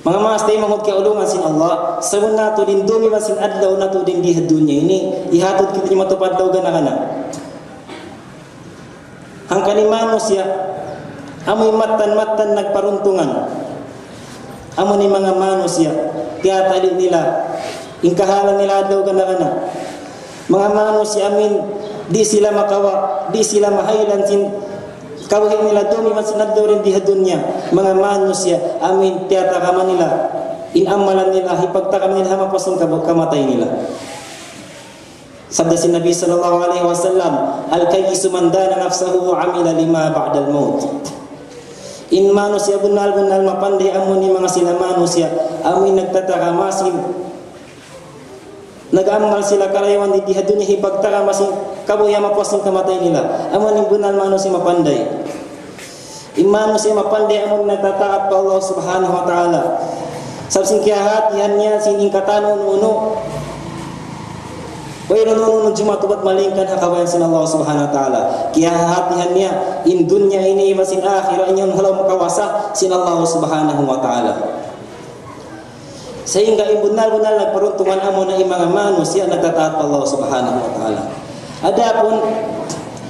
Mga mas tayo mahod kaulungan sin Allah sabon nato din dumi man sin adlaw nato din diha dunya ini ihatod kita ni matupad daw gana kana. Ang kanimano siya amoy matan-matan nagparuntungan. Amo ni mga manusia tiyatali nila ingkahalan nila adlaw gana kana. Mga manusia amin di sila makawa, di sila mahaylan sin kawahin nila dumi man sinadlaw rin diha dunya. Mga manusia amin tiyatakaman nila inamalan nila hipagtakaman nila mapasun kamatay nila. Sabda si Nabi sallallahu alaihi wasallam al-kayyisu man dana nafsahu wa amila lima ba'da al-maut. In manusia bunal mapandai amun ni mga sila manusia amin nagtataka nag-amal sila karayawan di diha dunya hipagtaka masin kabuya mapuas ng kamatay nila amon ning bunal manusia mapanday imano siya mapanday amon nagtataat pa Allah Subhanahu wa ta'ala sabsing kiyahat yan niya sining katanon uno way nununun jumatubat malingkan hakawayan sin Allah Subhanahu wa ta'ala kiyahat yan niya in dunya ini masin akhirah inyon halaw makawasa sin Allah Subhanahu wa ta'ala. Sehingga imbunal-bunal nagperuntungan amo na mga manusia nagtataat pa Allah Subhanahu wa ta'ala. Adapun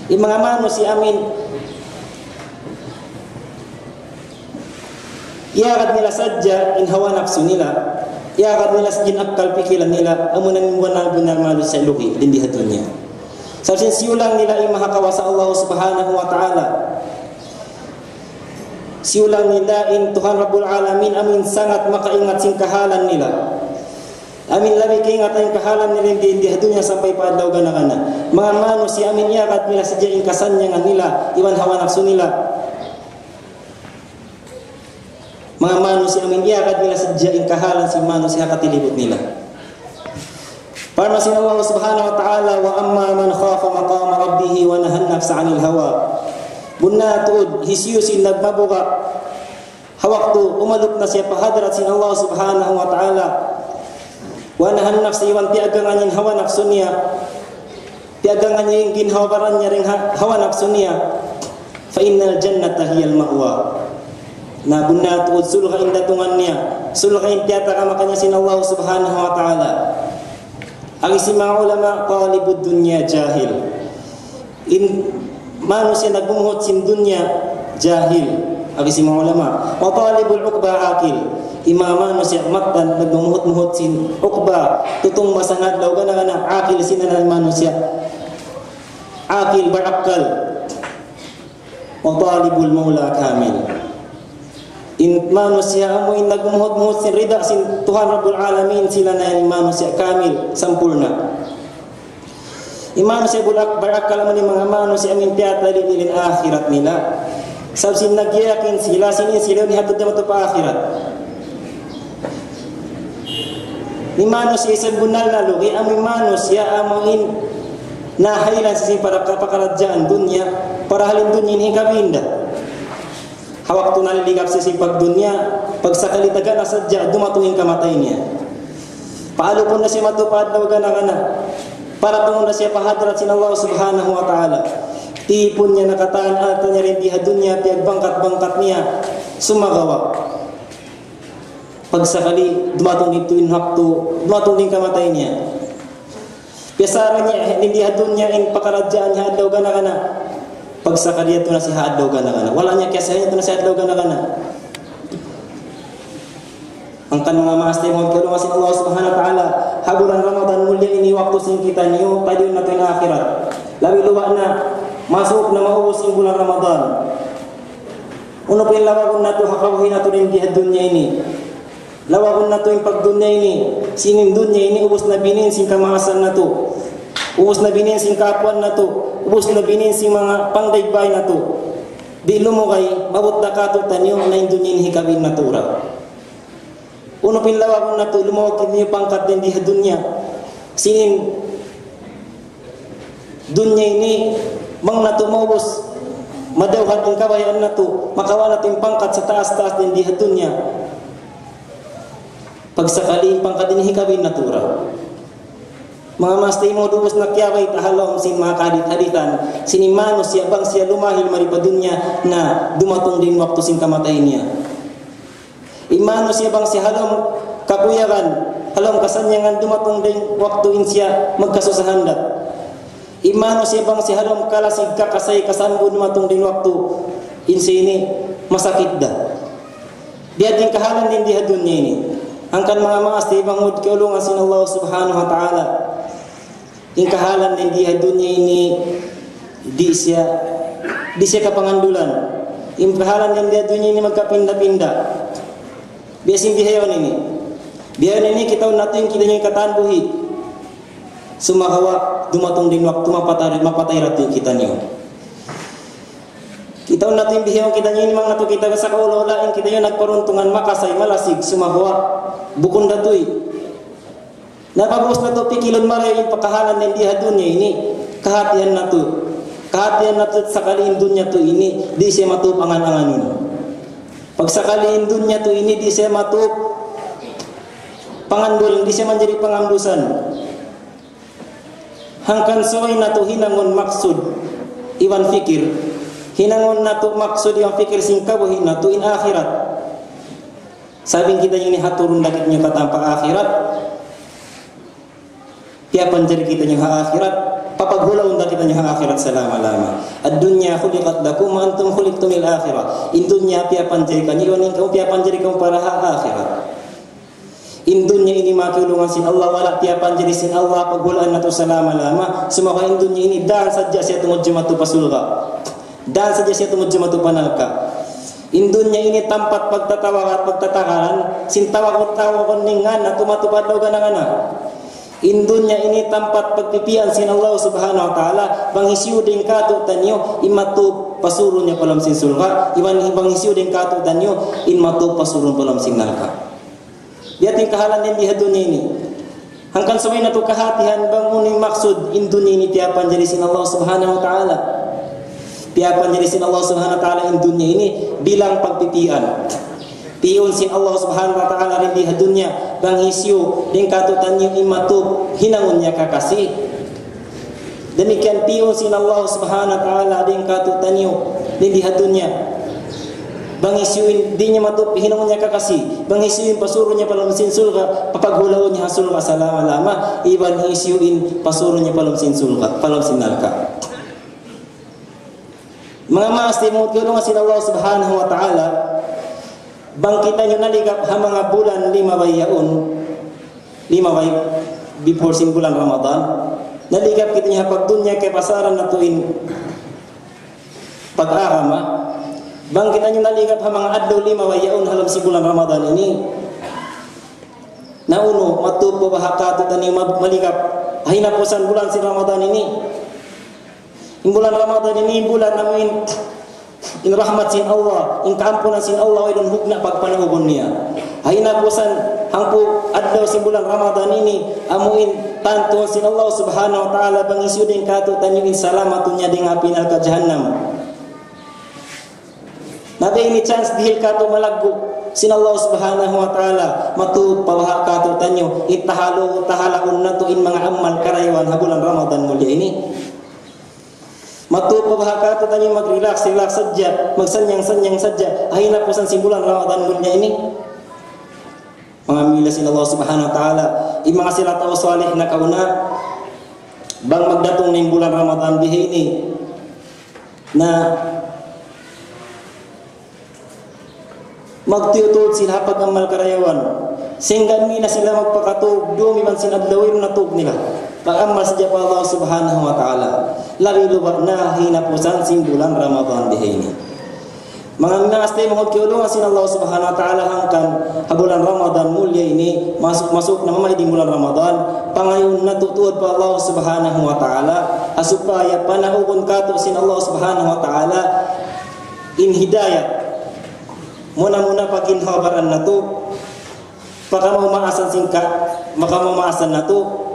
mga manusia amin iagad nila sadya in hawa nafsu nila iagad nila sa akal pikilan nila amo na imbunal-bunal manusia luki din diha dunya. Sa siulang nila imahakawa sa Allah Subhanahu wa ta'ala. Siulang nila in Tuhan Rabbul Alamin amin sangat makaingat sing kahalan nila. Amin labi kaingat ang kahalan nila di dunya sampai padlaw gana-gana. Mga manusia amin iyakat nila sadya in kasanyangan nila iwan hawa nafsu nila. Mga manusia amin iyakat nila sadya in kahalan si manusia katilibot nila. Parmasin Allah Subhanahu wa ta'ala wa amma man khafa maqama rabbih wa nahan nafsa 'anil hawa. Bunna tuud hisyusin nagmabuka hawaktu umaluk na siya pahadrat sin Allah Subhanahu wa ta'ala wa nahan nafsi iwan tiagangan yung hawa nafsu niya tiagangan niya yung ginhawaran niya ring hawa nafsu niya fa innal jannata hiyal ma'wa na bunna tuud sulha indatungan niya sulha intiyata kamakanya sin Allah Subhanahu wa ta'ala. Ang isi mga ulama talibud dunya jahil manusia nagbumuhot sin dunya jahil agi si mga ulama wa talibul uqba akil imama manusia matan nagbumuhot sin uqba tutong masanad daw kana akil sinan manusia akil barakal wa talibul maula kamil in manusia amoy nagbumuhot sin rida sin Tuhan Rabbul Alamin sila na manusia kamil sampurna. Imano siya barakal man mga mano si amin tiyata din akhirat nila. Sab sin nagyakin sila sila ni hatod na pa akhirat. Ni mano siya isang bunal na lugi amin mano siya amangin nahailan sa para kapakaradjaan dunya para halin dunya ni kabinda. Hawak to naliligap sa sipag dunya pag sakalitagan na sadya dumatungin kamatay niya. Paalo po na siya matupad na wagana-gana para po na siya pahadrat sin Allah subhanahu wa ta'ala. Tipon niya nakataan ata niya rin diha dunya piyag bangkat-bangkat niya sumagawa. Pag sakali dumatong dito inhakto dumatong din kamatay niya. Piasara niya hindi dunya in pakaradyaan niya adlaw gana-gana. Pag sakali ito na si adlaw gana-gana. Wala niya kiyasahin ito na si adlaw gana-gana. Ang kanong mga maastay mo pero kasi Allah subhanahu wa ta'ala habulan Ramadan mulia ini waktu sing kita niyo tayo na ito yung akhirat. Labi luwa na masuk na maubos yung bulan Ramadan. Uno pa yung lawagon na ito hakabuhin na ito rin diha dunya ini. Lawagon na ito yung pagdunya ini. Sinin dunya ini ubos na binin sing kamaasan na ito. Ubos na binin sing kapuan na ito. Ubos na binin sing mga pangdaybay na ito. Di lumukay mabot na katutan nyo na yung dunya ini hikabin na tura. Uno pinlawag na to lumawag niyo pangkat din di dunya. Sinin dunya ini mang nato maubos madawhat ang kabayan nato makawa nato yung pangkat sa taas-taas din di dunya. Pag sakali pangkat din hikabin natura. Mga mastay mo duwas na kiyaway tahalom sin mga kadit-haditan sinimano siya bang siya lumahil maripadunya na dumatong din waktu sin kamatay niya. Imano siya bang si halom kakuyagan, halom kasanyangan dumatong din waktuin siya magkasusahandat. Imano siya bang si halom kalasig kakasay kasambo dumatong din waktu insini masakit da. Dia din kahalan din di dunya ini. Angkan mga maastay bangud kaulungan sin Allah subhanahu wa ta'ala. Yung kahalan din di dunya ini di siya kapangandulan. Yung kahalan din di dunya ini magkapinda-pinda. Biasing bihayon ini. Bihayon ini kita natin kita yung kataan buhi. Sumahawa dumatong din waktu mapatay ratu kita niyo. Kita natin bihayon kita niyo mang nato kita sa kaulolain kita yung nagparuntungan makasay malasig sumahawa bukon datoy. Napagos na to pikilon maray yung pakahalan ng diha dunya ini kahatian nato. Kahatian nato sa kaliin dunya to ini di siya matupangan-anganin. Pag sakaliin dunya to ini di siya matup pangandul, di siya menjadi pengamdusan. Hangkan soy na to hinangon maksud iwan fikir. Hinangon na to maksud iwan fikir singkabuhin na to in akhirat. Sabing kita ini haturun dakit nyo katampa akhirat. Piapan jari kita nyo akhirat. Papaghulaw na kita niya akhirat sa lama-lama. Ad-dunya khuliqat lakum wa antum khuliqtum lil akhirah. In dunya piapanjari ka niyo ning kau piapanjari kau para akhirat. In dunya ini makilungan sin Allah wala piapanjari sin Allah paghulaan nato sa lama-lama. Sumaka in dunya ini dan sadya siya tungod jumatu pasulga. Dan sadya siya tungod jumatu panalka. In dunya ini tempat pagtatawa at pagtatakaran sin tawa ko ningan na tumatupad daw ganang-ana. Indunya ini tempat pagpipian sin Allah subhanahu wa ta'ala bangisiu din kato tanyo imatu pasurunnya palam sin sulga iwan bangisiu din kato tanyo imatu pasurun palam sin nalka. Dia ting kahalan din di dunya ini. Hangkan samay na to kahatihan banguning maksud indunya ini tiapan jadi sin Allah subhanahu wa ta'ala. Tiapan jadi sin Allah subhanahu wa ta'ala indunya ini bilang pagpipian. Piun sin Allah subhanahu wa ta'ala rin di dunya bang isyu din katutan yung imatu hinangon niya kakasih. Demikian piun sin Allah subhanahu wa ta'ala din katutan yung din di dunya bang isyuin di niya matu hinangon niya kakasih. Bang isyuin pasuro niya palam sin sulga papaghulaw niya sulga sa lama-lama iban isyuin pasuro niya palam sin sulga palam sin nalka. Mga maas timut ko nga sin Allah subhanahu wa ta'ala bangkitan nyo naligap ha mga bulan 5 bay before sin bulan Ramadan naligap kita niya pagdunya kay pasaran na tuin pag-arama bangkitan nyo naligap ha mga adlaw 5 halam si bulan Ramadan ini Nauno matupo bahakato tani malikap hinapusan bulan si Ramadan ini. In bulan Ramadan ini bulan namin in rahmat sin Allah, in kaampunan sin Allah idon hugna pagpanahugon niya. Hinapusan hangpo adlaw si bulan Ramadan ini amuin tantuan sin Allah subhanahu wa ta'ala bangisyudin kato tanyo in salamatunya ding apinal ka jahannam. Nabi ini chance dihil kato malaggo sin Allah subhanahu wa ta'ala matu pawaha kato tanyo itahalo tahalaon nato in mga amal karaywan ha bulan Ramadan mulia ini. Matu pawaha kato tanyo mag-relax sadya, magsanyang sadya. Hinapusan si bulan Ramadan mulia ini. Mga mila sin Allah subhanahu wa ta'ala in mga sila tao salih na kauna bang magdatong ng bulan Ramadan bihi ini na magtiyutod sila pagamal karayawan sehingga mi na sila magpakatog dumi man sinadlawin na tug nila pagamal sa japa Allah subhanahu wa ta'ala labi lubak na hinapusan sin bulan Ramadan bihi ini. Mga minastay mga kiulungan sin Allah subhanahu wa ta'ala hangkan bulan Ramadan mulia ini masuk na mamay di bulan Ramadan pangayon natutuod pa Allah subhanahu wa ta'ala asupaya panahukon kato sin Allah subhanahu wa ta'ala in hidayat muna paginhabaran na to pakamamaasan singka makamamaasan na to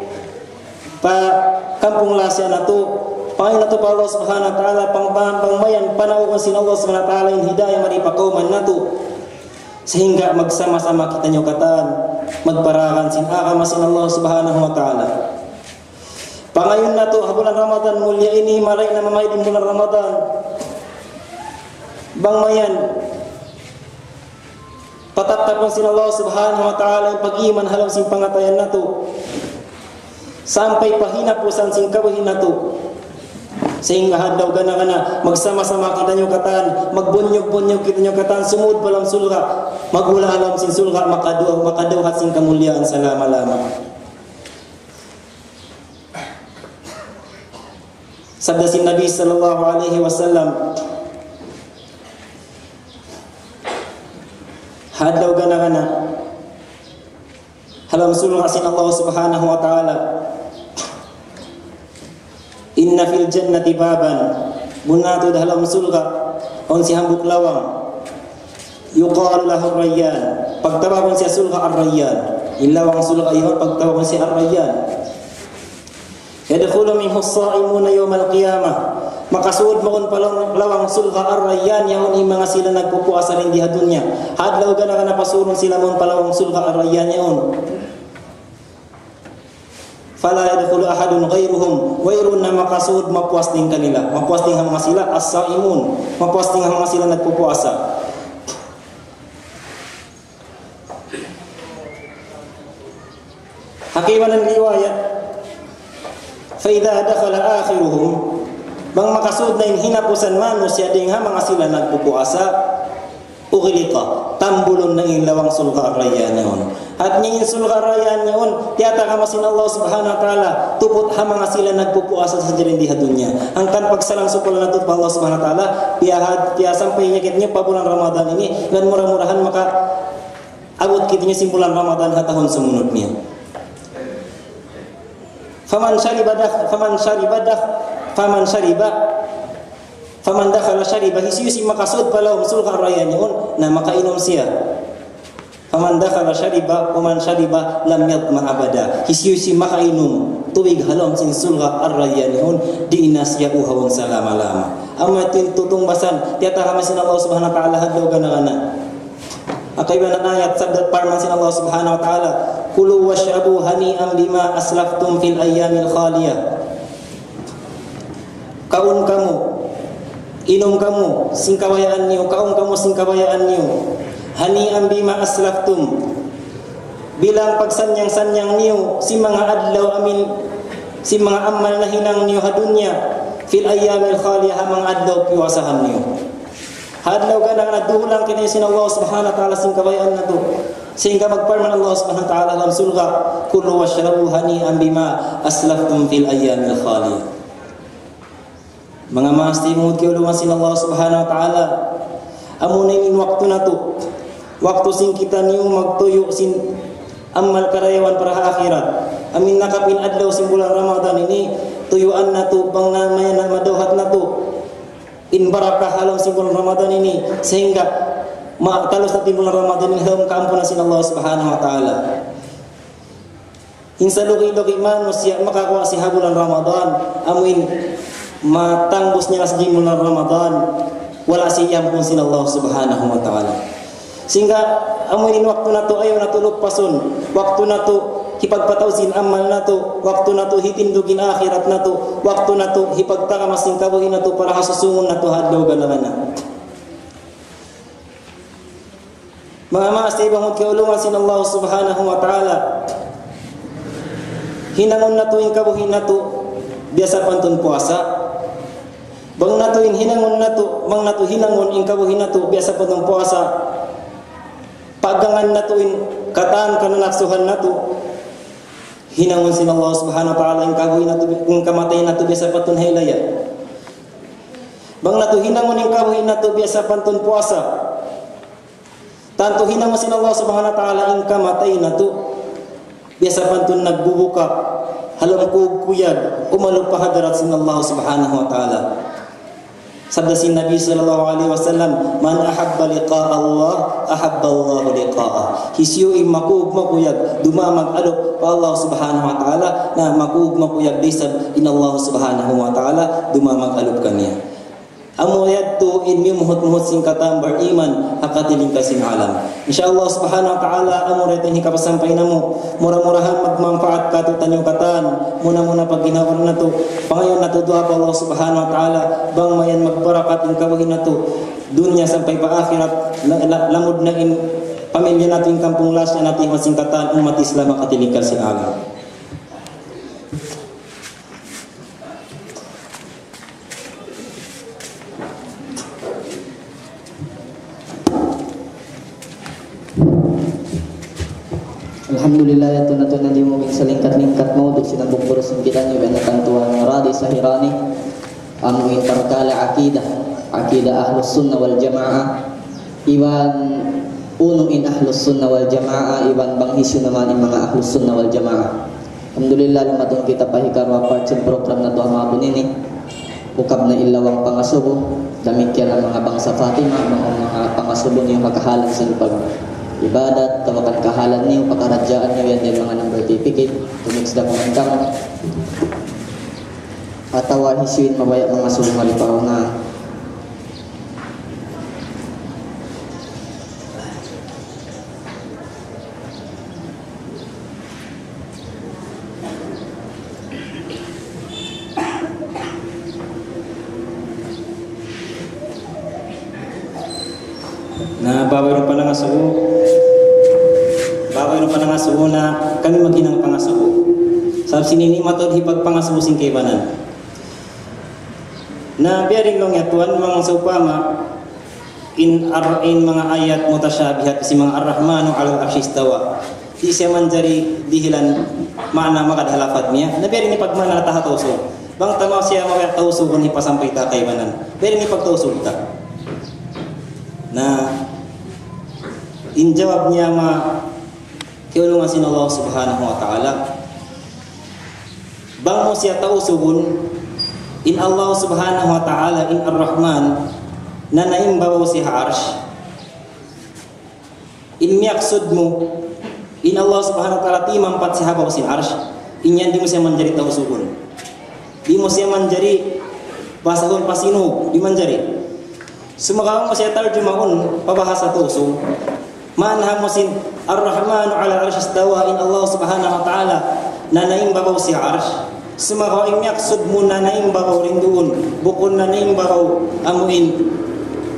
pa kampung lasya na to Panginoon na to pa Allah subhanahu wa ta'ala pangmayan panahukon sin Allah subhanahu wa ta'ala in hidayah maripakauman na to sehingga magsama-sama kita nyo katan magparakan sin akama sin Allah subhanahu wa ta'ala. Pangayon na to bulan Ramadan mulia ini maray na mamay din bulan Ramadan bangmayan patatapon sin Allah subhanahu wa ta'ala yung pag-iman halang sin pangatayan na to sampai pahinapusan sin kawahin na to sehingga hadlaw gana magsama-sama kita nyo katan magbunyog-bunyog kita nyo katan sumud balang sulga magula alam sin sulga makadawhat sin kamulyaan sa lama-lama. Sabda sin Nabi sallallahu alaihi wasallam hadlaw gana halam sulga sin Allah subhanahu wa ta'ala inna fil jannati baban bunatu dalam sulga on si hambuk lawang yuqalu lahu rayyan pagtawag siya sulga ar-rayyan ilawang sulga iyon pagtawag siya ar-rayyan yadkhulu minhu as-sa'imuna yawm al-qiyamah makasuod mo kon lawang sulga ar-rayyan yaon yung mga sila nagpupuasa rin di hadunya hadlaw gana pasurong sila mon palawang sulga ar-rayyan yaon fala yadkhulu ahadun ghairuhum wairun na makasud mapuas din kanila mapuas din mga sila as-saimun mapuas din mga sila nagpupuasa. Hakiman ang riwayat fa idza dakhala akhiruhum bang makasud na hinapusan mano siya ding mga sila nagpupuasa ughliqa tambulon na ilawang sulga ar-rayyan yaon at ngin sulga ar-rayyan yaon tiyata ka masin Allah subhanahu wa ta'ala tupot ha mga sila nagpupuasa sa dirin di hadunya angkan pagsalang supol na to pa Allah subhanahu wa ta'ala piya sampay niya kit niya pa bulan Ramadan ini gan murah-murahan maka abot kit niya simbulan Ramadan ha tahon sumunod niya faman dakhala syariba hisiyusi makasud pala sulga ar-rayyan yaon na makainom siya faman dakhala syariba wa man syariba lam yatma abada hisiyusi makainom tuwig halom sin sulga ar-rayyan yaon di inasya uhawon sa lama-lama amma tutong basan tiyata kamasin Allah subhanahu wa ta'ala hadlaw gana akay ba na ayat sabdat parman sin Allah subhanahu wa ta'ala kulu washrabu hani'an bima aslaftum fil ayyamil khaliyah kaun kamu inom kamu singkawayaan niyo kaum kamu singkawayaan niyo hani'an bima aslaftum bilang pagsanyang-sanyang niyo si mga adlaw amin si mga amal na hinang niyo hadunya fil ayyamil khaliyah mga adlaw piwasahan niyo hadlaw ganang nadulang kini sin Allah subhanahu wa ta'ala singkawayaan na to sehingga magparman Allah subhanahu wa ta'ala lam sulga kulu washrabu hani'an bima aslaftum fil ayyamil khaliyah. Mga mastimud kiulungan sin Allah subhanahu wa ta'ala amunin in waktu na to waktu sing kita niyo magtuyo sin amal karyawan para akhirat. Amin nakapin adlaw sa bulan Ramadan ini tuyuan na to bang namaya na madawhat na to in barakah alam sa bulan Ramadan ini sehingga talos na bulan Ramadan ini halam kaampunan sin Allah Subhanahu wa taala. Insa lugi-lugi man siya makakuha si bulan Ramadan amin matangbos niya sa bulan Ramadan wala siya ampun sin Allah Subhanahu wa taala. Sehingga amuin waktu na to ayaw na to lupason, waktu na to hipagpatawsin amal na to, waktu na to hitindugin akhirat na to, waktu na to hipagtakamasin kabuhin na to para hasusungon na to hadlaw ganaman na. Mga maas na ibang kaulungan sin Allah Subhanahu wa ta'ala, hinangon na to yung kabuhin na to biasa pantun puasa. Bang na to yung hinangon na to, bang na to hinangon yung kabuhin na to biasa pantun puasa. Pagangan na to yung kataan kananaksuhan na to hinangon sin Allah Subhanahu wa ta'ala yung kabuhin na to yung kamatay na to biasa pantun haylaya. Bang na to hinangon yung kabuhin na to biasa pantun puasa. Tanto hinangon sin Allah Subhanahu wa ta'ala yung kamatay na to biasa pantun nagbubuka halam kuyag umalog pa hadarat sin Allah Subhanahu wa ta'ala. Sabda sin Nabi sallallahu alaihi wasallam, man ahabba liqa Allah ahabba Allah liqa'ah. Hisyo makug makuyag dumamag alok pa Allah Subhanahu wa ta'ala na makug makuyag disab in Allah Subhanahu wa ta'ala dumamag alok kaniya. Amo yadto in mimuhut-muhut sing katambar iman hakatiling kasin alam. Insyaallah Subhanahu wa ta'ala amo retin hikapasampay namo murah-murahan magmanfaat kato tanyong katan muna pag ginawan na to pangayon na to duha pa Allah Subhanahu wa ta'ala bang mayan magbarakat in kawahin na to dunya sampai pa akhirat lamod na in pamilya natin kampung lasya natin masingkatan umat Islam hakatiling kasin alam. Alhamdulillah ya tunatuna di mungkin selingkat-lingkat mau duk sinabuk boros kita ni benakan Tuhan radi sahirani amuin perkala akidah ahlus sunnah wal jamaah iwan unuin ahlus sunnah wal jamaah iwan banghisu naman mga ahlus sunnah wal jamaah. Alhamdulillah lumatun kita pahikarwa partsin program na Tuhan mabun ini ukab na ilawang pangasubo damikian ang mga bangsa Fatima mga pangasubo niyong kakahalan sa lupag ibadat, tawakan kahalan niyo, pakaradyaan niyo yan din mga number certificate, tumix na kumantang atawa hisuin mabaya mga sumalipaw na bawal pa lang asuo na kami maginang pangasuo. Sabi sinini matod hipag pangasuo sing kaybanan. Na biaring long yatuan mga supama in mga ayat mutasyabihat si mga ar-Rahmanu 'alal 'arsy istawa. Di siya man jari dihilan mana makadhalafat niya. Na biaring ni pagmana tahatawso. Bang tamaw siya makatawso kun hipasampay ta kaybanan. Biaring ni pagtawso kita. Na injawab niya kiulungan sin Allah Subhanahu wa ta'ala bang mo siya tausubun in Allah Subhanahu wa ta'ala in ar-Rahman na naimbaw si arsh in miyaksud mo in Allah Subhanahu wa ta'ala timampat si habaw si arsh inyan di mo siya manjari tausubun di mo siya manjari pasahon pasinog di manjari sumakawang mo siya tarjumaon pabahasa tausub manha mo sin ar-Rahmanu 'ala 'arsy istawa in Allah Subhanahu wa ta'ala na naimbaw si arsh sumakaw imyaksud mo na naimbaw rin doon bukod na naimbaw amuin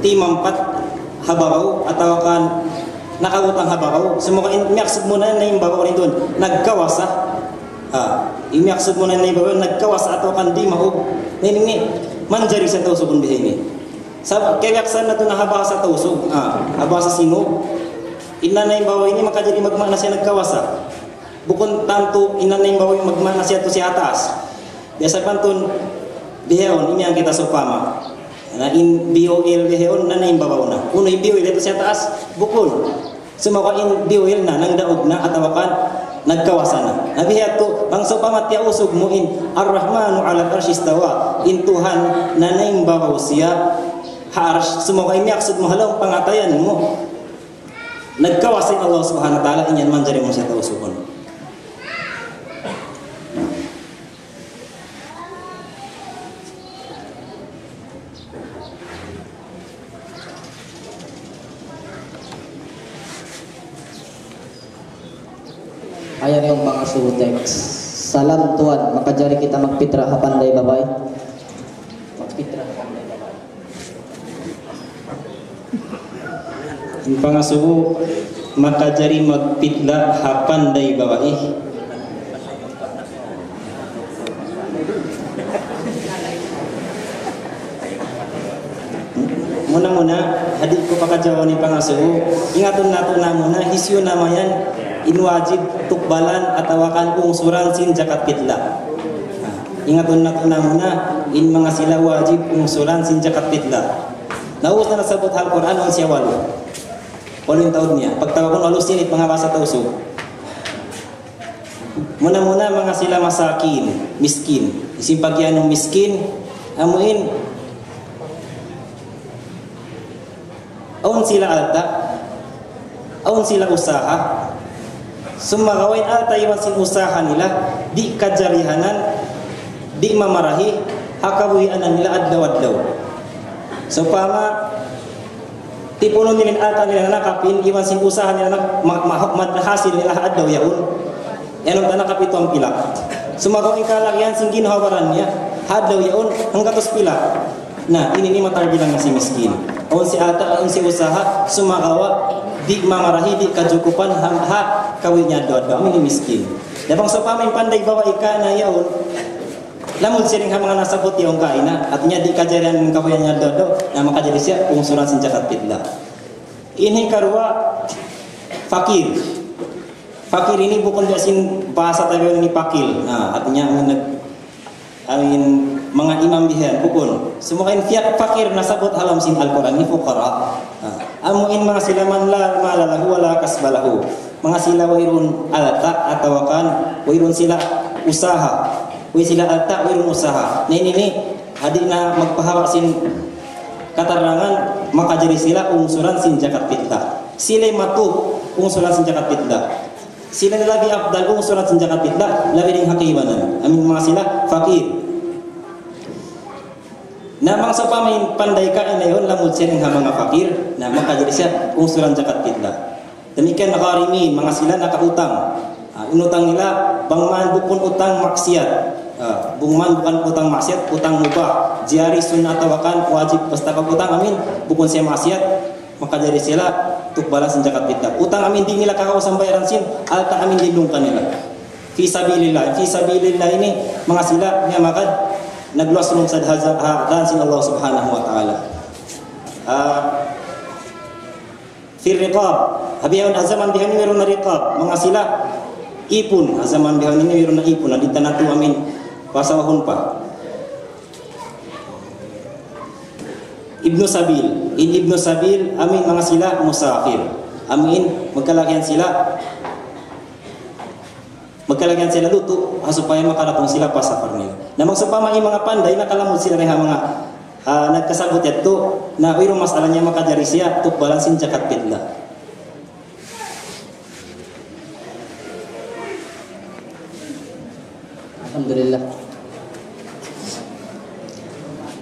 timampat habaw atawakan nakawutang habaw sumakaw imyaksud mo na naimbaw rin doon nagkawasa imyaksud mo na naimbaw nagkawasa atawakan di mahub nini manjari sa tausubon bihini sa kayaksan na to na haba sa tausub haba sa sinog inanay bawa ini maka jadi magmana siya nagkawasa bukod tanto inanay bawa yung magmana siya to si atas biasa pantun biheon ini yang kita supama na in BOL biheon nanay bawa na uno yung BOL ito si atas bukod Sumakain diwil na nang daog na atawakan nagkawasana. Nabi hato bangso pamat ya usog muin Ar-Rahmanu 'ala al-'arsy istawa. In Tuhan nanaing babaw siya harsh sumakain yaksud mo halaw pangatayan mo. Nagkawasin Allah Subhanahu wa taala inyan man jari mo sa tausugon. Ayan yung mga teks. Salam Tuhan, makajari kita magpitra hapanday babay. Magpitra hapanday babay. Yung pangasubo, makajari magpitla hapanday babay. Muna-muna, hadik ko pakajawa ni pangasubo. Ingatun nato na muna, hisyo namayan inwajib tukbalan atawakan ungsuran sin zakat fitlah. Ingatun nato na muna, in mga sila wajib ungsuran sin zakat fitlah. Naus na nasabot Al-Quran on siya walo. Walo yung taon niya. Pagtawakon walo sinit mga basa tausog. Muna-muna mga sila masakin, miskin. Isin pagyan ng miskin, amuin. Aun sila alta, aun sila usaha. Sumagawain alta iwan sin usaha nila, di kajarihanan, di mamarahi, hakabuhianan nila adlaw-adlaw. So pama tipuno nilin alta nila nakapin iwan sin usaha nila madhasil nila adlaw yaun. Yanong tanakap ito ang pilak. Sumagawain kalagyan sin ginawaran niya, adlaw yaun hanggang tos pilak. Nah, ini ni matar bilang si miskin. Aun si alta, aun si usaha, sumagawa di mamarahi di kajukupan ha kawinya doa ini miskin. Dabang sa pamain panday bawa ika na yaon. Lamun sering ha mga nasabot yung kaina, artinya di kajarian kawinya doa na makajari siya ungsuran sin zakat fitlah. Ini karua fakir. Fakir ini bukan biasin bahasa tayo ini pakil. Nah, artinya mga imam bihan bukan semua kain fiat fakir nasabot halam sin Al-Quran ni fuqara. Amuin mga sila man la malalahu wala kasbalahu. Mga sila wairun alta atau kan wairun sila usaha. Way sila alta wairun usaha. Nah ini hadik na magpahawa sin katarangan makajari sila ungsuran sin zakat fitlah. Sila matu ungsuran sin zakat fitlah. Sila lagi afdal ungsuran sin zakat fitlah labi ding hakiwanan. Amin mga sila fakir. Namang sa pamain panday ka na yun, lamod siya ng mga fakir, na makajari siya ungsuran zakat fitlah. Demikian nakarimin, mga sila nakautang. Inutang nila, bangman bukun utang maksiat. Bungman bukan utang maksiat, utang mubah. Jari sunnah tawakan, wajib basta pag-utang amin, bukun siya maksiat, makajari sila, tukbalas ng zakat fitlah. Utang amin di nila kakawasang bayaran sin, alta amin dilungkan nila. Fi sabilillah ini, mga sila, niya makad, nagluwas nung sa dan sin Allah Subhanahu wa taala. Fi riqab, habiyawn azaman bihan meron na riqab, mga sila ipon, azaman bihan ini meron na ipon, adita nato amin pasawahon pa. Ibnu Sabil, Ibnu Sabil amin mga sila musafir. Amin magkalagyan sila luto supaya makaratong sila pa sa nila. Na magsupama yung mga panday nakalamod sila rin mga nagkasagot yato na mayroong masala niya makajari siya tukbalan sin zakat fitlah. Alhamdulillah.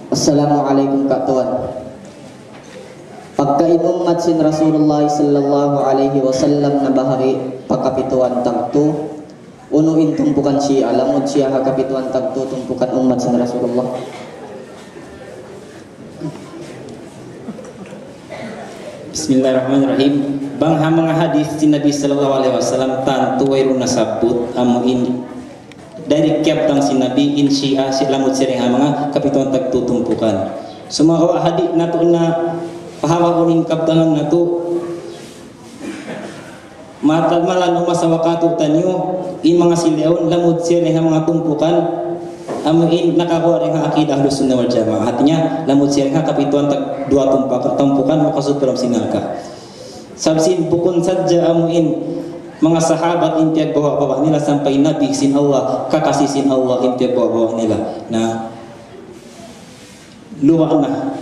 Assalamualaikum Kak Tuan. Pagka inumat sin Rasulullah sallallahu alaihi wasallam na bahari pakapituan tagto unuin tumpukan siya alamod siya hakapituan tagto tumpukan umat sin Rasulullah. Bismillahirrahmanirrahim. Bang ha mga hadis si Nabi sallallahu alaihi wasallam tantu wairun nasabut amuin dari kiab tang si Nabi insya si lamut sering ha mga kapituan tagto tumpukan. Sumawa hadis nato na pahawa uning kaptangan nato matag malan umasa wakatu tanyo in mga silaon lamud siya nga mga tumpukan amuin nakakuha rin ang akidah Ahlus Sunnah wal Jamaah. Artinya lamud siya nga kapituan tag dua tumpukan makasud peram sinalka. Sabsin bukun sadya amuin mga sahabat intiag bawa-bawa nila sampai Nabi sin Allah, kakasih sin Allah intiag bawa-bawa nila na luwa na.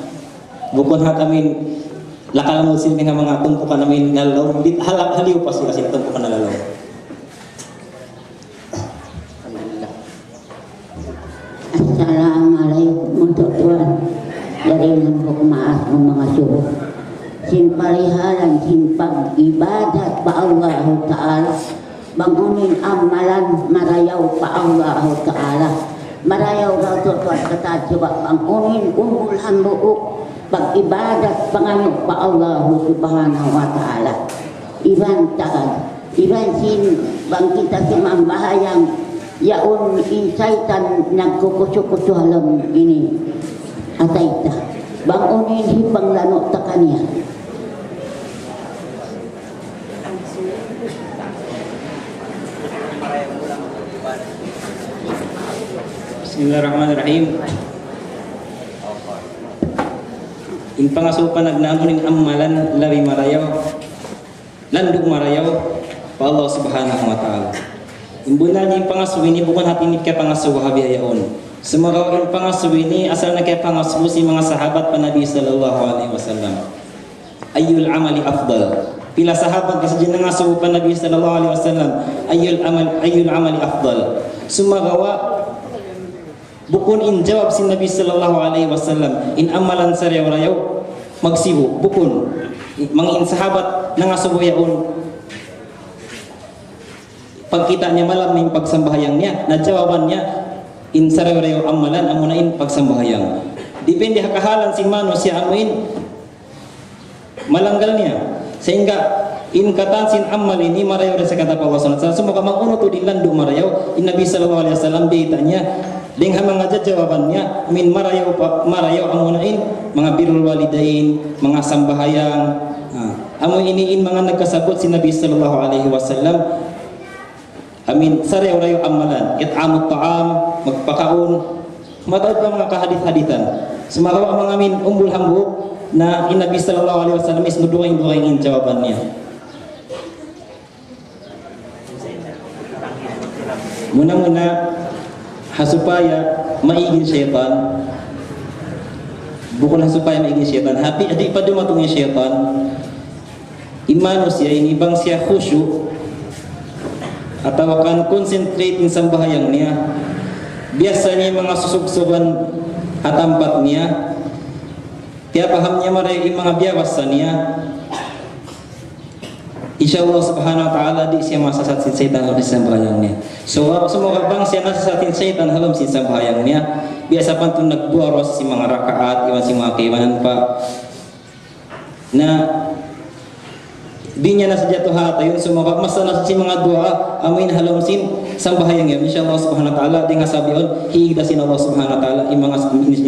Bukun hat amin lakal mo sin mga tumpukan namin nalalaw, haliw pa sila tumpukan nalalaw. Assalamualaikum warahmatullahi dari nembok maaf mga subuh sin parihalan sin pag-ibadat pa Allah Ta'ala bangunin amalan marayaw pa Allah Ta'ala marayaw raw tutuan kata coba bangunin umulhan buuk pag-ibadat pangayo pa Allah Subhanahu wa Ta'ala iban tahan iban sin bang kita sin membahayang yaun insaitan nagkukusukusu halam ini ataita bangunin hipang lano takanya. Bismillahirrahmanirrahim. In pangasupan nagnamuning amalan lawi marayaw landug marayaw pa Allah Subhanahu wa Ta'ala. Imbunal ni pangasuwini bukan hati ni kaya pangasuwa habiyayaon. Sumaraw in pangasuwini asal na kaya pangasuwa si mga sahabat pa Nabi sallallahu alaihi wasallam. Ayyul amali afdal. Pila sahabat kasi dyan nangasuwa pa Nabi sallallahu alaihi wasallam. Ayyul amali afdal. Sumarawa bukun in jawab si Nabi sallallahu alaihi wasallam in amalan sa rayaw magsibo bukun mga in sahabat nangasubayaon pagkita niya malam ng pagsambahyang niya na jawaban niya in sa rayaw amalan amunain pagsambahyang depende hakahalan si mano siya amuin malanggal niya sehingga in katansin amal ini marayaw sa kata Allah sallallahu alaihi wasallam sumaka maguno to dilandu marayaw in Nabi sallallahu alaihi wasallam ditanya dengan mga jawabannya min marayaw amunain mga birrul walidain mga sambahayang amo iniin mga nagkasabot si Nabi sallallahu alaihi wasallam amin sarayaw amalan it'amut ta'am magpakaon matawid pa mga kahadith-hadithan sumaraw mga amin umbul hambuk na in Nabi sallallahu alaihi wasallam is nuduwing in jawabannya muna hasupaya maigin syaitan bukan hasupaya maigin syaitan happy adik pa dumatungin syaitan imano siya inibang siya khusyu atau akan concentrate in sambahayang niya biasanya mga susugsugan hatampat niya kaya paham niya maray mga biyawasan niya insyaallah subhanahu wa ta'ala di siya masasatin syaitan halam sin sambayang niya so semoga bang siya nasasatin syaitan halam sin sambayang niya biasa pantun nagbuaros si mga rakaat iwan si mga kaiwanan pa na di niya nasa jatuh hatayon semoga masa nasa si mga dua amin halam sin sambahayang niya insyaallah subhanahu wa ta'ala di nga sabion hiigdasin Allah subhanahu wa ta'ala yung mga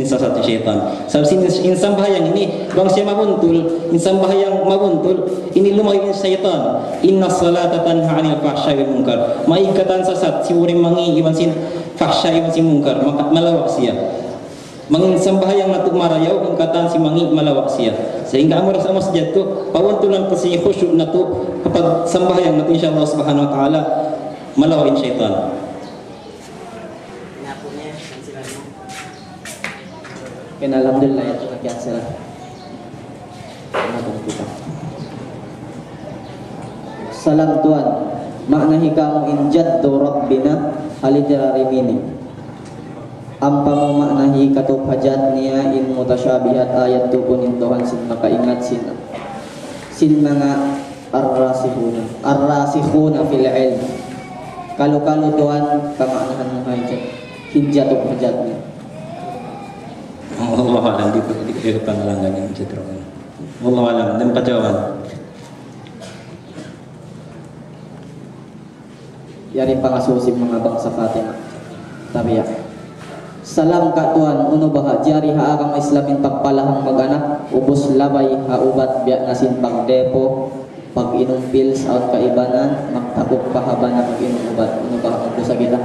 sasatin syaitan sabi in sambahayang ini bang siya mabuntul in sambahayang mabuntul ini lumayo in syaitan inna salata tanha anil fahsya wal munkar maigkatan sasat si uring mangi iwan sin fahsya iwan sin munkar malawak siya mangin sambahayang natuk marayaw ingkatan si mangi malawak siya sehingga amor sa mas jatuh pawantulan pa si khusyuk natu kapag sambahayang natu insyaallah subhanahu wa ta'ala malawain syaitan alhamdulillah ya Tuhan kian sila salam Tuhan maknahi kamu injaddu rabbina halidrarimini ampamu maknahi katub hajat niya in mutasyabihat ayat tukunin Tuhan sin makaingat sin mga arrasikhuna fil ilm kalau Tuhan kamaknahan mo hijatub hajat niya Allah alam di pangalangan yang cedera Allah alam dan pacawan yari pangasusim mga bangsa Fatima tapi ya salam ka Tuhan uno baha jari haagam islamin pagpalahang mag-anak ubos labay haubat biya nasin pagdepo pag inom pills out kaibanan magtakok pahaba na pag inom ubat uno baha magbusa kita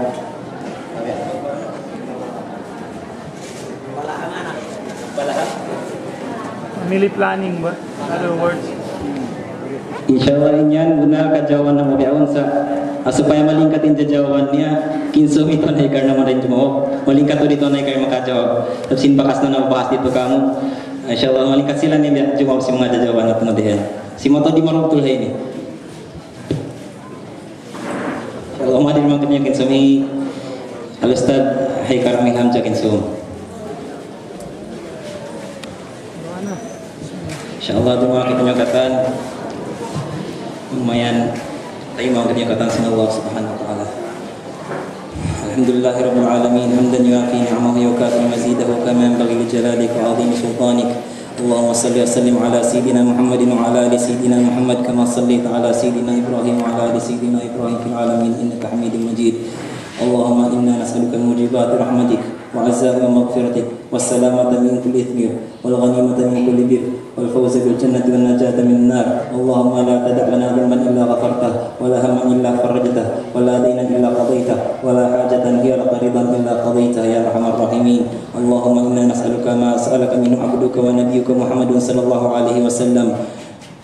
family planning ba? In other words Insyaallah inyan benar ka jawaban na mo biawan sa supaya malingkatin sa jawabannya kinso ito na ikar naman rin jumawab malingkat to dito na ikar makajawab tapsin bakas na nabahas dito kamu insyaallah malingkat sila niya jumawab si mga jawaban na tunodihan si moto di marugtul hay ni insyaallah madir mga kanya kinso mi al-ustad hay karming hamja kinso insyaallah dua kita nyatakan lumayan tayo mga kanyakatan sa Allah subhanahu wa ta'ala. Alhamdulillahirabbil alamin hamdan yuafi ni'amahu wa yukafi mazidahu kama yanbaghi li jalalika wa 'azimi sultanik. Allahumma salli wa sallim ala sayidina Muhammadin wa ala ali sayidina Muhammad kama sallaita ala sayidina Ibrahim wa ala ali sayidina Ibrahim fil alamin innaka Hamidum Majid. Allahumma inna nas'aluka mujibati rahmatik wa 'azza wa maghfiratik was salamata min kulli ithmin wal ghanimata min kulli bir والفوز بالجنة والنجاة من النار اللهم لا تدع لنا ذنبا إلا غفرته ولا هما إلا فرجته ولا دينا إلا قضيته ولا حاجة هي لك رضا إلا قضيتها يا أرحم الراحمين اللهم إنا نسألك ما سألك منه عبدك ونبيك محمد صلى الله عليه وسلم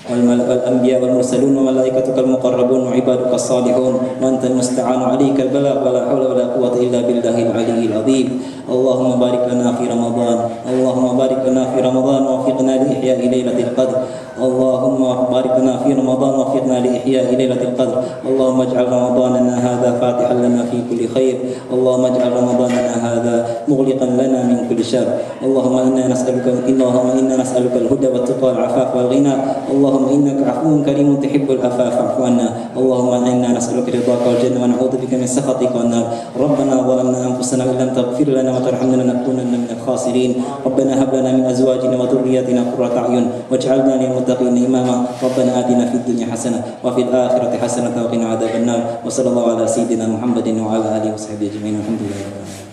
والأنبياء والمرسلون وملائكتك المقربون وعبادك الصالحون وأنت المستعان عليك البلاغ ولا حول ولا قوة إلا بالله العلي العظيم اللهم بارك لنا في رمضان اللهم بارك لنا في رمضان ووفقنا لإحياء ليلة القدر اللهم بارك لنا في رمضان ووفقنا لإحياء ليلة القدر اللهم اجعل رمضاننا هذا فاتحا لنا في كل خير اللهم اجعل رمضاننا هذا مغلقا لنا من كل شر اللهم إنا نسألك الهدى والتقى والعفاف والغنى اللهم إنك عفو كريم تحب العفاف فاعف عنا اللهم إنا نسألك رضاك والجنة ونعوذ بك من سخطك والنار ربنا ظلمنا أنفسنا وإن لم تغفر لنا وترحمنا لنكونن من الخاسرين ربنا هب لنا من أزواجنا وذرياتنا قرة أعين واجعلنا للمتقين إماما ربنا آتنا في الدنيا حسنة وفي الآخرة حسنة وقنا عذاب النار وصلى الله على سيدنا محمد وعلى آله وصحبه أجمعين الحمد لله رب العالمين.